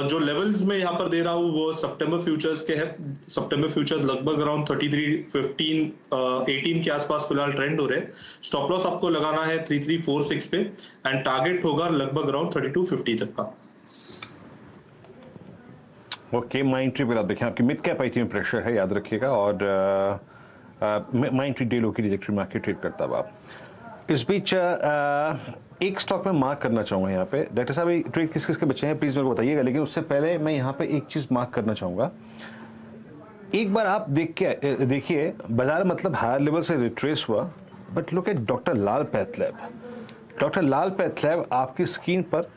जो लेवल्स में यहाँ पर दे रहा हूँ वो सितंबर फ्यूचर्स के है। सितंबर फ्यूचर्स लगभग अराउंड 3318 के आसपास फिलहाल ट्रेंड हो रहे हैं। स्टॉप लॉस आपको लगाना है 3346 पे एंड टारगेट होगा लगभग अराउंड 3250 तक का। ओके, माइंडट्री पर आप देखें, आपकी मिड कैप आईटी में प्रेशर है, याद रखिएगा। और माइंडट्री डे लो की रिजेक्टरी में आके ट्रेड करता हुआ। इस बीच एक स्टॉक में मार्क करना चाहूँगा यहाँ पे। डॉक्टर साहब, ये ट्रेड किस किस के बचे हैं प्लीज़ मेरे को बताइएगा, लेकिन उससे पहले मैं यहाँ पे एक चीज़ मार्क करना चाहूँगा। एक बार आप देखिए, बाजार मतलब हायर लेवल से रिट्रेस हुआ, but look at doctor Lal path lab. Doctor Lal path lab आपकी स्क्रीन पर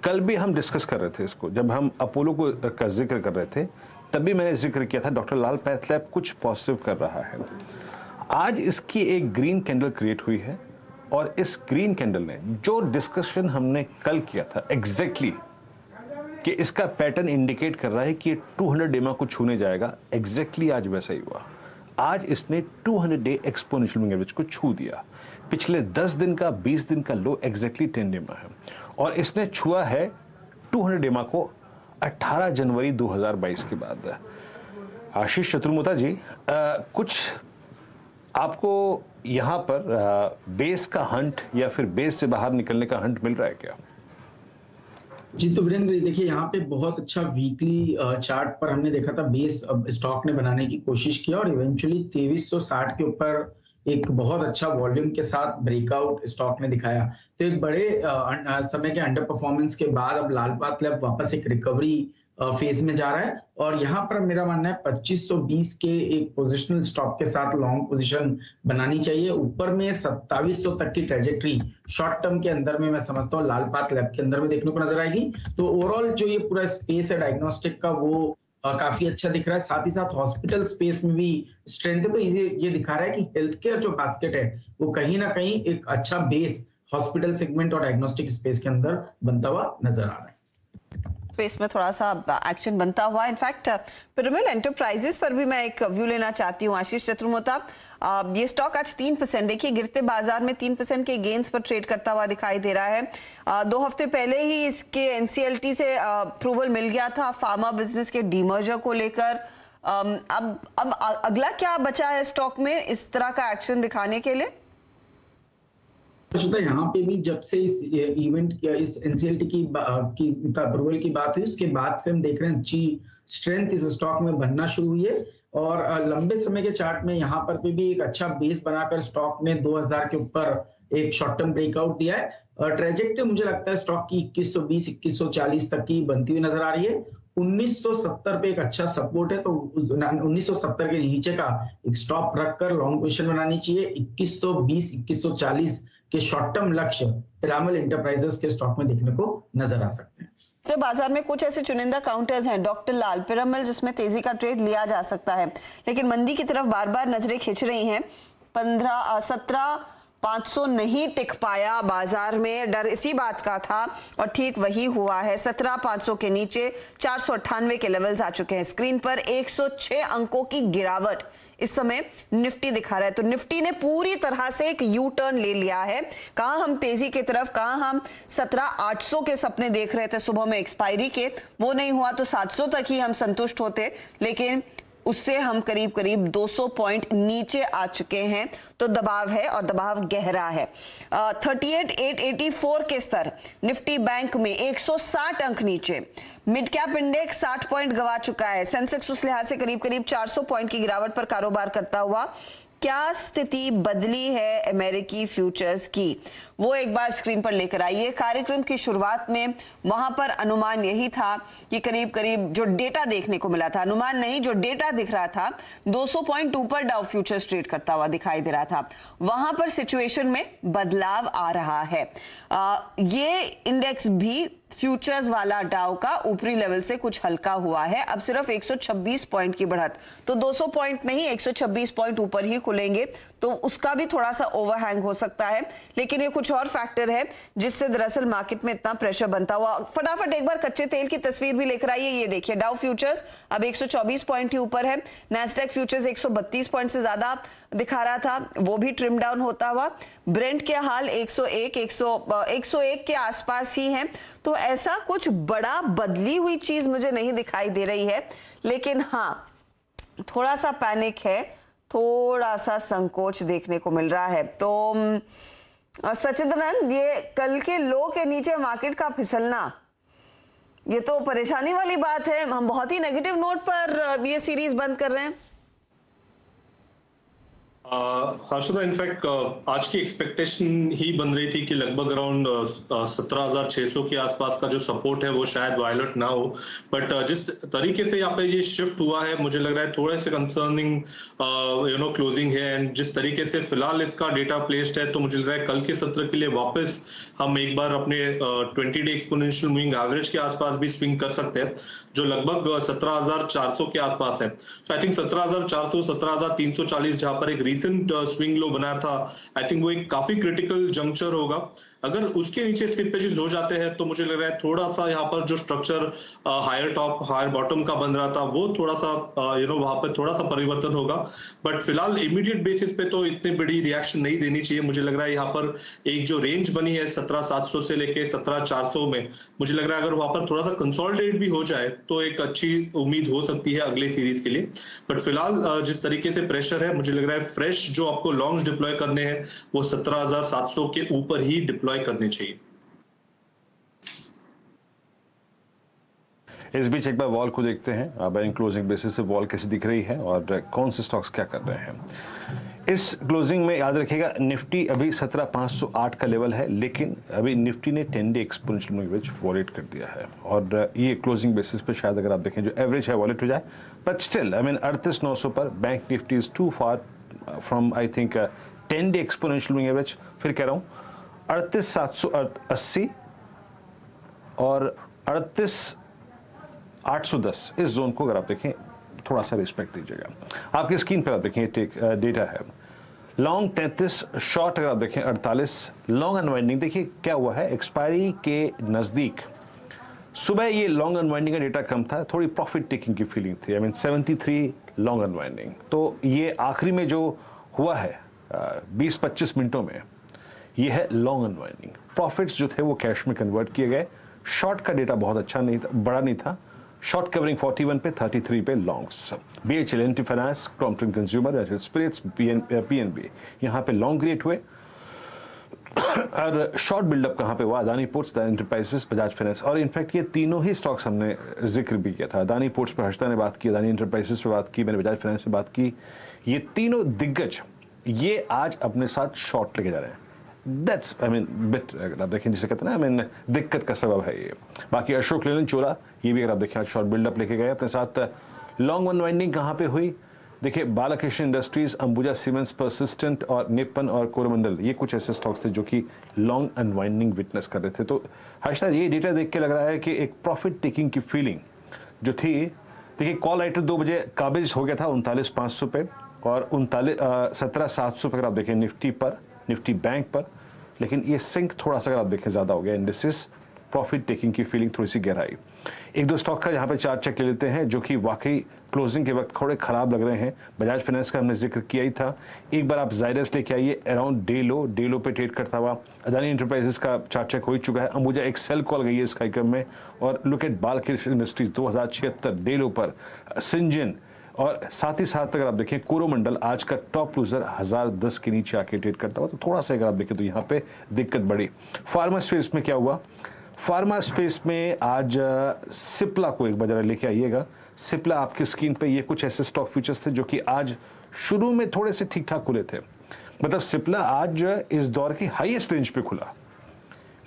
कल भी हम डिस्कस कर रहे थे इसको, जब हम अपोलो को का जिक्र कर रहे थे तब भी मैंने जिक्र किया था डॉक्टर लाल पैथलैब कुछ पॉजिटिव कर रहा है। आज इसकी एक ग्रीन कैंडल क्रिएट हुई है और इस ग्रीन कैंडल ने जो डिस्कशन हमने कल किया था एग्जैक्टली कि इसका पैटर्न इंडिकेट कर रहा है कि 200 डेमा को छूने जाएगा, एग्जैक्टली आज वैसा ही हुआ। आज इसने 200 डे एक्सपोनेंशियल मूविंग एवरेज को छू दिया। पिछले 10 दिन का 20 दिन का लो एग्जैक्टली 10 डेमा है और इसने छुआ है 200 डेमा को 18 जनवरी 2022 के बाद। आशीष चतुर्मुता जी, कुछ आपको यहाँ पर बेस का हंट या फिर बेस से बाहर निकलने का हंट मिल रहा है क्या? जी, तो वीरेंद्र देखिए, यहाँ पे बहुत अच्छा वीकली चार्ट पर हमने देखा था बेस स्टॉक ने बनाने की कोशिश किया और इवेंचुअली 2360 के ऊपर एक बहुत अच्छा वॉल्यूम के साथ ब्रेकआउट स्टॉक ने दिखाया। तो एक बड़े समय के अंडर परफॉर्मेंस के बाद अब लाल पैथलैब वापस एक रिकवरी फेज में जा रहा है और यहाँ पर मेरा मानना है 2520 के एक पोजिशनल स्टॉप के साथ लॉन्ग पोजीशन बनानी चाहिए। ऊपर में 2700 तक की ट्रेजेक्ट्री शॉर्ट टर्म के अंदर में मैं समझता हूँ लाल पैथलैब के अंदर में देखने को नजर आएगी। तो ओवरऑल जो ये पूरा स्पेस है डायग्नोस्टिक का वो काफी अच्छा दिख रहा है। साथ ही साथ हॉस्पिटल स्पेस में भी स्ट्रेंथ है। तो ये दिखा रहा है कि हेल्थ केयर जो बास्केट है वो कहीं ना कहीं एक अच्छा बेस हॉस्पिटल सेगमेंट और डायग्नोस्टिक स्पेस के अंदर बनता हुआ नजर आ रहा है। स्पेस में थोड़ा सा एक्शन बनता हुआ। इनफैक्ट पिरामिड एंटरप्राइजेस पर भी मैं एक व्यू लेना चाहती हूँ। आशीष चतुर्मुता, ये स्टॉक आज 3%, देखिए गिरते बाजार में 3% के गेन्स पर ट्रेड करता हुआ दिखाई दे रहा है। 2 हफ्ते पहले ही इसके एनसीएलटी से अप्रूवल मिल गया था फार्मा बिजनेस के डीमर्जर को लेकर। अब अगला क्या बचा है स्टॉक में इस तरह का एक्शन दिखाने के लिए? यहाँ पे भी जब से इस इवेंट इस एनसीएलटी की अप्रूवल की बात हुई उसके बाद से हम देख रहे हैं अच्छी स्ट्रेंथ इस स्टॉक में बनना शुरू हुई है और लंबे समय के चार्ट में यहाँ पर भी एक अच्छा बेस बनाकर स्टॉक ने 2000 के ऊपर एक शॉर्ट टर्म ब्रेकआउट दिया है और ट्रेजेक्टरी मुझे लगता है स्टॉक की 2120-2140 तक की बनती हुई नजर आ रही है। 1970 पे एक अच्छा सपोर्ट है, तो 1970 के नीचे का एक स्टॉप रखकर लॉन्ग पोजीशन बनानी चाहिए। 2120-2140 के शॉर्ट टर्म लक्ष्य पिरामिड एंटरप्राइजेस के स्टॉक में देखने को नजर आ सकते हैं। तो बाजार में कुछ ऐसे चुनिंदा काउंटर्स हैं डॉक्टर लाल पिरामिड जिसमें तेजी का ट्रेड लिया जा सकता है, लेकिन मंदी की तरफ बार बार नजरें खिंच रही हैं। 17,500 नहीं टिक पाया बाजार में, डर इसी बात का था और ठीक वही हुआ है। 17,500 के नीचे 498 के लेवल्स आ चुके हैं। स्क्रीन पर 106 अंकों की गिरावट इस समय निफ्टी दिखा रहा है। तो निफ्टी ने पूरी तरह से एक यू टर्न ले लिया है। कहां हम तेजी की तरफ, कहां हम 17,800 के सपने देख रहे थे सुबह में एक्सपायरी के, वो नहीं हुआ तो 700 तक ही हम संतुष्ट होते, लेकिन उससे हम करीब करीब 200 पॉइंट नीचे आ चुके हैं। तो दबाव है और दबाव गहरा है। 38,884 के स्तर निफ्टी बैंक में 160 अंक नीचे। मिड कैप इंडेक्स 60 पॉइंट गवा चुका है। सेंसेक्स उस लिहाज से करीब करीब 400 पॉइंट की गिरावट पर कारोबार करता हुआ। क्या स्थिति बदली है अमेरिकी फ्यूचर्स की, वो एक बार स्क्रीन पर लेकर आइए। कार्यक्रम की शुरुआत में वहां पर अनुमान यही था कि करीब करीब जो डेटा देखने को मिला था, अनुमान नहीं जो डेटा दिख रहा था, 200 पॉइंट ऊपर डाउ फ्यूचर्स ट्रेड करता हुआ दिखाई दे रहा था। वहां पर सिचुएशन में बदलाव आ रहा है। ये इंडेक्स भी फ्यूचर्स वाला डाउ का ऊपरी लेवल से कुछ हल्का हुआ है। अब सिर्फ 126 पॉइंट की बढ़त, तो 200 पॉइंट नहीं 126 पॉइंट ऊपर ही खुलेंगे, तो उसका भी थोड़ा सा ओवरहैंग हो सकता है। लेकिन ये कुछ और फैक्टर है जिससे दरअसल मार्केट में इतना प्रेशर बनता हुआ। फटाफट एक बार कच्चे तेल की तस्वीर भी लेकर आइए। ये देखिए डाउ फ्यूचर्स अब 124 पॉइंट ही ऊपर है। नैस्डैक फ्यूचर्स 132 पॉइंट से ज्यादा दिखा रहा था, वो भी ट्रिम डाउन होता हुआ। ब्रेंट के हाल 101 के आसपास ही है। तो ऐसा कुछ बड़ा बदली हुई चीज मुझे नहीं दिखाई दे रही है, लेकिन हाँ थोड़ा सा पैनिक है, थोड़ा सा संकोच देखने को मिल रहा है। तो सचिदानंद, ये कल के लो के नीचे मार्केट का फिसलना, ये तो परेशानी वाली बात है। हम बहुत ही नेगेटिव नोट पर ये सीरीज बंद कर रहे हैं। हर्षदा, इनफैक्ट आज की एक्सपेक्टेशन ही बन रही थी कि लगभग अराउंड 17,600 के आसपास का जो सपोर्ट है वो शायद वायलेट ना हो, बट जिस तरीके से यहाँ पे ये शिफ्ट हुआ है मुझे लग रहा है थोड़े से कंसर्निंग क्लोजिंग है। एंड जिस तरीके से फिलहाल इसका डेटा प्लेस्ड है, तो मुझे लग रहा है कल के सत्र के लिए वापस हम एक बार अपने 20 डे एक्सपोनेंशियल मूविंग एवरेज के आसपास भी स्विंग कर सकते हैं, जो लगभग 17,400 के आसपास है। तो आई थिंक 17,400 17,340 जहां पर एक रिसेंट स्विंग लो बनाया था, आई थिंक वो एक काफी क्रिटिकल जंक्चर होगा। अगर उसके नीचे स्लिपेजेस हो जाते हैं तो मुझे लग रहा है थोड़ा सा यहाँ पर जो structure higher top higher bottom का बन रहा था वो थोड़ा सा वहां पर थोड़ा सा परिवर्तन होगा। बट फिलहाल इमीडिएट बेसिस पे तो इतनी बड़ी रिएक्शन नहीं देनी चाहिए। मुझे लग रहा है यहाँ पर एक जो रेंज बनी है 17,700 से लेके 17,400 में, मुझे लग रहा है अगर वहां पर थोड़ा सा कंसोलिडेट भी हो जाए तो एक अच्छी उम्मीद हो सकती है अगले सीरीज के लिए। बट फिलहाल जिस तरीके से प्रेशर है, मुझे लग रहा है फ्रेश जो आपको लॉन्ग्स डिप्लॉय करने हैं वो 17,700 के ऊपर ही डिप्लॉय करने चाहिए। इस बीच एक बार वॉल को देखते हैं, बैंक क्लोजिंग बेसिस से वॉल कैसी दिख रही है और कौन से स्टॉक्स क्या कर रहे हैं। इस क्लोजिंग में याद रखिएगा निफ्टी अभी 17,508 का लेवल है, लेकिन अभी निफ्टी ने 10 day exponential moving average wallet कर दिया है और ये क्लोजिंग बेसिस पे शायद अगर आप देखें जो एवरेज है वॉलेट हो जाए, बट स्टिल आई मीन 38,900 पर bank Nifty is too far from I think 10 day exponential moving average. फिर कह रहा हूँ 38,780 और 38,810 इस जोन को अगर आप देखें थोड़ा सा रिस्पेक्ट दीजिएगा। आपकी स्क्रीन पर आप देखें डेटा है लॉन्ग 33, शॉर्ट अगर आप देखें 48, लॉन्ग अनवाइंडिंग देखिए क्या हुआ है एक्सपायरी के नजदीक। सुबह ये लॉन्ग अनवाइंडिंग का डेटा कम था, थोड़ी प्रॉफिट टेकिंग की फीलिंग थी, आई मीन 73 लॉन्ग अनवाइंडिंग। तो ये आखिरी में जो हुआ है 20-25 मिनटों में ये है लॉन्ग अनवाइंडिंग। प्रॉफिट्स जो थे वो कैश में कन्वर्ट किए गए। शॉर्ट का डेटा बहुत अच्छा नहीं था, बड़ा नहीं था। शॉर्ट कवरिंग 41 पे, 33 पे लॉन्ग्स। BHL, एंटी finance, Crompton consumer spirits, PNB यहाँ पे लॉन्ग क्रिएट हुए। और शॉर्ट बिल्डअप कहाँ पे हुआ? Adani ports, Adani enterprises, Bajaj finance. और इनफैक्ट ये तीनों ही स्टॉक्स हमने जिक्र भी किया था। अदानी पोर्ट्स पर हर्षदा ने बात की, अदानी एंटरप्राइजेस पे बात की, मैंने बजाज फाइनेंस पे बात की। ये तीनों दिग्गज ये आज अपने साथ शॉर्ट लेके जा रहे हैं। दैट्स आई मीन बिट, अगर आप देखें जिसे कहते हैं ना, आई मीन दिक्कत का सबब है ये। बाकी अशोक लेलैंड चोला ये भी अगर आप देखें आज शॉर्ट बिल्डअप लेके गए अपने साथ। लॉन्ग अनवाइंडिंग कहाँ पे हुई? देखिए Balakrishna industries, Ambuja cements, persistent और निप्पन और कोरोमंडल, ये कुछ ऐसे स्टॉक्स थे जो कि लॉन्ग अनवाइंडिंग विटनेस कर रहे थे। तो हर्षदा ये डेटा देख के लग रहा है कि एक प्रॉफिट टेकिंग की फीलिंग जो थी, देखिए कॉल राइटर 2 बजे काबिज हो गया था 39,500 पे, और 17,700 पर अगर आप देखें निफ्टी बैंक पर, लेकिन ये सिंक थोड़ा सा अगर आप देखें ज़्यादा हो गया इंडिसेस, प्रॉफिट टेकिंग की फीलिंग थोड़ी सी गहराई। एक दो स्टॉक का यहाँ पे चार्ट चेक ले लेते हैं जो कि वाकई क्लोजिंग के वक्त थोड़े खराब लग रहे हैं। बजाज फाइनेंस का हमने जिक्र किया ही था, एक बार आप जायडस लेके आइए अराउंड डे लो पे ट्रेड करता हुआ। अदानी इंटरप्राइजेस का चार्ट चेक हो ही चुका है, अंबुजा एक सेल कॉल गई है इस कार्यक्रम में। और look at Balkrishna industries 2076 day लो पर, सिंजन, और साथ ही साथ अगर आप देखें कोरोमंडल आज का टॉप लूजर 1010 के नीचे आके ट्रेड करता हुआ, तो थोड़ा सा अगर आप देखें तो यहाँ पे दिक्कत बढ़ी। फार्मा स्पेस में क्या हुआ? फार्मा स्पेस में आज सिप्ला को एक बार जरा लेके आइएगा। सिप्ला आपकी स्क्रीन पे, ये कुछ ऐसे स्टॉक फीचर्स थे जो कि आज शुरू में थोड़े से ठीक ठाक खुले थे, मतलब सिप्ला आज इस दौर की हाईएस्ट रेंज पे खुला,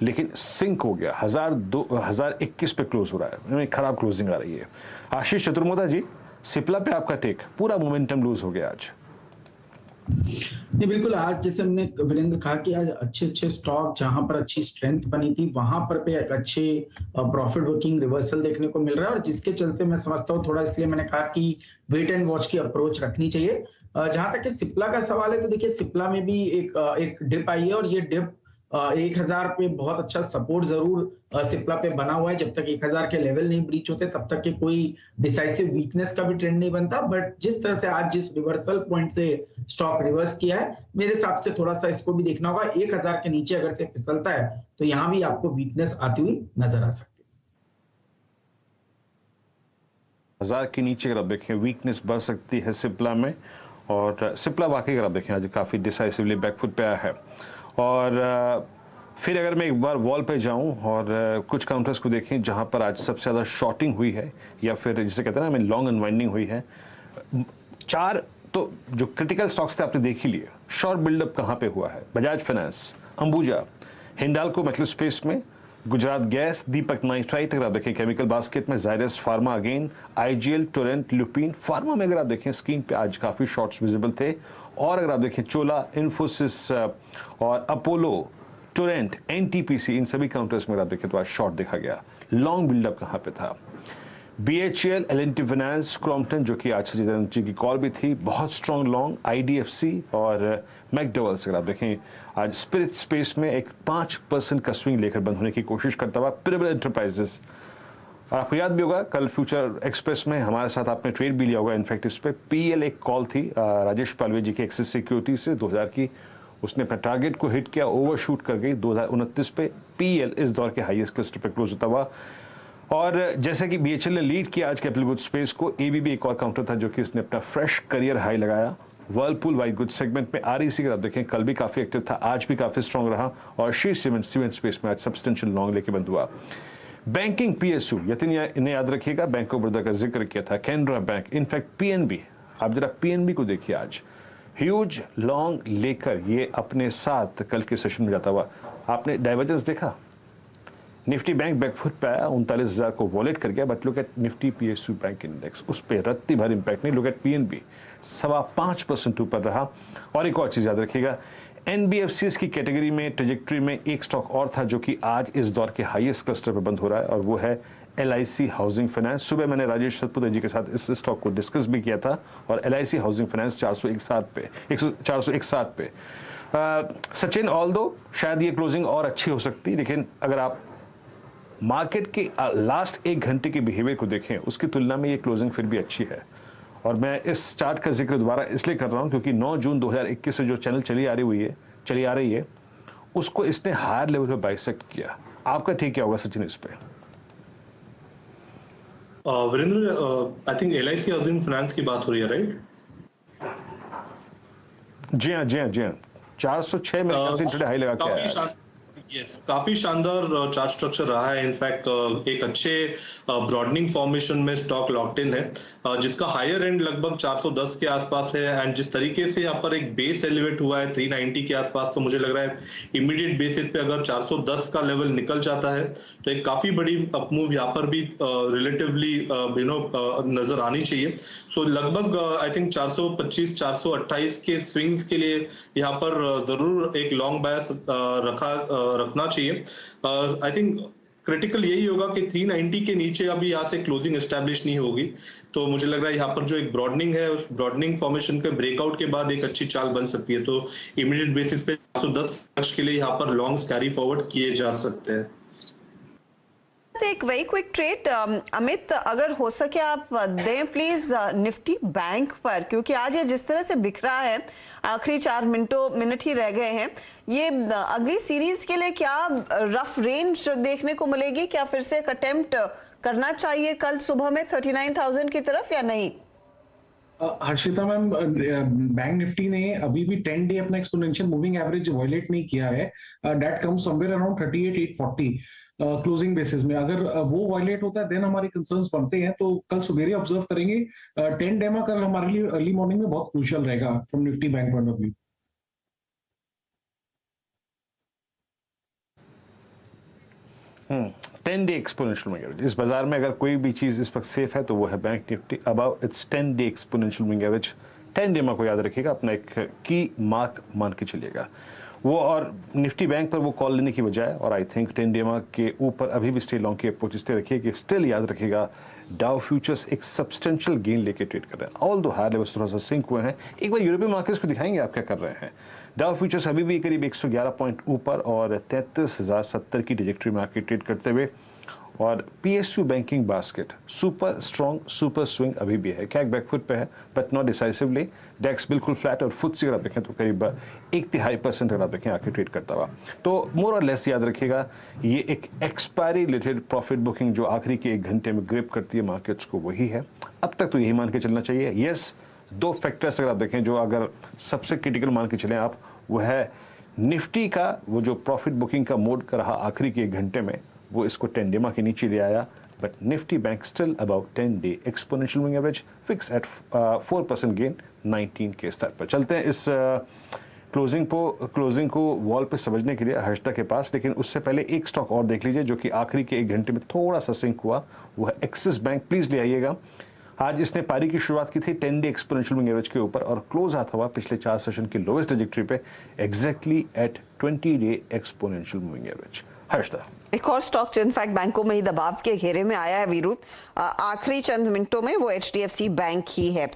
लेकिन सिंक हो गया, 1021 पे क्लोज हो रहा है, खराब क्लोजिंग आ रही है। आशीष चतुर्मोदा जी, सिप्ला पे आपका टेक? पूरा मोमेंटम लूज हो गया आज। नहीं, बिल्कुल, आज जैसे हमने वीरेंद्र कहा कि आज अच्छे स्टॉक जहां पर अच्छी स्ट्रेंथ बनी थी वहां पर पे एक अच्छे प्रॉफिट बुकिंग रिवर्सल देखने को मिल रहा है, और जिसके चलते मैं समझता हूँ थोड़ा, इसलिए मैंने कहा कि वेट एंड वॉच की अप्रोच रखनी चाहिए। जहां तक कि सिप्ला का सवाल है, तो देखिए सिप्ला में भी एक डिप आई है, और ये डिप 1000 पे बहुत अच्छा सपोर्ट जरूर सिप्ला पे बना हुआ है। जब तक 1000 के लेवल नहीं ब्रीच होते तब तक के कोई डिसाइसिव वीकनेस का भी ट्रेंड नहीं बनता। बट जिस तरह से आज जिस रिवर्सल पॉइंट से स्टॉक रिवर्स किया है, मेरे हिसाब से थोड़ा सा इसको भी देखना होगा। 1000 के नीचे अगर से फिसलता है तो यहाँ भी आपको वीकनेस आती हुई नजर आ सकती है। 1000 के नीचे अगर आप देखें वीकनेस बढ़ सकती है सिप्ला में, और सिप्ला वाकई अगर आप देखें आज काफी डिसाइसिवली बैकफुट पे आया है। और फिर अगर मैं एक बार वॉल पे जाऊं और कुछ काउंटर्स को देखें जहां पर आज सबसे ज़्यादा शॉर्टिंग हुई है, या फिर जिसे कहते हैं ना, हमें लॉन्ग अनवाइंडिंग हुई है। 4 तो जो क्रिटिकल स्टॉक्स थे आपने देख ही लिए। शॉर्ट बिल्डअप कहां पे हुआ है? Bajaj finance, Ambuja, Hindalco metal space में, गुजरात गैस, दीपक नाइट्राइट अगर आप देखें केमिकल बास्केट में, Zydus pharma again, IGL, Torrent, Lupin. Pharma में अगर आप देखें स्क्रीन पे आज काफी शॉर्ट्स विजिबल थे। और अगर आप देखें चोला, इन्फोसिस और अपोलो, टोरेंट, एनटीपीसी, इन सभी काउंटर्स में अगर आप देखें तो आज शॉर्ट देखा गया। लॉन्ग बिल्डअप कहां पे था? बीएचईएल, एल&टी फाइनेंस, क्रॉम्पटन जो कि आज सचिन जी की कॉल भी थी, बहुत स्ट्रॉन्ग लॉन्ग, आईडीएफसी और मैकडॉवेल्स अगर आप देखें आज स्पिरिट स्पेस में एक 5% का स्विंग लेकर बंद होने की कोशिश करता हुआ। पिरामिड एंटरप्राइजेस, और आपको याद भी होगा कल फ्यूचर एक्सप्रेस में हमारे साथ आपने ट्रेड भी लिया होगा, इनफैक्ट इस पे पीएल एक कॉल थी राजेश पालवे जी की एक्सिस सिक्योरिटी से 2000 की, उसने अपना टारगेट को हिट किया, ओवरशूट कर गई 2029 पे। पीएल इस दौर के हाईएस्ट क्लस्टर पे क्लोज होता हुआ। और जैसे कि बीएचईएल ने लीड किया आज कैपिटल गुड्स स्पेस को, एबीबी एक और काउंटर था जो कि इसने अपना फ्रेश करियर हाई लगाया। वर्लपूल वाइट गुड्स सेगमेंट में, आरईसी अगर आप देखें कल भी काफी एक्टिव था, आज भी काफी स्ट्रॉन्ग रहा। और श्री सीमेंट स्पेस में आज सब्सटेंशियल लॉन्ग लेके बंद हुआ। बैंकिंग पीएसयू, यतिन इन्हें याद रखिएगा, बैंक ऑफ बड़ौदा का जिक्र किया था, कैनरा बैंक, इनफैक्ट पीएनबी, आप जरा पीएनबी को देखिए आज ह्यूज लॉन्ग लेकर ये अपने साथ कल के सेशन में जाता हुआ। आपने डाइवर्जेंस देखा? निफ्टी बैंक बैकफुट पे आया, 39,000 को वॉलेट कर गया, but look at Nifty PSU bank index, उस पर रत्ती भर इंपैक्ट नहीं। लुक एट पीएनबी 5.25% ऊपर रहा। और एक और चीज याद रखिएगा, एनबीएफसीज की कैटेगरी में ट्रेजेक्ट्री में एक स्टॉक और था जो कि आज इस दौर के हाईएस्ट क्लस्टर पर बंद हो रहा है, और वो है एलआईसी हाउसिंग फाइनेंस। सुबह मैंने राजेश सतपुते जी के साथ इस स्टॉक को डिस्कस भी किया था, और एलआईसी हाउसिंग फाइनेंस 461 पे। सचिन, ऑल्दो शायद ये क्लोजिंग और अच्छी हो सकती, लेकिन अगर आप मार्केट के लास्ट 1 घंटे के बिहेवियर को देखें उसकी तुलना में ये क्लोजिंग फिर भी अच्छी है। और मैं इस चार्ट का जिक्र दोबारा इसलिए कर रहा हूं क्योंकि 9 जून 2021 से जो चैनल चली आ रही है उसको इसने हायर लेवल पे बाइसेक्ट किया। आपका ठीक क्या होगा सचिन इस पे? Virendra, I think LIC housing finance की बात हो रही है, राइट? जी हाँ 406 में हाई लगा के आया। यस, काफी शानदार चार्ट स्ट्रक्चर रहा है। इनफैक्ट एक अच्छे ब्रॉडनिंग फॉर्मेशन में स्टॉक लॉक्ड इन है, जिसका हायर एंड लगभग 410 के आसपास है। एंड जिस तरीके से यहाँ पर एक बेस एलिवेट हुआ है 390 के आसपास, तो मुझे लग रहा है इमीडिएट बेसिस पे अगर 410 का लेवल निकल जाता है तो एक काफी बड़ी अपमूव यहाँ पर भी रिलेटिवली नजर आनी चाहिए। सो लगभग आई थिंक 425 428 के स्विंग्स के लिए यहाँ पर जरूर एक लॉन्ग बायस रखना चाहिए। आई थिंक क्रिटिकल यही होगा कि 390 के नीचे अभी यहाँ से क्लोजिंग एस्टैब्लिश नहीं होगी। तो मुझे लग रहा है यहाँ पर जो एक ब्रॉडनिंग है, उस ब्रॉडनिंग फॉर्मेशन के ब्रेकआउट के बाद एक अच्छी चाल बन सकती है। तो इमीडिएट बेसिस पे 410 लक्ष्य के लिए यहाँ पर लॉन्ग्स कैरी फॉरवर्ड किए जा सकते हैं। एक वेरी क्विक ट्रेड अमित, अगर हो सके आप दें प्लीज निफ्टी बैंक पर, क्योंकि आज ये जिस तरह से बिखरा है, आखिरी 4 मिनट ही रह गए हैं, ये अगली सीरीज के लिए क्या रफ रेंज देखने को मिलेगी? क्या फिर से एक अटेम्प्ट करना चाहिए कल सुबह में 39,000 की तरफ या नहीं? हर्षिता मैम, बैंक निफ्टी ने अभी भी 10 डे अपना एक्सपोनेंशियल मूविंग एवरेज वायलेट नहीं किया है। That comes somewhere around 38,840 closing basis में। अगर वो वायलेट होता है देन हमारे कंसर्न्स बनते हैं, तो कल सुबेरे ऑब्जर्व करेंगे। 10 डे में कल हमारे लिए अर्ली मॉर्निंग में बहुत क्रूशियल रहेगा from Nifty bank point of view. Ten day exponential moving average, इस बाजार में अगर कोई भी चीज इस वक्त सेफ है तो वो है bank Nifty above it's 10 day exponential moving average. 10 day में को याद रखिएगा, अपना एक की मार्क मान के चलिएगा वो। और निफ्टी बैंक पर वो कॉल लेने की बजाय, और आई थिंक 10 डे के ऊपर अभी भी स्टे लॉन्ग की अप्रोच इसलिए रखिए कि स्टिल याद रखिएगा डाउ फ्यूचर्स एक सब्सटेंशियल गेन लेके ट्रेड कर रहे हैं। ऑल दो हायर लेवल्स थोड़ा सा सिंक हुए हैं। एक बार यूरोपियन मार्केट्स को दिखाएंगे आप क्या कर रहे हैं। डाउ फ्यूचर्स अभी भी करीब 111 पॉइंट ऊपर और 33,070 की ट्रेजेक्टरी में आके ट्रेड करते हुए। और PSU banking basket super strong, super swing अभी भी है, कैक बैकफुट पे है बट नॉट डिसाइसिवली। डेक्स बिल्कुल फ्लैट और FTSE अगर आप देखें तो करीब 1/3% अगर आप देखें आके ट्रेड करता हुआ। तो मोर और लेस याद रखिएगा ये एक एक्सपायरी रिलेटेड प्रॉफिट बुकिंग जो आखिरी के 1 घंटे में ग्रिप करती है मार्केट्स को, वही है। अब तक तो यही मान के चलना चाहिए। यस, 2 फैक्टर्स अगर आप देखें जो अगर सबसे क्रिटिकल मान के चलें आप, वो है निफ्टी का वो जो प्रॉफिट बुकिंग का मोड का रहा आखिरी के 1 घंटे में, वो इसको 10 डे के नीचे ले आया। But Nifty bank still about 10 day exponential moving average fix eight 4% gain 19 के स्तर पर। चलते हैं इस क्लोजिंग को वॉल पे समझने के लिए हर्षिता के पास, लेकिन उससे पहले एक स्टॉक और देख लीजिए जो कि आखिरी के 1 घंटे में थोड़ा सा सिंक हुआ, वो है एक्सिस बैंक। प्लीज ले आइएगा। आज इसने पारी की शुरुआत की थी 10 डे एक्सपोनेंशियल मूविंग एवरेज के ऊपर और क्लोज आता हुआ पिछले 4 सेशन की लोएस्ट ट्रैजेक्टरी पे exactly at 20 day exponential moving average. Harshita, एक और स्टॉक जो इनफैक्ट बैंकों में ही दबाव के घेरे में आया है वीरू, आखिरी चंद मिनटों में, वो HDFC बैंक ही है।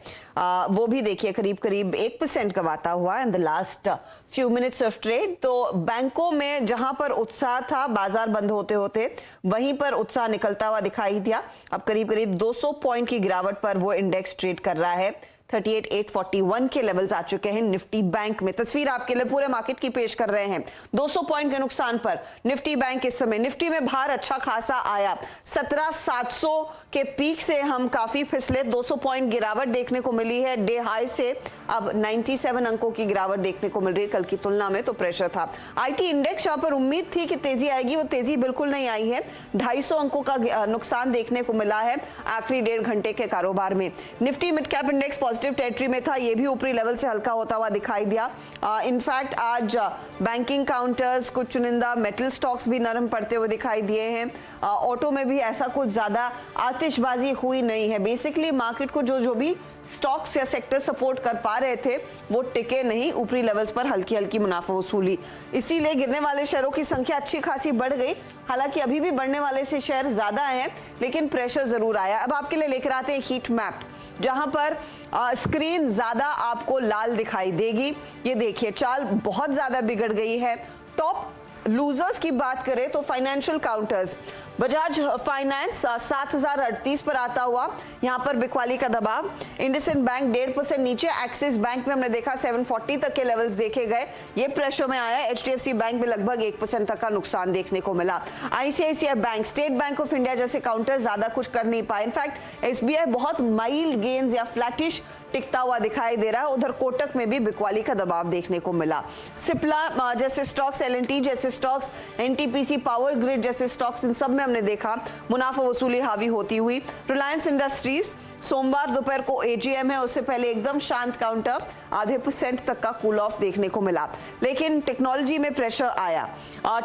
वो भी देखिए करीब 1% कमाता हुआ in the last few minutes of trade. तो बैंकों में जहां पर उत्साह था बाजार बंद होते होते, वहीं पर उत्साह निकलता हुआ दिखाई दिया। अब करीब 200 पॉइंट की गिरावट पर वो इंडेक्स ट्रेड कर रहा है। 38,841 के लेवल्स आ चुके हैं निफ्टी बैंक में। तस्वीर आपके लिए पूरे मार्केट की पेश कर रहे हैं। 200 पॉइंट के नुकसान पर निफ्टी बैंक इस समय, निफ्टी में भार अच्छा खासा आया, 17,700 के पीक से हम काफी फिसले, 200 पॉइंट गिरावट देखने को मिली है डे हाई से। अब 97 अंकों की गिरावट देखने को मिल रही है, कल की तुलना में तो प्रेशर था। IT इंडेक्स जहां पर उम्मीद थी कि तेजी आएगी, वो तेजी बिल्कुल नहीं आई है। 250 अंकों का नुकसान देखने को मिला है आखिरी 1.5 घंटे के कारोबार में। Nifty mid cap index positive territory में था, ये भी ऊपरी लेवल से हल्का होता हुआ दिखाई दिया। इनफैक्ट आज बैंकिंग काउंटर्स, कुछ चुनिंदा मेटल स्टॉक्स भी नरम पड़ते हुए दिखाई दिए हैं। ऑटो में भी ऐसा कुछ ज्यादा आतिशबाजी हुई नहीं है। बेसिकली मार्केट को जो भी स्टॉक्स या सेक्टर सपोर्ट कर पा रहे थे वो टिके नहीं, ऊपरी लेवल्स पर हल्की हल्की मुनाफा वसूली, इसीलिए गिरने वाले शेयरों की संख्या अच्छी खासी बढ़ गई। हालांकि अभी भी बढ़ने वाले से शेयर ज्यादा हैं, लेकिन प्रेशर जरूर आया। अब आपके लिए लेकर आते हैं हीट मैप, जहां पर स्क्रीन ज्यादा आपको लाल दिखाई देगी। ये देखिए चाल बहुत ज्यादा बिगड़ गई है। टॉप लूजर्स की बात करें तो फाइनेंशियल काउंटर्स, बजाज फाइनेंस 7,038 पर आता हुआ, यहां पर बिकवाली का दबाव। इंडसइंड बैंक 1.5% नीचे, एक्सिस बैंक में हमने देखा 740 तक के लेवल्स देखे गए, ये प्रेशर में आया। HDFC बैंक में लगभग 1% तक का नुकसान देखने को मिला। ICICI bank, state bank of India जैसे काउंटर ज्यादा कुछ कर नहीं पाए। इनफैक्ट SBI बहुत माइल्ड गेन्स या फ्लैटिश टिकता हुआ दिखाई दे रहा है। उधर कोटक में भी बिकवाली का दबाव देखने को मिला। सिप्ला जैसे स्टॉक्स, L&T जैसे स्टॉक्स, NTPC पावर ग्रिड जैसे स्टॉक्स, इन सब में हमने देखा मुनाफा वसूली हावी होती हुई। रिलायंस इंडस्ट्रीज सोमवार दोपहर को AGM है, उससे पहले एकदम शांत काउंटर, 0.5% तक का कूल ऑफ देखने को मिला, लेकिन टेक्नोलॉजी में प्रेशर आया।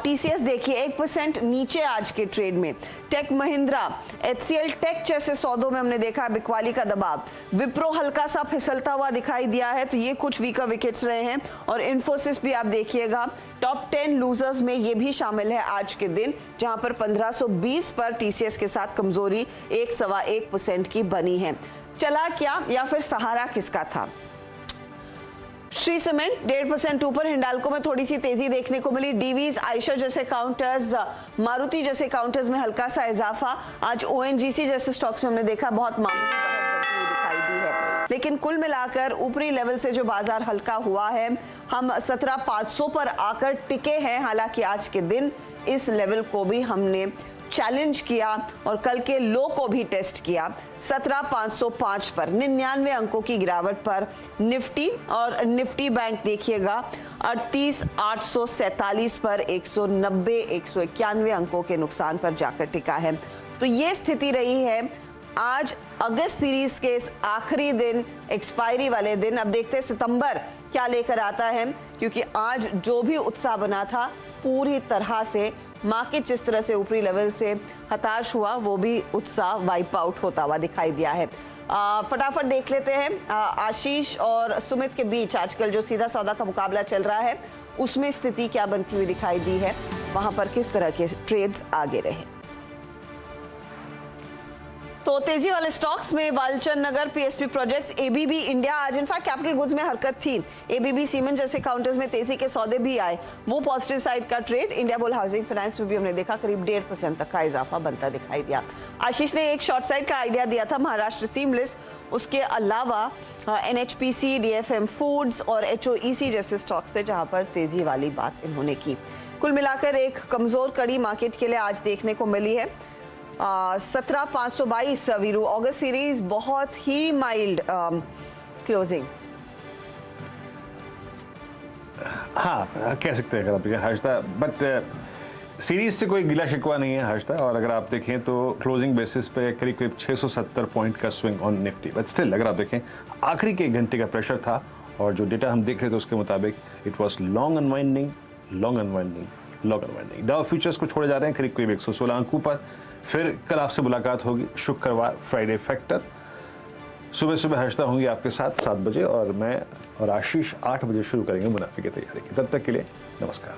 टीसीएस देखिए 1% नीचे आज के ट्रेड में। टेक महिंद्रा, HCL टेक जैसे सौदों में हमने देखा बिकवाली का दबाव। विप्रो हल्का सा फिसलता हुआ दिखाई दिया है, तो ये कुछ वीकर विकेट्स रहे हैं। और इन्फोसिस भी आप देखिएगा टॉप 10 लूजर्स में ये भी शामिल है आज के दिन, जहां पर 1520 पर टीसीएस के साथ कमजोरी 1.25% की बनी है। चला क्या या फिर सहारा किसका था? श्री सीमेंट 1.5% ऊपर, हिंडाल्को में थोड़ी सी तेजी देखने को मिली। डीवीज, आयशर जैसे काउंटर्स, मारुति जैसे काउंटर्स में हल्का सा इजाफा। आज ओएनजीसी जैसे स्टॉक्स में हमने देखा बहुत मामूली बढ़त बनती हुई दिखाई दी है, लेकिन कुल मिलाकर ऊपरी लेवल से जो बाजार हल्का हुआ है, हम 17,500 पर आकर टिके हैं। हालांकि आज के दिन इस लेवल को भी हमने चैलेंज किया और कल के लो को भी टेस्ट किया 17,505 पर। 99 अंकों की गिरावट पर निफ्टी, और निफ्टी बैंक देखिएगा 38,847 पर 191 अंकों के नुकसान पर जाकर टिका है। तो ये स्थिति रही है आज अगस्त सीरीज के इस आखिरी दिन, एक्सपायरी वाले दिन। अब देखते हैं सितंबर क्या लेकर आता है, क्योंकि आज जो भी उत्साह बना था पूरी तरह से मार्केट जिस तरह से ऊपरी लेवल से हताश हुआ, वो भी उत्साह वाइप आउट होता हुआ दिखाई दिया है। फटाफट देख लेते हैं आशीष और सुमित के बीच आजकल जो सीधा सौदा का मुकाबला चल रहा है उसमें स्थिति क्या बनती हुई दिखाई दी है, वहां पर किस तरह के ट्रेड्स आगे रहे। तो तेजी वाले स्टॉक्स में वालचंद नगर, पीएसपी प्रोजेक्ट्स, एबीबी इंडिया, आज इनफैक्ट कैपिटल गुड्स में हरकत थी। एबीबी सीमेंट जैसे काउंटर्स में तेजी के सौदे भी आए, वो पॉजिटिव साइड का trade. India bull housing finance में भी हमने देखा करीब 1.5% तक का इजाफा बनता दिखाई दिया। आशीष ने एक शॉर्ट साइड का आइडिया दिया था महाराष्ट्र सीमलेस, उसके अलावा एनएचपीसी, डीएफएम फूड्स और एचओईसी जैसे स्टॉक्स थे जहां पर तेजी वाली बात इन्होंने की। कुल मिलाकर एक कमजोर कड़ी मार्केट के लिए आज देखने को मिली है। 17,522 वीरू। अगस्त सीरीज बहुत ही माइल्ड क्लोजिंग। हाँ कह सकते हैं अगर आप हर्षदा, बट सीरीज से कोई गिला शिकवा नहीं है हर्षदा। और अगर आप देखें तो क्लोजिंग बेसिस पे करीब करीब 670 पॉइंट का swing on Nifty, but still अगर आप देखें आखिरी के 1 घंटे का प्रेशर था, और जो डेटा हम देख रहे थे उसके मुताबिक it was long unwinding. Dow futures को छोड़े जा रहे हैं करीब करीब 116 अंकों पर। फिर कल आपसे मुलाकात होगी शुक्रवार, फ्राइडे फैक्टर। सुबह हर्षदा होंगी आपके साथ 7 बजे, और मैं और आशीष 8 बजे शुरू करेंगे मुनाफे की तैयारी की। तब तक के लिए नमस्कार।